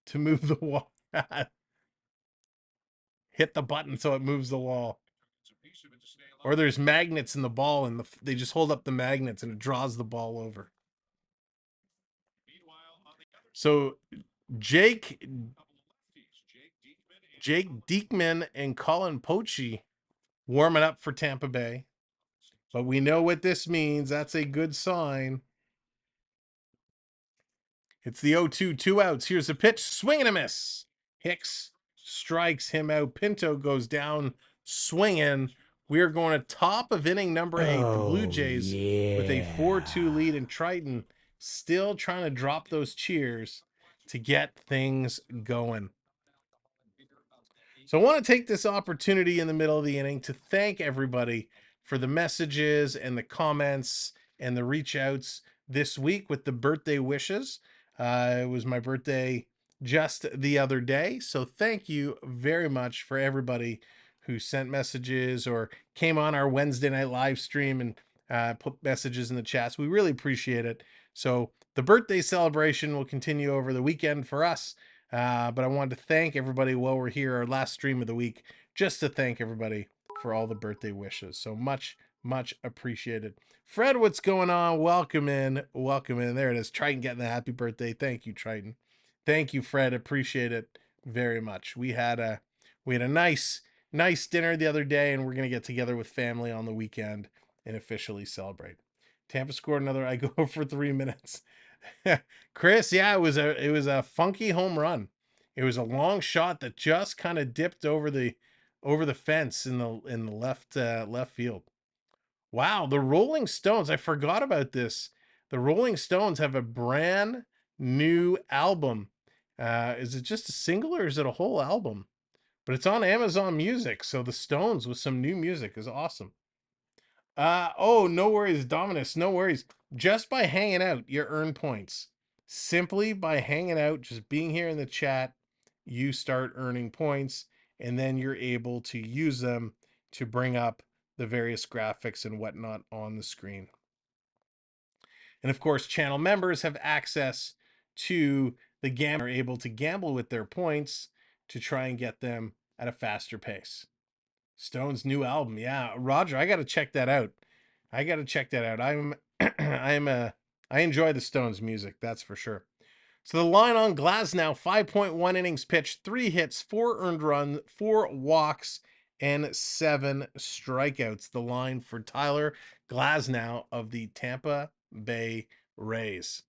to move the wall. Hit the button so it moves the wall. Or there's magnets in the ball, and they just hold up the magnets and it draws the ball over. So Jake Diekman and Colin Poche warming up for Tampa Bay. But we know what this means. That's a good sign. It's the 0-2, 2 outs. Here's a pitch, swing and a miss. Hicks strikes him out. Pinto goes down swinging. We're going to top of inning number 8. The Blue Jays with a 4-2 lead, and Triton still trying to drop those cheers to get things going. So I want to take this opportunity in the middle of the inning to thank everybody for the messages and the comments and the reach outs this week with the birthday wishes. It was my birthday just the other day. So thank you very much for everybody who sent messages or came on our Wednesday night live stream and put messages in the chats. We really appreciate it. So the birthday celebration will continue over the weekend for us. But I wanted to thank everybody while we're here, our last stream of the week, just to thank everybody for all the birthday wishes. So much, much appreciated. Fred, what's going on? Welcome in. Welcome in. There it is. Triton getting the happy birthday. Thank you, Triton. Thank you, Fred. Appreciate it very much. We had a nice dinner the other day, and we're gonna get together with family on the weekend and officially celebrate. Tampa scored another. I go for 3 minutes. Chris, yeah, it was a funky home run. It was a long shot that just kind of dipped over the fence in the left field. Wow, the Rolling Stones, I forgot about this. The Rolling Stones have a brand new album. Is it just a single or is it a whole album? But it's on Amazon Music, so the Stones with some new music is awesome. Oh, no worries, Dominus, no worries. Just by hanging out, you earn points. Simply by hanging out, just being here in the chat, you start earning points, and then you're able to use them to bring up the various graphics and whatnot on the screen. And of course, channel members have access to the gambler, able to gamble with their points to try and get them at a faster pace. Stone's new album. Yeah, Roger, I got to check that out. I enjoy the Stones music, that's for sure. So the line on Glasgow, 5.1 innings pitched, 3 hits, 4 earned runs, 4 walks, and 7 strikeouts. The line for Tyler Glasgow of the Tampa Bay Rays.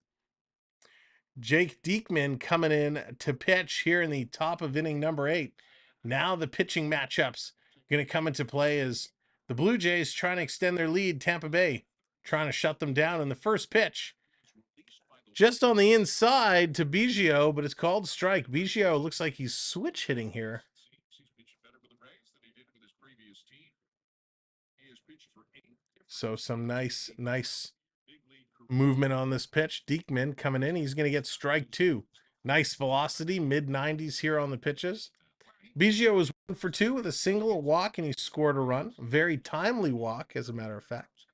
Jake Diekman coming in to pitch here in the top of inning number 8. Now the pitching matchups going to come into play as the Blue Jays trying to extend their lead. Tampa Bay trying to shut them down in the first pitch. Just on the inside to Biggio, but it's called strike. Biggio looks like he's switch hitting here. So some nice movement on this pitch. Diekman coming in. He's going to get strike 2. Nice velocity, mid-90s here on the pitches. Biggio was 1 for 2 with a single, a walk, and he scored a run. Very timely walk, as a matter of fact.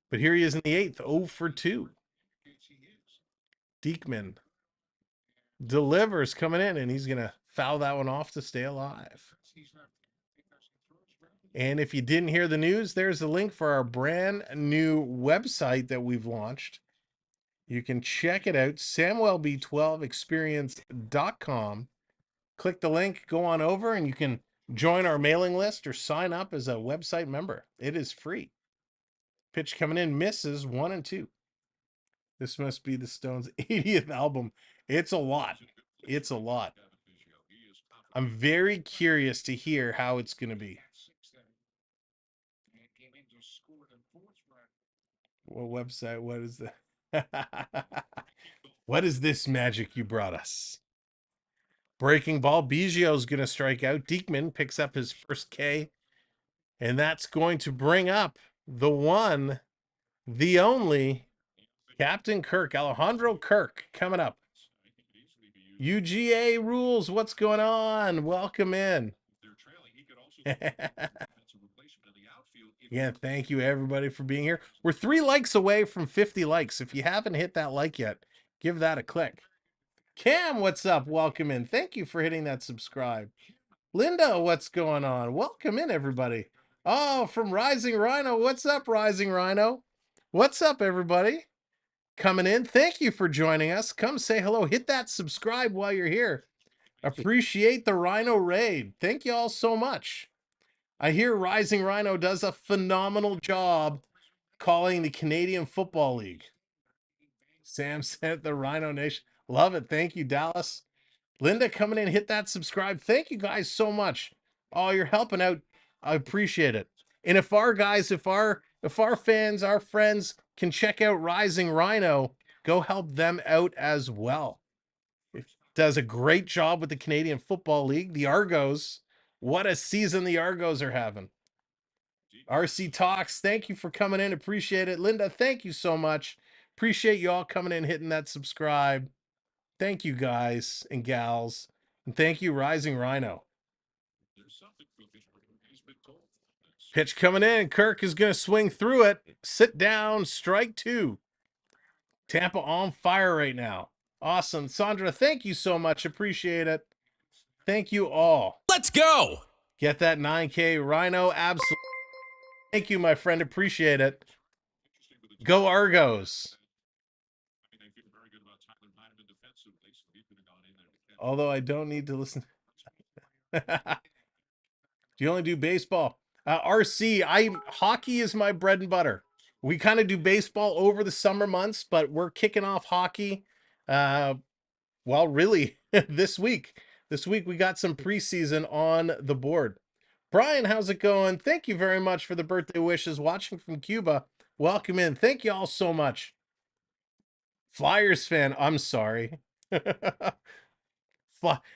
But here he is in the 8th, 0 for 2. Diekman delivers coming in, and he's going to foul that one off to stay alive. And if you didn't hear the news, there's the link for our brand new website that we've launched. You can check it out, Samwelb12 Experience.com. Click the link, go on over, and you can join our mailing list or sign up as a website member. It is free. Pitch coming in, misses 1 and 2. This must be the Stones' 80th album. It's a lot. It's a lot. I'm very curious to hear how it's going to be. What website? What is that? What is this magic you brought us? Breaking ball. Biggio's going to strike out. Diekman picks up his first K. And that's going to bring up the one, the only, Captain Kirk, Alejandro Kirk, coming up. UGA rules. What's going on? Welcome in. Yeah, thank you everybody for being here. We're 3 likes away from 50 likes. If you haven't hit that like yet, give that a click. Cam, what's up? Welcome in. Thank you for hitting that subscribe. Linda, what's going on? Welcome in, everybody. Oh, from Rising Rhino. What's up, Rising Rhino? What's up, everybody? Coming in. Thank you for joining us. Come say hello. Hit that subscribe while you're here. Appreciate the Rhino raid. Thank you all so much. I hear Rising Rhino does a phenomenal job calling the Canadian Football League. Sam sent the Rhino Nation. Love it. Thank you, Dallas. Linda coming in, hit that subscribe. Thank you guys so much. Oh, you're helping out. I appreciate it. And if our guys, if our fans, our friends can check out Rising Rhino, go help them out as well. It does a great job with the Canadian Football League. The Argos, what a season the Argos are having. RC Talks, thank you for coming in. Appreciate it. Linda, thank you so much. Appreciate you all coming in, hitting that subscribe. Thank you, guys and gals. And thank you, Rising Rhino. Pitch coming in. Kirk is going to swing through it. Sit down. Strike 2. Tampa on fire right now. Awesome. Sandra, thank you so much. Appreciate it. Thank you all. Let's go. Get that 9K Rhino. Absolutely. Thank you, my friend. Appreciate it. Go Argos. Although I don't need to listen. Do you only do baseball? RC, hockey is my bread and butter. We kind of do baseball over the summer months, but we're kicking off hockey. Well, really, this week. This week we got some preseason on the board. Brian, how's it going? Thank you very much for the birthday wishes. Watching from Cuba. Welcome in. Thank you all so much. Flyers fan, I'm sorry.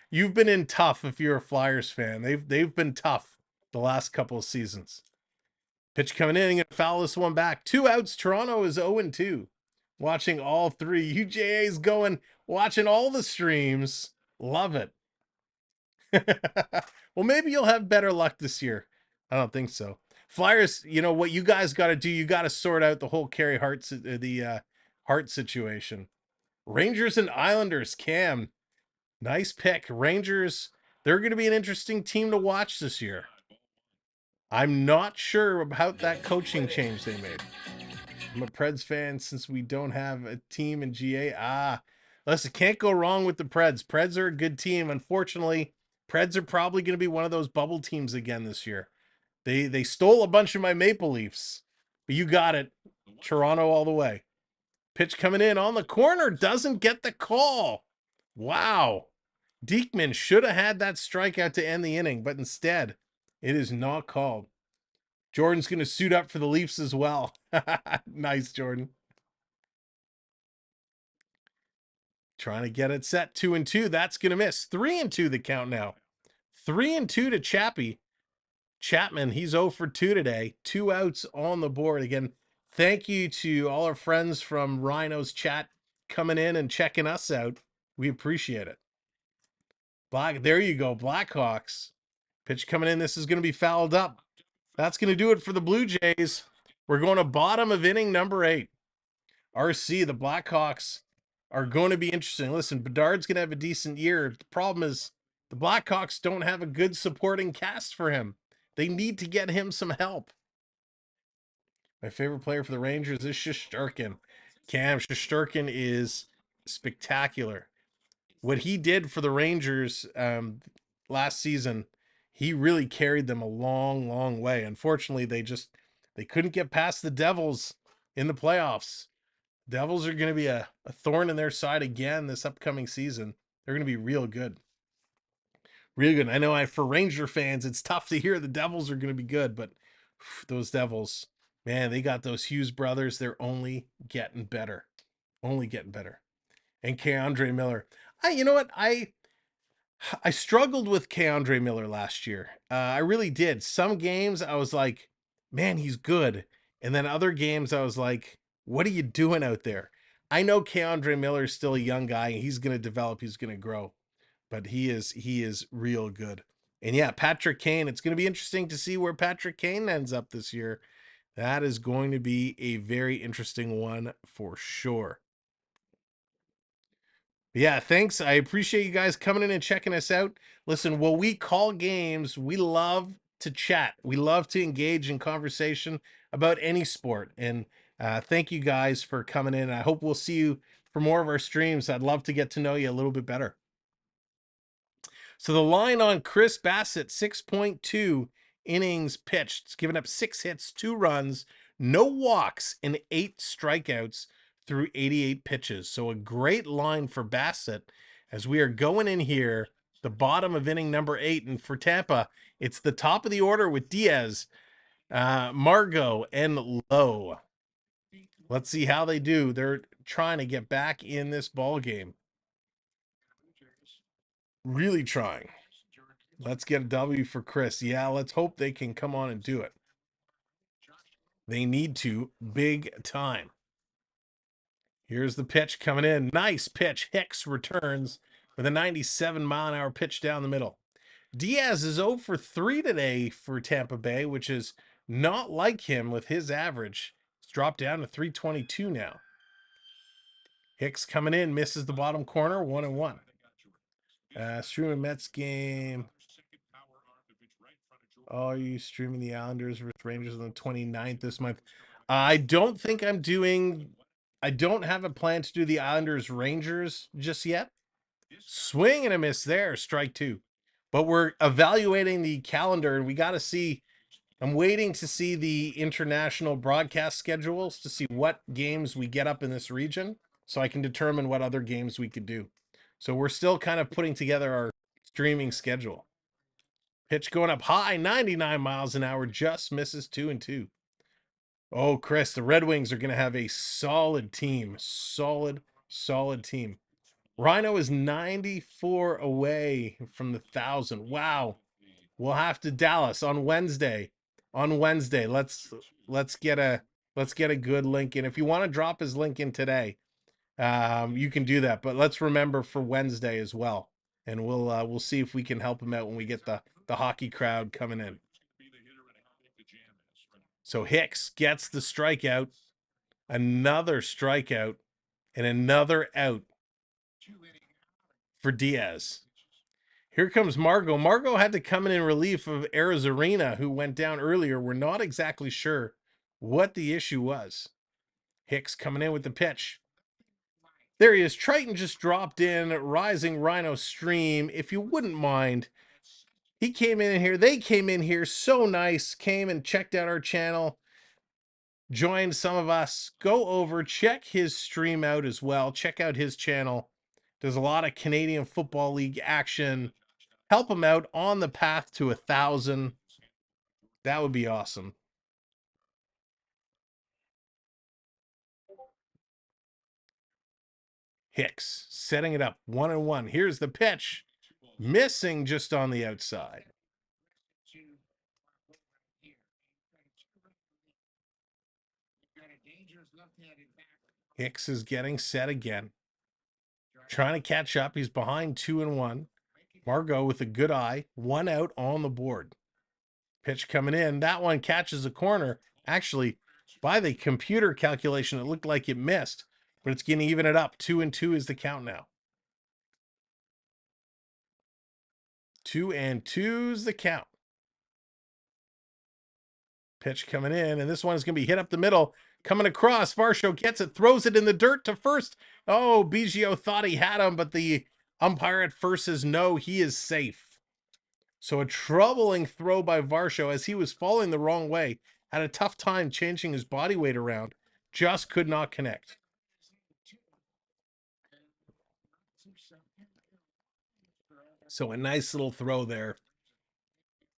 You've been in tough if you're a Flyers fan. They've been tough the last couple of seasons. Pitch coming in, gonna foul this one back. 2 outs. Toronto is 0-2. Watching all 3. UJA's going, watching all the streams. Love it. Well, maybe you'll have better luck this year. I don't think so. Flyers, you know what you guys got to do? You got to sort out the whole Carey Hart, the Hart situation. Rangers and Islanders, Cam. Nice pick. Rangers, they're going to be an interesting team to watch this year. I'm not sure about that coaching change they made. I'm a Preds fan since we don't have a team in GA. Listen, can't go wrong with the Preds. Preds are a good team. Unfortunately, Preds are probably going to be one of those bubble teams again this year. They stole a bunch of my Maple Leafs. But you got it. Toronto all the way. Pitch coming in on the corner. Doesn't get the call. Wow. Diekman should have had that strikeout to end the inning, but instead, it is not called. Jordan's going to suit up for the Leafs as well. Nice, Jordan. Trying to get it set. 2-2. That's going to miss. 3-2 the count now. 3-2 to Chappie. Chapman, he's 0 for 2 today. 2 outs on the board. Again, thank you to all our friends from Rhino's chat coming in and checking us out. We appreciate it. There you go, Blackhawks. Pitch coming in. This is going to be fouled up. That's going to do it for the Blue Jays. We're going to bottom of inning number 8. RC, the Blackhawks are going to be interesting. Listen, Bedard's going to have a decent year. The problem is the Blackhawks don't have a good supporting cast for him. They need to get him some help. My favorite player for the Rangers is Shesterkin. Cam Shesterkin is spectacular. What he did for the Rangers last season, he really carried them a long, long way. Unfortunately, they couldn't get past the Devils in the playoffs. Devils are going to be a thorn in their side again this upcoming season. They're going to be real good. Real good. I know for Ranger fans, it's tough to hear the Devils are going to be good, but those Devils, man, they got those Hughes brothers. They're only getting better. Only getting better. And Keandre Miller. You know what? I struggled with Keandre Miller last year. I really did. Some games I was like, man, he's good. And then other games I was like, what are you doing out there? I know Keandre Miller is still a young guy. And he's going to develop. He's going to grow. But he is real good. And yeah, Patrick Kane. It's going to be interesting to see where Patrick Kane ends up this year. That is going to be a very interesting one for sure. Yeah, thanks. I appreciate you guys coming in and checking us out. Listen, while we call games, we love to chat. We love to engage in conversation about any sport. And thank you guys for coming in. I hope we'll see you for more of our streams. I'd love to get to know you a little bit better. So the line on Chris Bassitt, 6.2 innings pitched. It's given up 6 hits, 2 runs, no walks, and 8 strikeouts through 88 pitches. So a great line for Bassitt as we are going in here, the bottom of inning number 8. And for Tampa, it's the top of the order with Diaz, Margot, and Lowe. Let's see how they do. They're trying to get back in this ball game. Really trying. Let's get a W for Chris. Yeah, let's hope they can come on and do it. They need to big time. Here's the pitch coming in. Nice pitch. Hicks returns with a 97-mile-an-hour pitch down the middle. Diaz is 0 for 3 today for Tampa Bay, which is not like him with his average. It's dropped down to 322 now. Hicks coming in, misses the bottom corner, 1-1. Streaming Mets game. Oh, are you streaming the Islanders versus Rangers on the 29th this month? I don't think I'm doing... I don't have a plan to do the Islanders Rangers just yet. Swing and a miss there, strike 2. But we're evaluating the calendar, and we got to see... I'm waiting to see the international broadcast schedules to see what games we get up in this region so I can determine what other games we could do. So we're still kind of putting together our streaming schedule. Pitch going up high, 99 miles an hour, just misses 2-2. Oh, Chris, the Red Wings are going to have a solid team. Solid team. Rhino is 94 away from the 1,000. Wow. We'll have to Dallas on Wednesday. Let's get a good link in. If you want to drop his link in today, you can do that. But let's remember for Wednesday as well. And we'll see if we can help him out when we get the hockey crowd coming in. So Hicks gets the strikeout, another strikeout, and another out for Diaz. Here comes Margot. Margot had to come in relief of Arizarena, who went down earlier. We're not exactly sure what the issue was. Hicks coming in with the pitch. There he is. Triton just dropped in, Rising Rhino stream. If you wouldn't mind, he came in here. They came in here. So nice. Came and checked out our channel. Joined some of us. Go over, check his stream out as well. Check out his channel. There's a lot of Canadian Football League action. Help him out on the path to 1,000. That would be awesome. Hicks setting it up 1-1. Here's the pitch. Missing just on the outside. Hicks is getting set again. Trying to catch up. He's behind 2-1. Margot with a good eye. 1 out on the board. Pitch coming in. That one catches a corner. Actually, by the computer calculation, it looked like it missed. But it's going to even it up. 2-2 is the count now. 2-2's the count. Pitch coming in. And this one is going to be hit up the middle. Coming across, Varsho gets it, throws it in the dirt to first. Oh, Biggio thought he had him, but the umpire at first says no, he is safe. So a troubling throw by Varsho as he was falling the wrong way. Had a tough time changing his body weight around. Just could not connect. So a nice little throw there.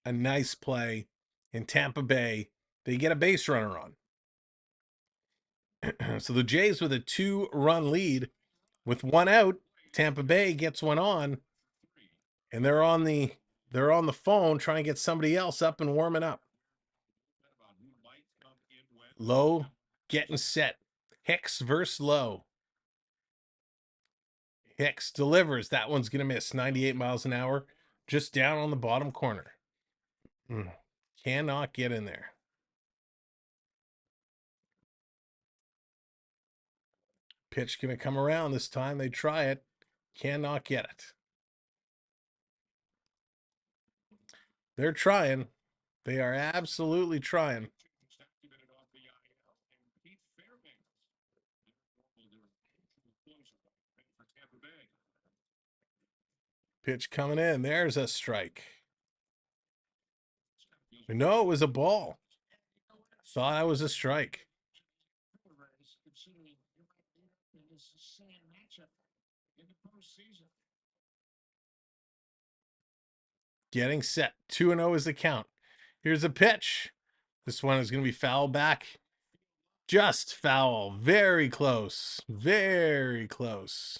A nice play in Tampa Bay. They get a base runner on. So the Jays with a 2-run lead with 1 out. Tampa Bay gets 1 on, and they're on the phone trying to get somebody else up and warming up. Lowe getting set. Hicks versus Lowe. Hicks delivers. That one's going to miss. 98 miles an hour. Just down on the bottom corner. Cannot get in there. Pitch going to come around this time. They try it. Cannot get it. They're trying. They are absolutely trying. Pitch coming in. There's a strike. No, it was a ball. Thought I was a strike. Getting set. 2-0 is the count. Here's a pitch. This one is going to be foul back. Just foul. Very close. Very close.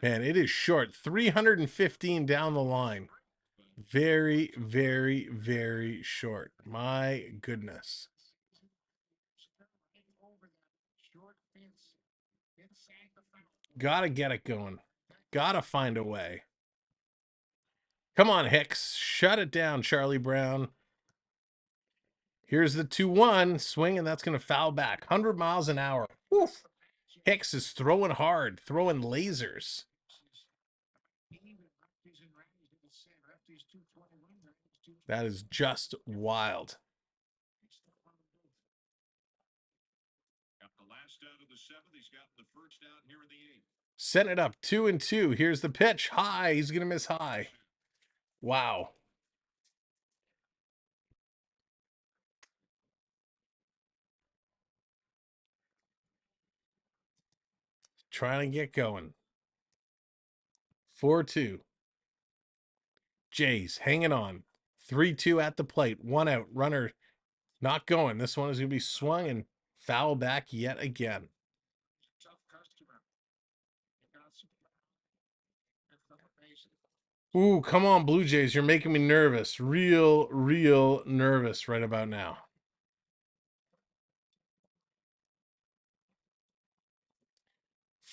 Man, it is short. 315 down the line. Very, very, very short. My goodness. Gotta get it going. Gotta find a way. Come on, Hicks. Shut it down, Charlie Brown. Here's the 2-1 swing, and that's going to foul back. 100 miles an hour. Oof. Hicks is throwing hard, throwing lasers. That is just wild. Setting it up 2-2. Here's the pitch. High. He's going to miss high. Wow. Trying to get going. 4-2. Jays hanging on. 3-2 at the plate. 1 out. Runner not going. This one is going to be swung and foul back yet again. Ooh, come on, Blue Jays. You're making me nervous. Real nervous right about now.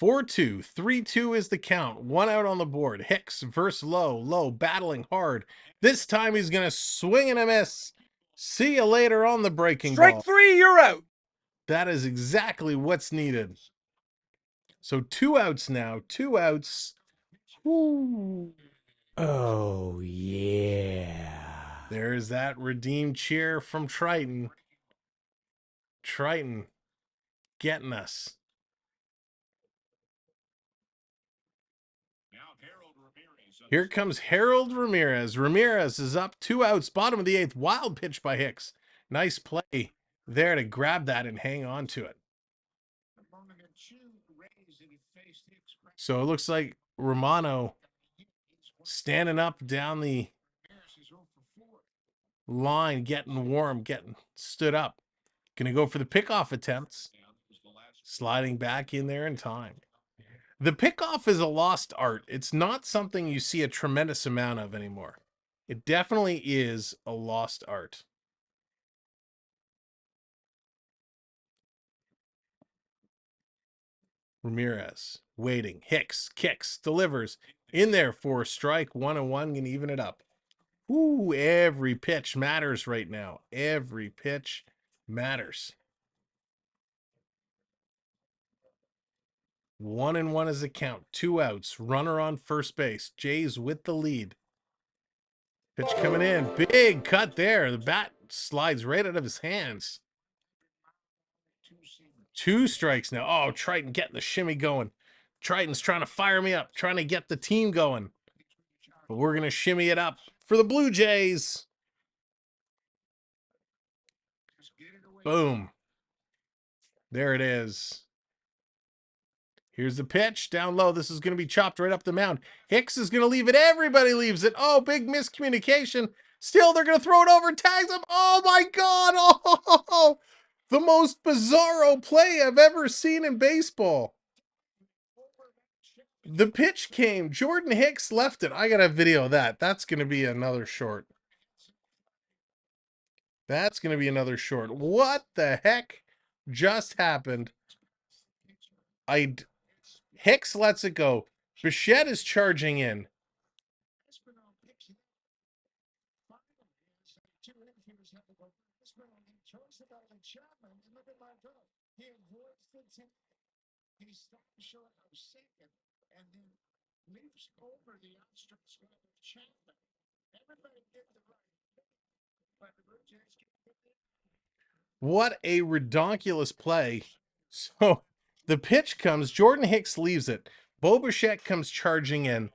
(4-2). 3-2 is the count. 1 out on the board. Hicks versus Lowe. Lowe battling hard. This time he's going to swing and a miss. See you later on the breaking ball. Strike 3, you're out. That is exactly what's needed. So 2 outs now. 2 outs. Ooh. Oh, yeah. There's that redeemed cheer from Triton. Triton getting us. Here comes Harold Ramirez. Ramirez is up. 2 outs. Bottom of the 8th. Wild pitch by Hicks. Nice play there to grab that and hang on to it. So it looks like Romano standing up down the line, getting warm, getting stood up. Gonna go for the pickoff attempts. Sliding back in there in time. The pickoff is a lost art. It's not something you see a tremendous amount of anymore. It definitely is a lost art. Ramirez waiting. Hicks kicks, delivers in there for a strike. 1-1, gonna even it up. Ooh, every pitch matters right now. Every pitch matters. 1-1 is the count. 2 outs. Runner on first base. Jays with the lead. Pitch coming in. Big cut there. The bat slides right out of his hands. 2 strikes now. Oh, Triton getting the shimmy going. Triton's trying to fire me up, trying to get the team going. But we're going to shimmy it up for the Blue Jays. Boom. There it is. Here's the pitch down low. This is going to be chopped right up the mound. Hicks is going to leave it. Everybody leaves it. Oh, big miscommunication. Still, they're going to throw it over. Tags him. Oh, my God. Oh, the most bizarro play I've ever seen in baseball. The pitch came. Jordan Hicks left it. I got a video of that. That's going to be another short. That's going to be another short. What the heck just happened? Hicks lets it go. Bassitt is charging in. What a redonkulous play. So the pitch comes. Jordan Hicks leaves it. Bo Bichette comes charging in.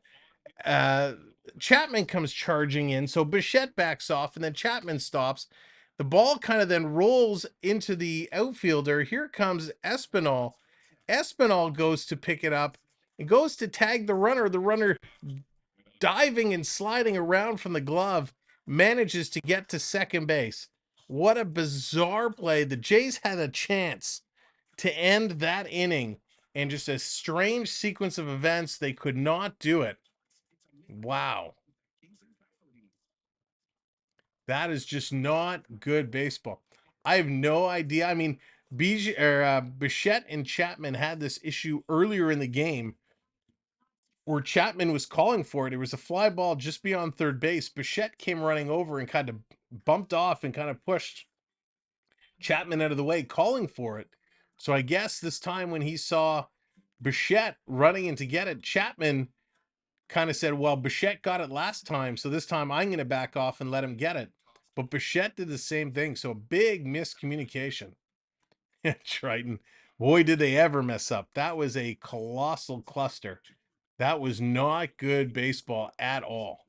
Chapman comes charging in. So Bichette backs off and then Chapman stops. The ball kind of then rolls into the outfielder. Here comes Espinal. Espinal goes to pick it up and goes to tag the runner. The runner, diving and sliding around from the glove, manages to get to second base. What a bizarre play. The Jays had a chance to end that inning, and just a strange sequence of events. They could not do it. Wow. That is just not good baseball. I have no idea. I mean, Bichette and Chapman had this issue earlier in the game where Chapman was calling for it. It was a fly ball just beyond third base. Bichette came running over and kind of bumped off and kind of pushed Chapman out of the way, calling for it. So I guess this time when he saw Bichette running in to get it, Chapman kind of said, well, Bichette got it last time, so this time I'm going to back off and let him get it. But Bichette did the same thing, so a big miscommunication. Triton, boy, did they ever mess up. That was a colossal cluster. That was not good baseball at all.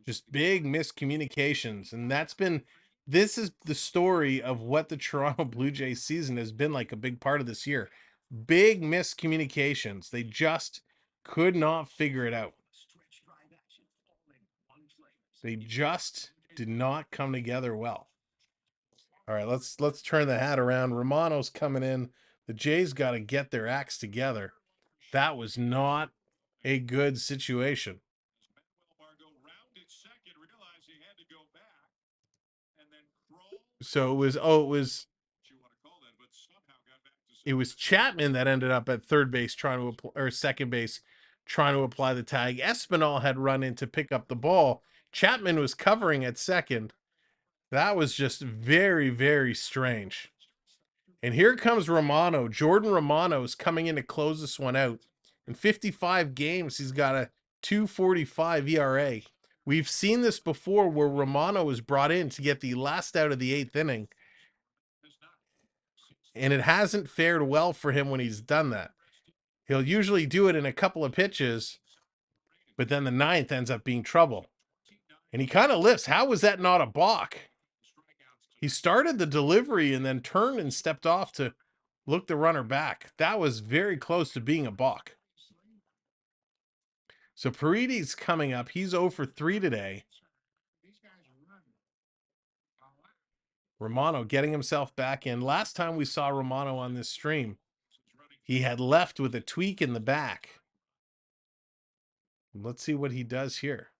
Just big miscommunications. And this is the story of what the Toronto Blue Jays season has been like a big part of this year. Big miscommunications. They just could not figure it out. They just did not come together well. All right, let's turn the hat around. Romano's coming in. The Jays got to get their acts together. That was not a good situation. So it was Chapman that ended up at third base or second base trying to apply the tag. Espinal had run in to pick up the ball. Chapman was covering at second. That was just very, very strange. And here comes Romano. Jordan Romano is coming in to close this one out. In 55 games, he's got a 2.45 ERA. We've seen this before where Romano was brought in to get the last out of the 8th inning. And it hasn't fared well for him when he's done that. He'll usually do it in a couple of pitches, but then the 9th ends up being trouble. And he kind of lifts. How was that not a balk? He started the delivery and then turned and stepped off to look the runner back. That was very close to being a balk. So Paridi's coming up. He's 0 for 3 today. Romano getting himself back in. Last time we saw Romano on this stream, he had left with a tweak in the back. Let's see what he does here.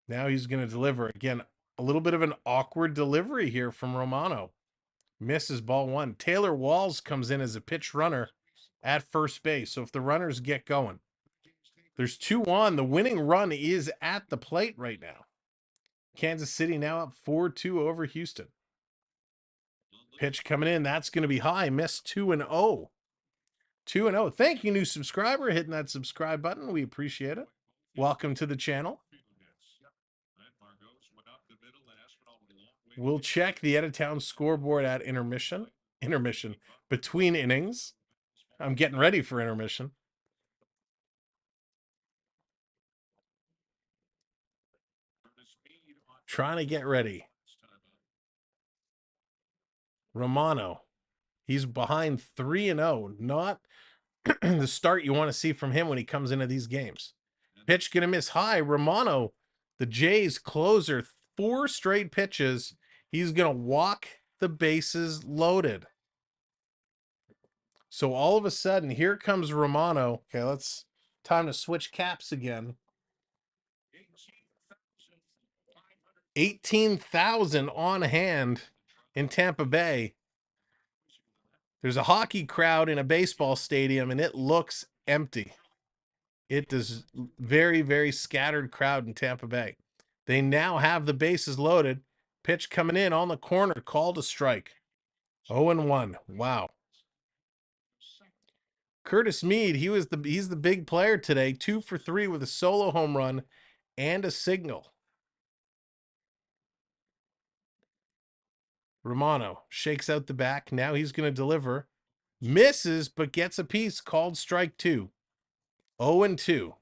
Now he's going to deliver. Again, a little bit of an awkward delivery here from Romano. Misses ball 1. Taylor Walls comes in as a pitch runner at first base. So if the runners get going, there's 2 on. The winning run is at the plate right now. Kansas City now up 4-2 over Houston. Pitch coming in. That's going to be high. Missed 2-0. 2-0. Thank you, new subscriber, hitting that subscribe button. We appreciate it. Welcome to the channel. We'll check the out-of-town scoreboard at intermission. Intermission. Between innings. I'm getting ready for intermission. Trying to get ready. Romano. He's behind 3-0. Not the start you want to see from him when he comes into these games. Pitch going to miss high. Romano, the Jays closer, 4 straight pitches. He's going to walk the bases loaded. So all of a sudden, here comes Romano. Okay, time to switch caps again. 18,000 on hand in Tampa Bay. There's a hockey crowd in a baseball stadium, and it looks empty. It is very, very scattered crowd in Tampa Bay. They now have the bases loaded. Pitch coming in on the corner, called a strike. 0-1. Wow. Curtis Mead, he's the big player today. 2 for 3 with a solo home run and a single. Romano shakes out the back. Now he's going to deliver. Misses, but gets a piece, called strike 2. 0-2.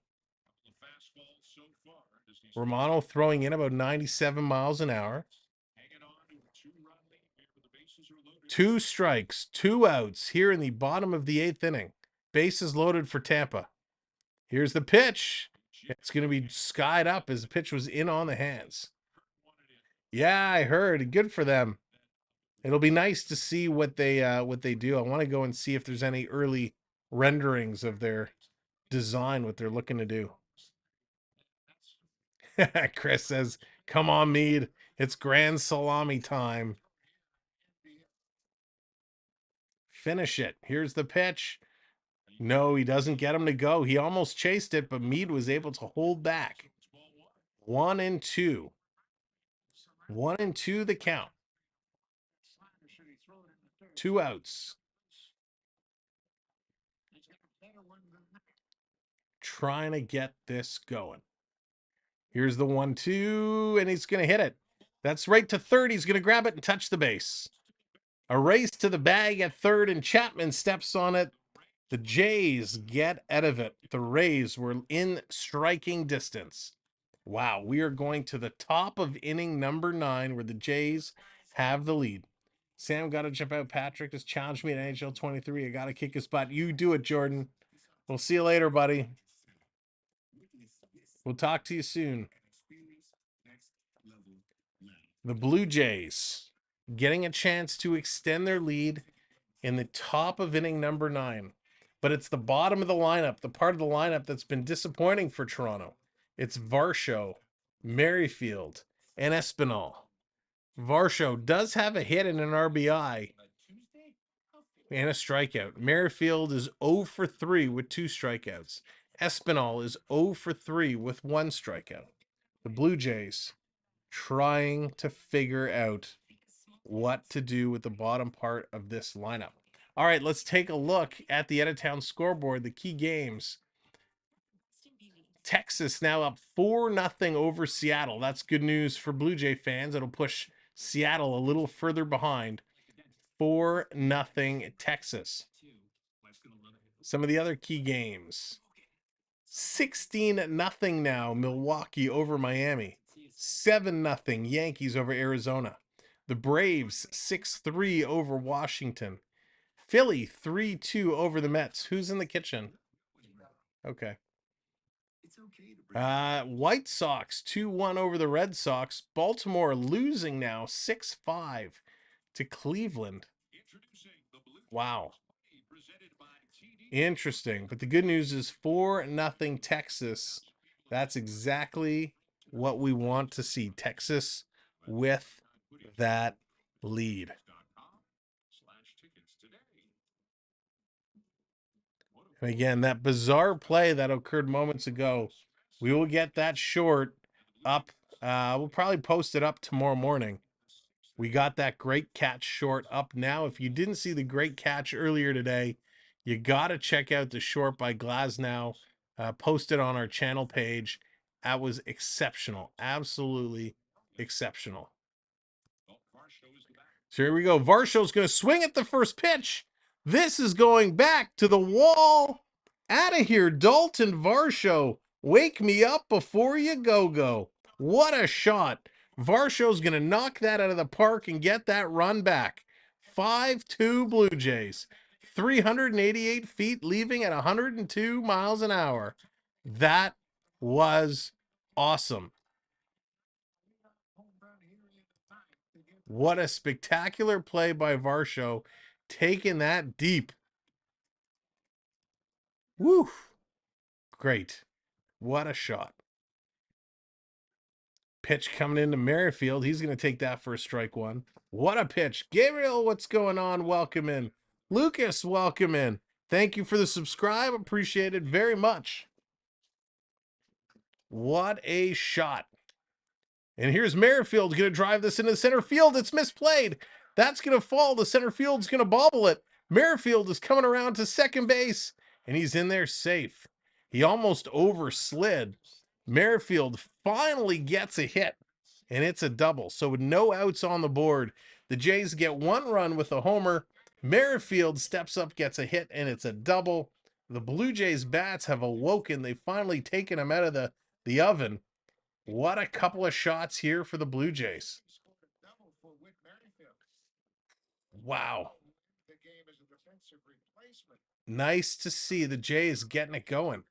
Romano throwing in about 97 miles an hour. 2 strikes, 2 outs here in the bottom of the 8th inning. Bases loaded for Tampa. Here's the pitch. It's going to be skied up as the pitch was in on the hands. Yeah, I heard. Good for them. It'll be nice to see what they do. I want to go and see if there's any early renderings of their design, what they're looking to do. Chris says, "Come on, Mead. It's grand salami time." Finish it. Here's the pitch. No, he doesn't get him to go. He almost chased it, but Mead was able to hold back. 1-2. 1-2 the count. 2 outs. Trying to get this going. Here's the 1-2, and he's going to hit it. That's right to third. He's going to grab it and touch the base. A race to the bag at third, and Chapman steps on it. The Jays get out of it. The Rays were in striking distance. Wow, we are going to the top of inning number 9 where the Jays have the lead. Sam got to jump out. Patrick has challenged me at NHL 23. I got to kick his butt. You do it, Jordan. We'll see you later, buddy. We'll talk to you soon. The Blue Jays getting a chance to extend their lead in the top of inning number 9. But it's the bottom of the lineup, the part of the lineup that's been disappointing for Toronto. It's Varsho, Merrifield, and Espinal. Varsho does have a hit and an RBI and a strikeout. Merrifield is 0 for 3 with 2 strikeouts. Espinal is 0 for 3 with 1 strikeout. The Blue Jays trying to figure out what to do with the bottom part of this lineup. All right, let's take a look at the out-of-town scoreboard, the key games. Texas now up 4-0 over Seattle. That's good news for Blue Jay fans. It'll push Seattle a little further behind. 4-0 Texas. Some of the other key games. 16-0 now, Milwaukee over Miami. 7-0 Yankees over Arizona. The Braves 6-3 over Washington. Philly 3-2 over the Mets. Who's in the kitchen? Okay. White Sox 2-1 over the Red Sox. Baltimore losing now 6-5 to Cleveland. Wow. Interesting. But the good news is 4-0 Texas. That's exactly what we want to see. Texas with that lead. And again, that bizarre play that occurred moments ago, we will get that short up. We'll probably post it up tomorrow morning. We got that great catch short up now. If you didn't see the great catch earlier today, you got to check out the short by Glasgow. Posted on our channel page. That was exceptional. Absolutely exceptional. So here we go. Varshow's going to swing at the first pitch. This is going back to the wall. Out of here, Dalton Varsho. Wake me up before you go. What a shot. Varshow's going to knock that out of the park and get that run back. 5-2 Blue Jays. 388 feet, leaving at 102 miles an hour. That was awesome. What a spectacular play by Varsho, taking that deep. Woo! Great. What a shot. Pitch coming into Merrifield. He's going to take that for a strike one. What a pitch. Gabriel, what's going on? Welcome in. Lucas, welcome in. Thank you for the subscribe. Appreciate it very much. What a shot. And here's Merrifield going to drive this into center field. It's misplayed. That's going to fall. The center field's going to bobble it. Merrifield is coming around to second base, and he's in there safe. He almost overslid. Merrifield finally gets a hit, and it's a double. So with no outs on the board, the Jays get one run with a homer. Merrifield steps up, gets a hit, and it's a double. The Blue Jays bats have awoken. They've finally taken him out of the oven. What a couple of shots here for the Blue Jays. Wow. Nice to see the Jays getting it going.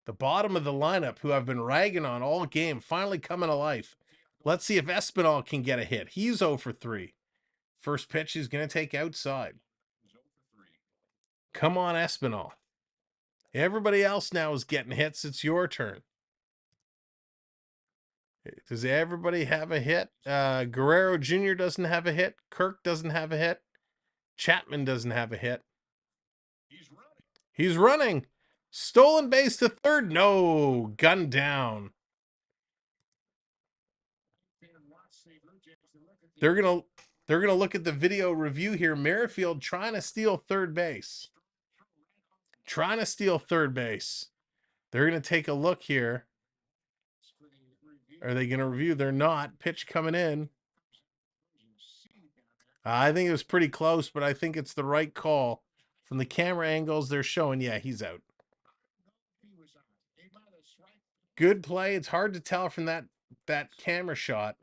The bottom of the lineup, who I've been ragging on all game, finally coming to life. Let's see if Espinal can get a hit. He's 0 for 3. First pitch he's going to take outside. Come on, Espinal. Everybody else now is getting hits. It's your turn. Does everybody have a hit? Guerrero Jr. doesn't have a hit. Kirk doesn't have a hit. Chapman doesn't have a hit. He's running. Stolen base to third. No. Gun down. They're gonna look at the video review here. Merrifield trying to steal third base. They're gonna take a look here. Are they gonna review? They're not. Pitch coming in. I think it was pretty close, but I think it's the right call. From the camera angles they're showing, yeah, he's out. Good play. It's hard to tell from that camera shot.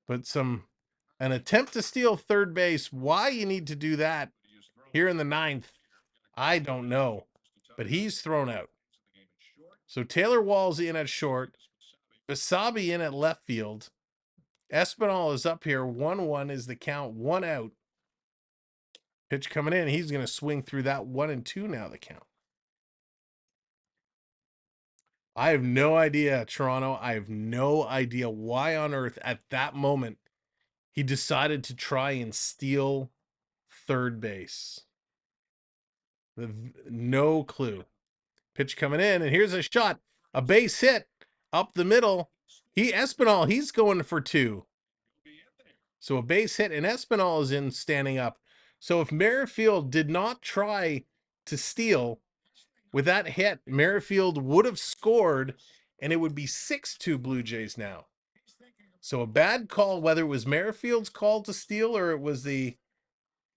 But an attempt to steal third base. Why you need to do that here in the 9th, I don't know. But he's thrown out. So Taylor Wall's in at short. Basabi in at left field. Espinal is up here. 1-1 is the count. 1 out. Pitch coming in. He's going to swing through that 1-2 now, the count. I have no idea, Toronto. I have no idea why on earth at that moment he decided to try and steal third base. No clue. Pitch coming in, and here's a shot. A base hit up the middle. Espinal, he's going for 2. So a base hit, and Espinal is in standing up. So if Merrifield did not try to steal with that hit, Merrifield would have scored, and it would be 6-2 Blue Jays now. So a bad call, whether it was Merrifield's call to steal or it was the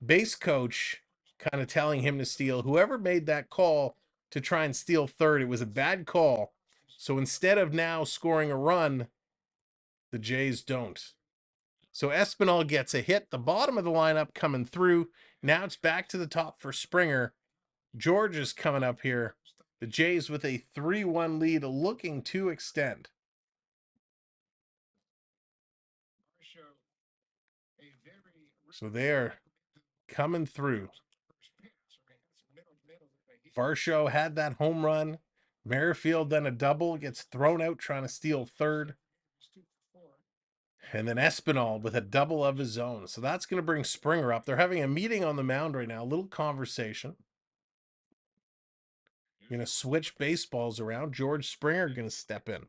base coach kind of telling him to steal. Whoever made that call to try and steal third, it was a bad call. So instead of now scoring a run, the Jays don't. So Espinal gets a hit. The bottom of the lineup coming through. Now it's back to the top for Springer. George is coming up here. The Jays with a 3-1 lead, looking to extend. So they are coming through. Varsho had that home run. Merrifield then a double, gets thrown out trying to steal third. And then Espinal with a double of his own. So that's going to bring Springer up. They're having a meeting on the mound right now, a little conversation. Going to switch baseballs around. George Springer going to step in.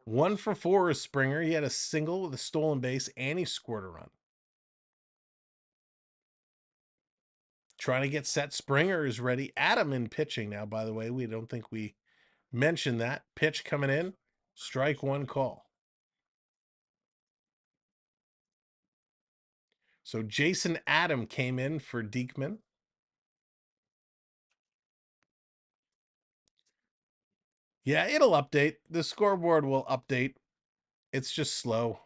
1 for 4 is Springer. He had a single with a stolen base, and he scored a run. Trying to get set. Springer is ready. Adam in pitching now, by the way. We don't think we mentioned that. Pitch coming in. Strike 1 call. So Jason Adam came in for Diekman. Yeah, it'll update. The scoreboard will update. It's just slow.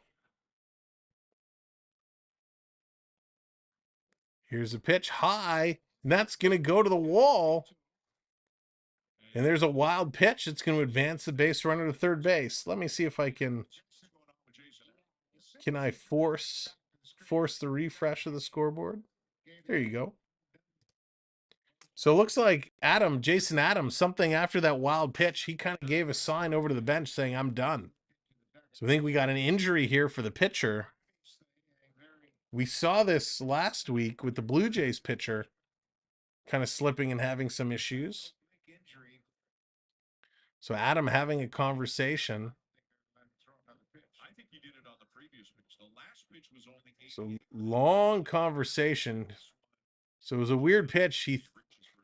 Here's a pitch high, and that's going to go to the wall. And there's a wild pitch. It's going to advance the base runner to third base. Let me see if I can I force the refresh of the scoreboard? There you go. So it looks like Jason Adams, something after that wild pitch, he kind of gave a sign over to the bench saying, I'm done. So I think we got an injury here for the pitcher. We saw this last week with the Blue Jays pitcher kind of slipping and having some issues. So Adam having a conversation. So long conversation. So it was a weird pitch.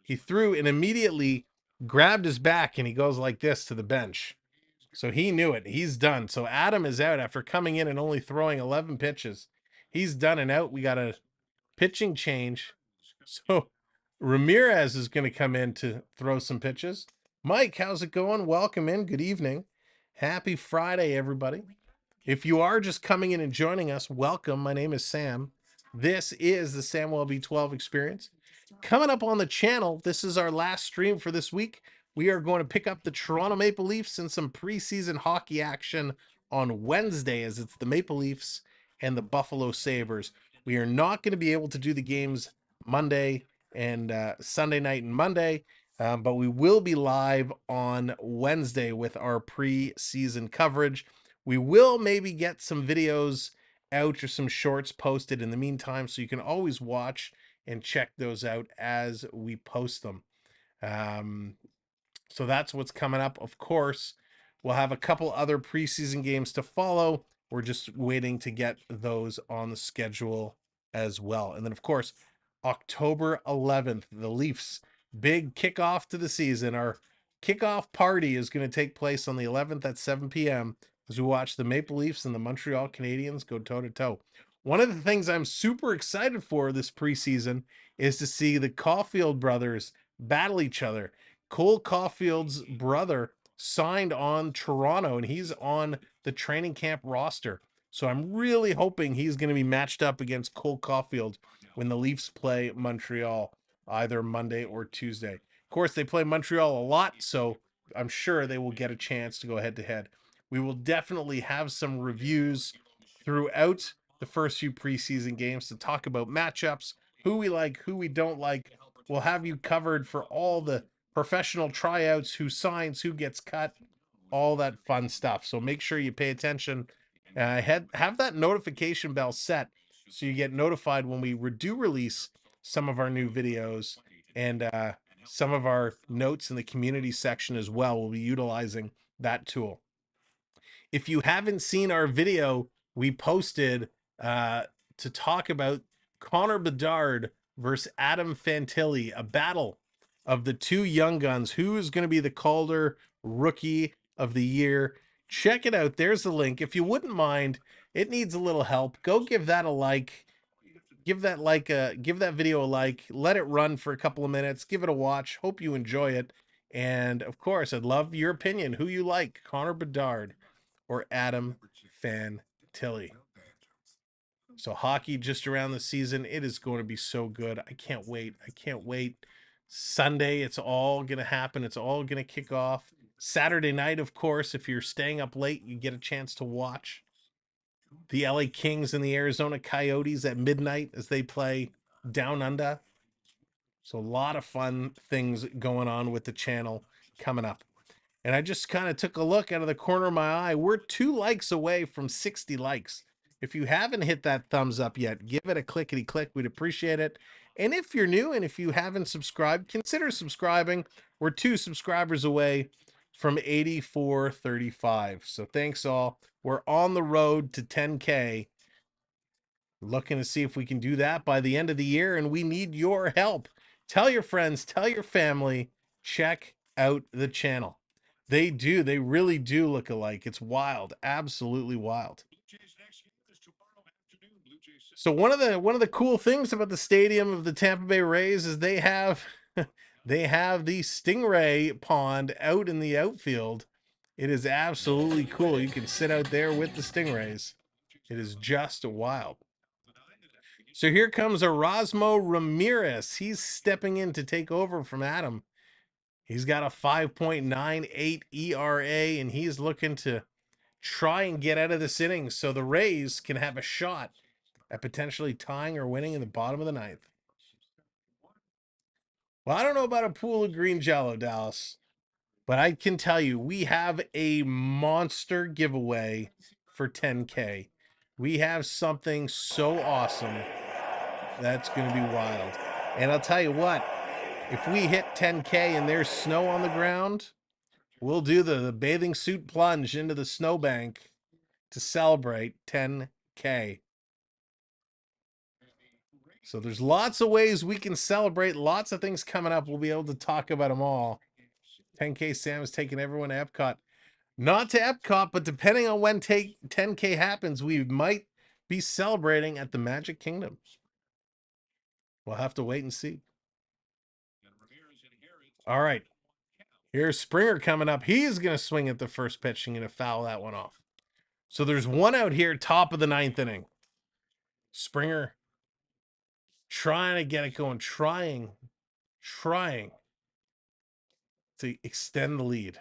He threw and immediately grabbed his back and he goes like this to the bench. So he knew it. He's done. So Adam is out after coming in and only throwing 11 pitches. He's done and out. We got a pitching change. So Ramirez is going to come in to throw some pitches. Mike, how's it going? Welcome in. Good evening. Happy Friday, everybody. If you are just coming in and joining us, welcome. My name is Sam. This is the Samwelb12 Experience. Coming up on the channel, this is our last stream for this week. We are going to pick up the Toronto Maple Leafs and some preseason hockey action on Wednesday, as it's the Maple Leafs and the Buffalo Sabres. We are not going to be able to do the games Monday and Sunday night and Monday, but we will be live on Wednesday with our preseason coverage. We will maybe get some videos out or some shorts posted in the meantime, so you can always watch and check those out as we post them. So that's what's coming up. Of course, we'll have a couple other preseason games to follow. We're just waiting to get those on the schedule as well. And then, of course, October 11th, the Leafs, big kickoff to the season. Our kickoff party is going to take place on the 11th at 7 p.m. as we watch the Maple Leafs and the Montreal Canadiens go toe-to-toe. One of the things I'm super excited for this preseason is to see the Caulfield brothers battle each other. Cole Caulfield's brother signed on Toronto, and he's on the training camp roster. So I'm really hoping he's going to be matched up against Cole Caulfield when the Leafs play Montreal, either Monday or Tuesday. Of course, they play Montreal a lot, so I'm sure they will get a chance to go head-to-head. We will definitely have some reviews throughout the first few preseason games to talk about matchups, who we like, who we don't like. We'll have you covered for all the professional tryouts, who signs, who gets cut, all that fun stuff. So make sure you pay attention. Have that notification bell set so you get notified when we do release some of our new videos, and some of our notes in the community section as well. We'll be utilizing that tool. If you haven't seen our video we posted to talk about Connor Bedard versus Adam Fantilli, a battle of the two young guns, who is going to be the Calder Rookie of the Year. Check it out. There's the link. If you wouldn't mind, it needs a little help. Go give that a like. Give that video a like. Let it run for a couple of minutes. Give it a watch. Hope you enjoy it. And of course, I'd love your opinion. Who you like, Connor Bedard or Adam Fantilli? So hockey just around the season. It is going to be so good. I can't wait. I can't wait. Sunday, it's all going to happen. It's all going to kick off. Saturday night, of course, if you're staying up late, you get a chance to watch the LA Kings and the Arizona Coyotes at midnight as they play Down Under. So a lot of fun things going on with the channel coming up. And I just kind of took a look out of the corner of my eye. We're 2 likes away from 60 likes. If you haven't hit that thumbs up yet, give it a clickety click. We'd appreciate it. And if you're new and if you haven't subscribed, consider subscribing. We're 2 subscribers away from 8435. So thanks all. We're on the road to 10K. Looking to see if we can do that by the end of the year, and we need your help. Tell your friends, tell your family, check out the channel. They really do look alike. It's wild, absolutely wild. So one of the cool things about the stadium of the Tampa Bay Rays is they have they have the Stingray pond out in the outfield. It is absolutely cool. You can sit out there with the Stingrays. It is just wild. So here comes Erasmo Ramirez. He's stepping in to take over from Adam. He's got a 5.98 ERA, and he's looking to try and get out of this inning so the Rays can have a shot at potentially tying or winning in the bottom of the ninth. Well, I don't know about a pool of green jello, Dallas, but I can tell you we have a monster giveaway for 10K. We have something so awesome that's going to be wild. And I'll tell you what, if we hit 10K and there's snow on the ground, we'll do the bathing suit plunge into the snowbank to celebrate 10K. So there's lots of ways we can celebrate, lots of things coming up. We'll be able to talk about them all. 10K Sam is taking everyone to Epcot. Not to Epcot, but depending on when 10K happens, we might be celebrating at the Magic Kingdom. We'll have to wait and see. All right. Here's Springer coming up. He's going to swing at the first pitch and going to foul that one off. So there's one out here, top of the ninth inning. Springer trying to get it going, trying to extend the lead.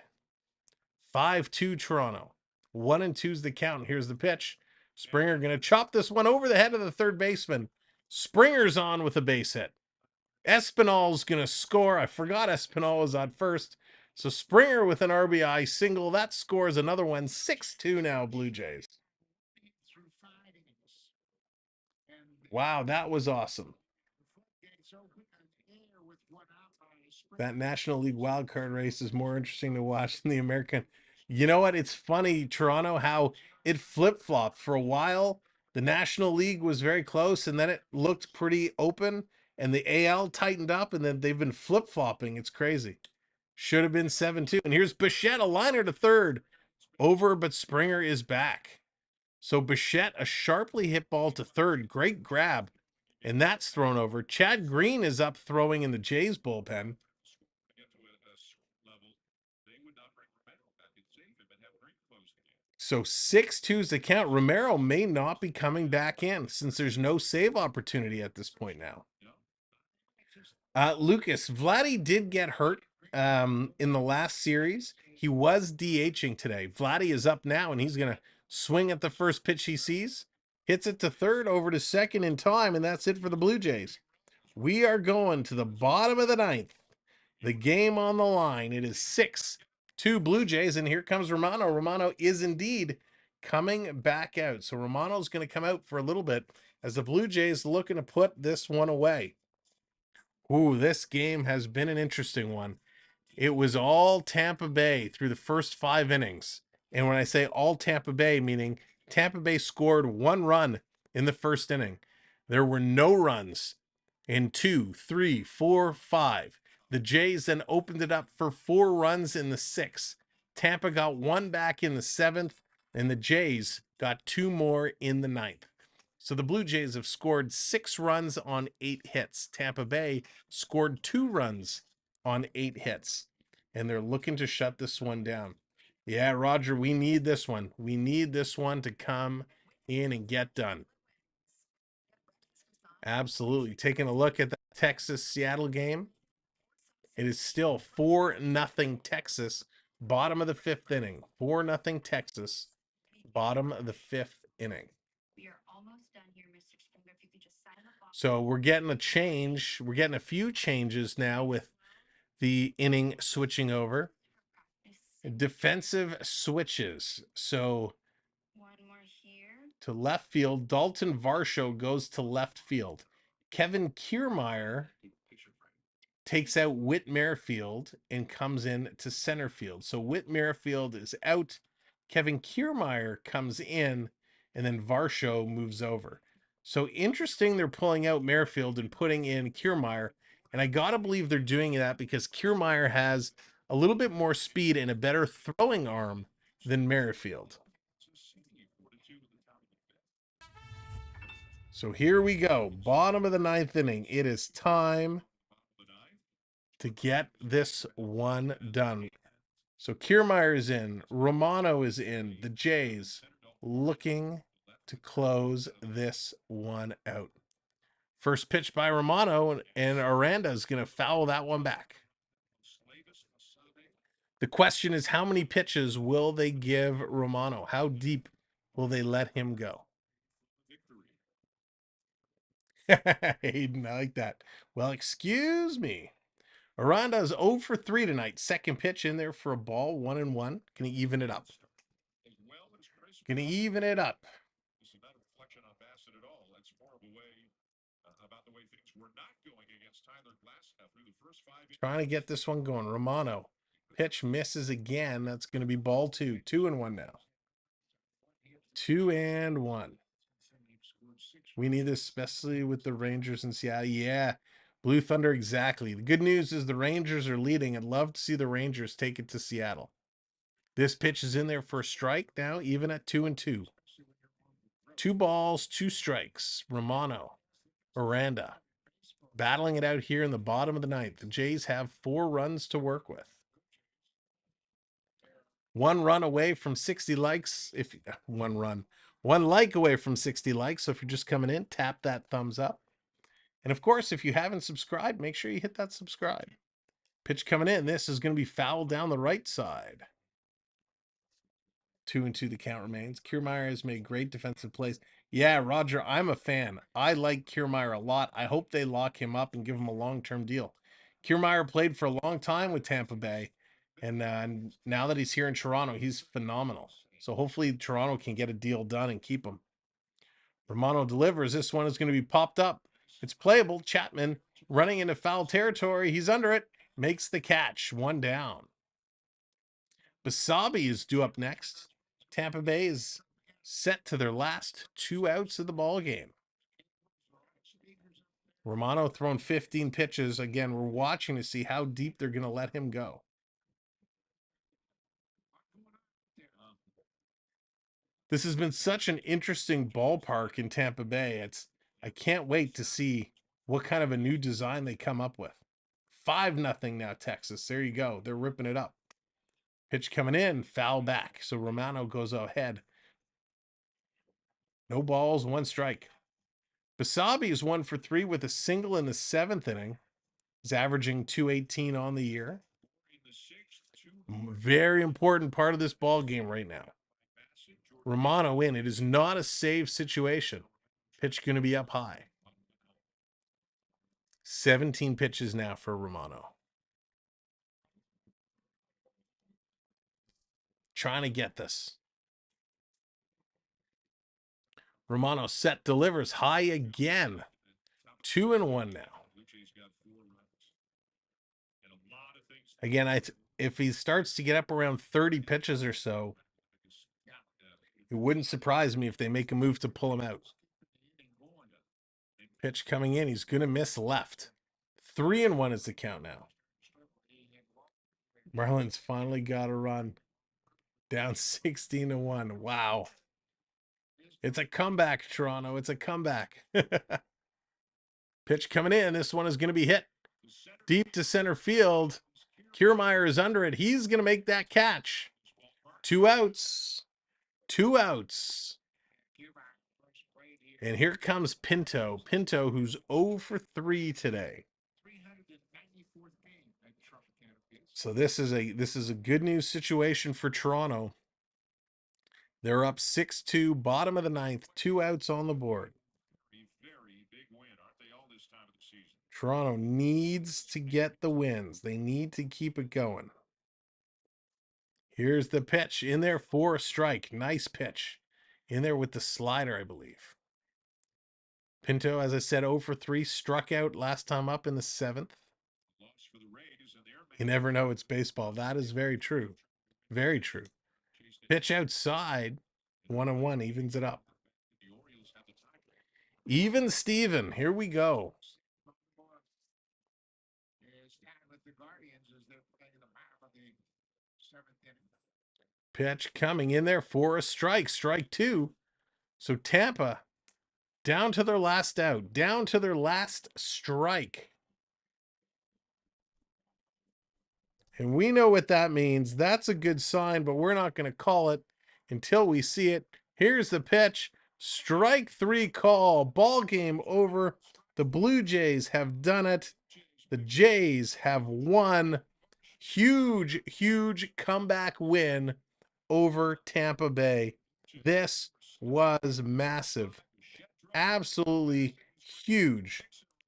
5-2 Toronto. 1-2's the count. Here's the pitch. Springer going to chop this one over the head of the third baseman. Springer's on with a base hit. Espinal's going to score. I forgot Espinal was on first. So Springer with an RBI single. That scores another one. 6-2 now, Blue Jays. Wow, that was awesome. That National League wildcard race is more interesting to watch than the American. You know what? It's funny, Toronto, how it flip-flopped. For a while, the National League was very close, and then it looked pretty open, and the AL tightened up, and then they've been flip-flopping. It's crazy. Should have been 7-2. And here's Bassitt, a liner to third. Over, but Springer is back. So Bassitt, a sharply hit ball to third. Great grab. And that's thrown over. Chad Green is up throwing in the Jays bullpen. So 6-2's the count. Romero may not be coming back in since there's no save opportunity at this point now. Lucas, Vladdy did get hurt in the last series. He was DHing today. Vladdy is up now, and he's going to swing at the first pitch he sees. Hits it to third, over to second in time, and that's it for the Blue Jays. We are going to the bottom of the ninth. The game on the line. It is 6-2 Blue Jays, and here comes Romano. Romano is indeed coming back out. So Romano's going to come out for a little bit as the Blue Jays looking to put this one away. Ooh, this game has been an interesting one. It was all Tampa Bay through the first 5 innings. And when I say all Tampa Bay, meaning Tampa Bay scored 1 run in the first inning. There were no runs in 2, 3, 4, 5. The Jays then opened it up for 4 runs in the 6th. Tampa got 1 back in the 7th, and the Jays got 2 more in the 9th. So the Blue Jays have scored 6 runs on 8 hits. Tampa Bay scored 2 runs on 8 hits, and they're looking to shut this one down. Yeah, Roger, we need this one. We need this one to come in and get done. Absolutely. Taking a look at the Texas-Seattle game. It is still 4-0 Texas, bottom of the 5th inning. 4-0 Texas, bottom of the 5th inning. We are almost done here, Mr. Springer. If you could just sign up. So we're getting a change. We're getting a few changes now with the inning switching over. Defensive switches. So One more here. to left field, Dalton Varsho goes to left field. Kevin Kiermaier takes out Whit Merrifield and comes in to center field. So Whit Merrifield is out. Kevin Kiermaier comes in, and then Varsho moves over. So interesting, they're pulling out Merrifield and putting in Kiermaier. And I got to believe they're doing that because Kiermaier has a little bit more speed and a better throwing arm than Merrifield. So here we go. Bottom of the ninth inning. It is time to get this one done. So Kiermaier is in. Romano is in. The Jays looking to close this one out. First pitch by Romano, and Aranda is going to foul that one back. The question is, how many pitches will they give Romano? How deep will they let him go? Hayden, I like that. Well, excuse me. Aranda is 0 for 3 tonight. Second pitch in there for a ball, 1-1. Can he even it up? Can he even it up? This is not a reflection on Bassitt at all. That's more of a way about the way things were not going against Tyler Glasgow through the first 5 innings. Trying to get this one going. Romano. Pitch misses again. That's going to be ball 2. 2-1 now. 2-1. We need this, especially with the Rangers in Seattle. Yeah, Blue Thunder, exactly. The good news is the Rangers are leading. I'd love to see the Rangers take it to Seattle. This pitch is in there for a strike now, even at 2-2. 2 balls, 2 strikes. Romano, Aranda, battling it out here in the bottom of the ninth. The Jays have 4 runs to work with. 1 run away from 60 likes. If 1 like away from 60 likes. So if you're just coming in, tap that thumbs up. And of course, if you haven't subscribed, make sure you hit that subscribe. Pitch coming in. This is going to be fouled down the right side. 2-2 the count remains. Kiermaier has made great defensive plays. Yeah, Roger, I'm a fan. I like Kiermaier a lot. I hope they lock him up and give him a long-term deal. Kiermaier played for a long time with Tampa Bay. And now that he's here in Toronto, he's phenomenal. So hopefully Toronto can get a deal done and keep him. Romano delivers. This one is going to be popped up. It's playable. Chapman running into foul territory. He's under it. Makes the catch. 1 down. Bassitt is due up next. Tampa Bay is set to their last 2 outs of the ball game. Romano thrown 15 pitches. Again, we're watching to see how deep they're going to let him go. This has been such an interesting ballpark in Tampa Bay. I can't wait to see what kind of a new design they come up with. 5-0 now, Texas. There you go. They're ripping it up. Pitch coming in, foul back. So Romano goes ahead. No balls, 1 strike. Bassitt is 1 for 3 with a single in the 7th inning. He's averaging 218 on the year. Very important part of this ball game right now. Romano in. It is not a save situation. Pitch going to be up high. 17 pitches now for Romano. Trying to get this. Romano set, delivers high again. 2-1 now. Again, if he starts to get up around 30 pitches or so, it wouldn't surprise me if they make a move to pull him out. Pitch coming in. He's going to miss left. 3-1 is the count now. Marlins finally got a run. Down 16-1. Wow. It's a comeback, Toronto. It's a comeback. Pitch coming in. This one is going to be hit deep to center field. Kiermaier is under it. He's going to make that catch. 2 outs. 2 outs. And here comes Pinto. Pinto, who's 0 for 3 today. So this is a good news situation for Toronto. They're up 6-2, bottom of the ninth, 2 outs on the board. Toronto needs to get the wins. They need to keep it going. Here's the pitch in there for a strike. Nice pitch. In there with the slider, I believe. Pinto, as I said, 0 for 3, struck out last time up in the 7th. You never know, it's baseball. That is very true. Very true. Pitch outside. 1-1 evens it up. Even Steven. Here we go. Pitch coming in there for a strike. Strike 2. So Tampa Down to their last out, down to their last strike. And we know what that means. That's a good sign, but we're not going to call it until we see it. Here's the pitch. Strike 3 call. Ball game over. The Blue Jays have done it. The Jays have won. Huge, huge comeback win over Tampa Bay. This was massive. Absolutely huge.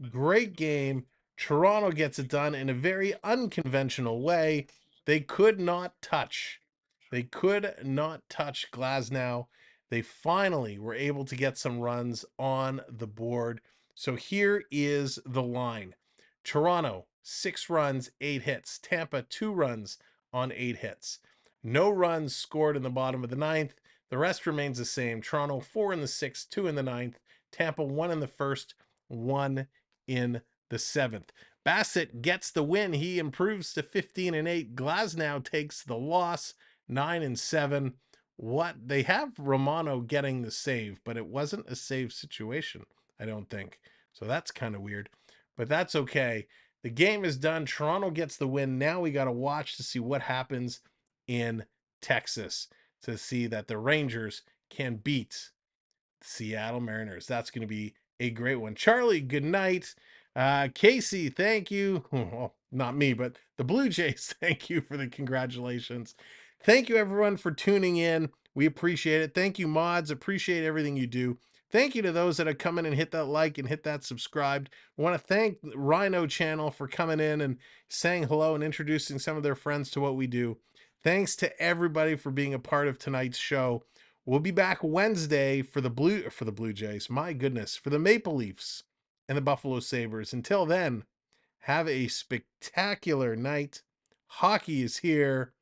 Great game. Toronto gets it done in a very unconventional way. They could not touch. They could not touch Glasgow. They finally were able to get some runs on the board. So here is the line. Toronto, 6 runs, 8 hits. Tampa, 2 runs on 8 hits. No runs scored in the bottom of the 9th. The rest remains the same. Toronto, 4 in the 6th, 2 in the 9th. Tampa, 1 in the 1st, 1 in the 7th. Bassitt gets the win. He improves to 15-8. Glasgow takes the loss, 9-7. What they have Romano getting the save, but it wasn't a save situation, I don't think. So that's kind of weird, but that's okay. The game is done. Toronto gets the win. Now we got to watch to see what happens in Texas to see that the Rangers can beat Seattle Mariners. That's going to be a great one. Charlie, good night. Casey, thank you. Well, not me, but the Blue Jays, thank you for the congratulations. Thank you, everyone, for tuning in. We appreciate it. Thank you, mods. Appreciate everything you do. Thank you to those that have come in and hit that like and hit that subscribed. I want to thank Rhino Channel for coming in and saying hello and introducing some of their friends to what we do. Thanks to everybody for being a part of tonight's show. We'll be back Wednesday for the Blue Jays. My goodness, for the Maple Leafs and the Buffalo Sabres. Until then, have a spectacular night. Hockey is here.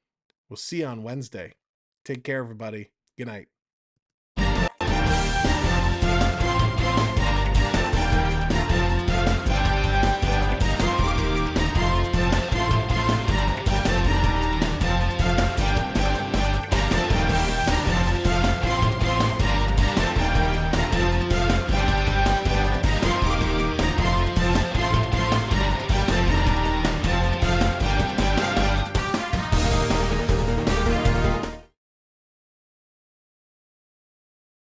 We'll see you on Wednesday. Take care, everybody. Good night.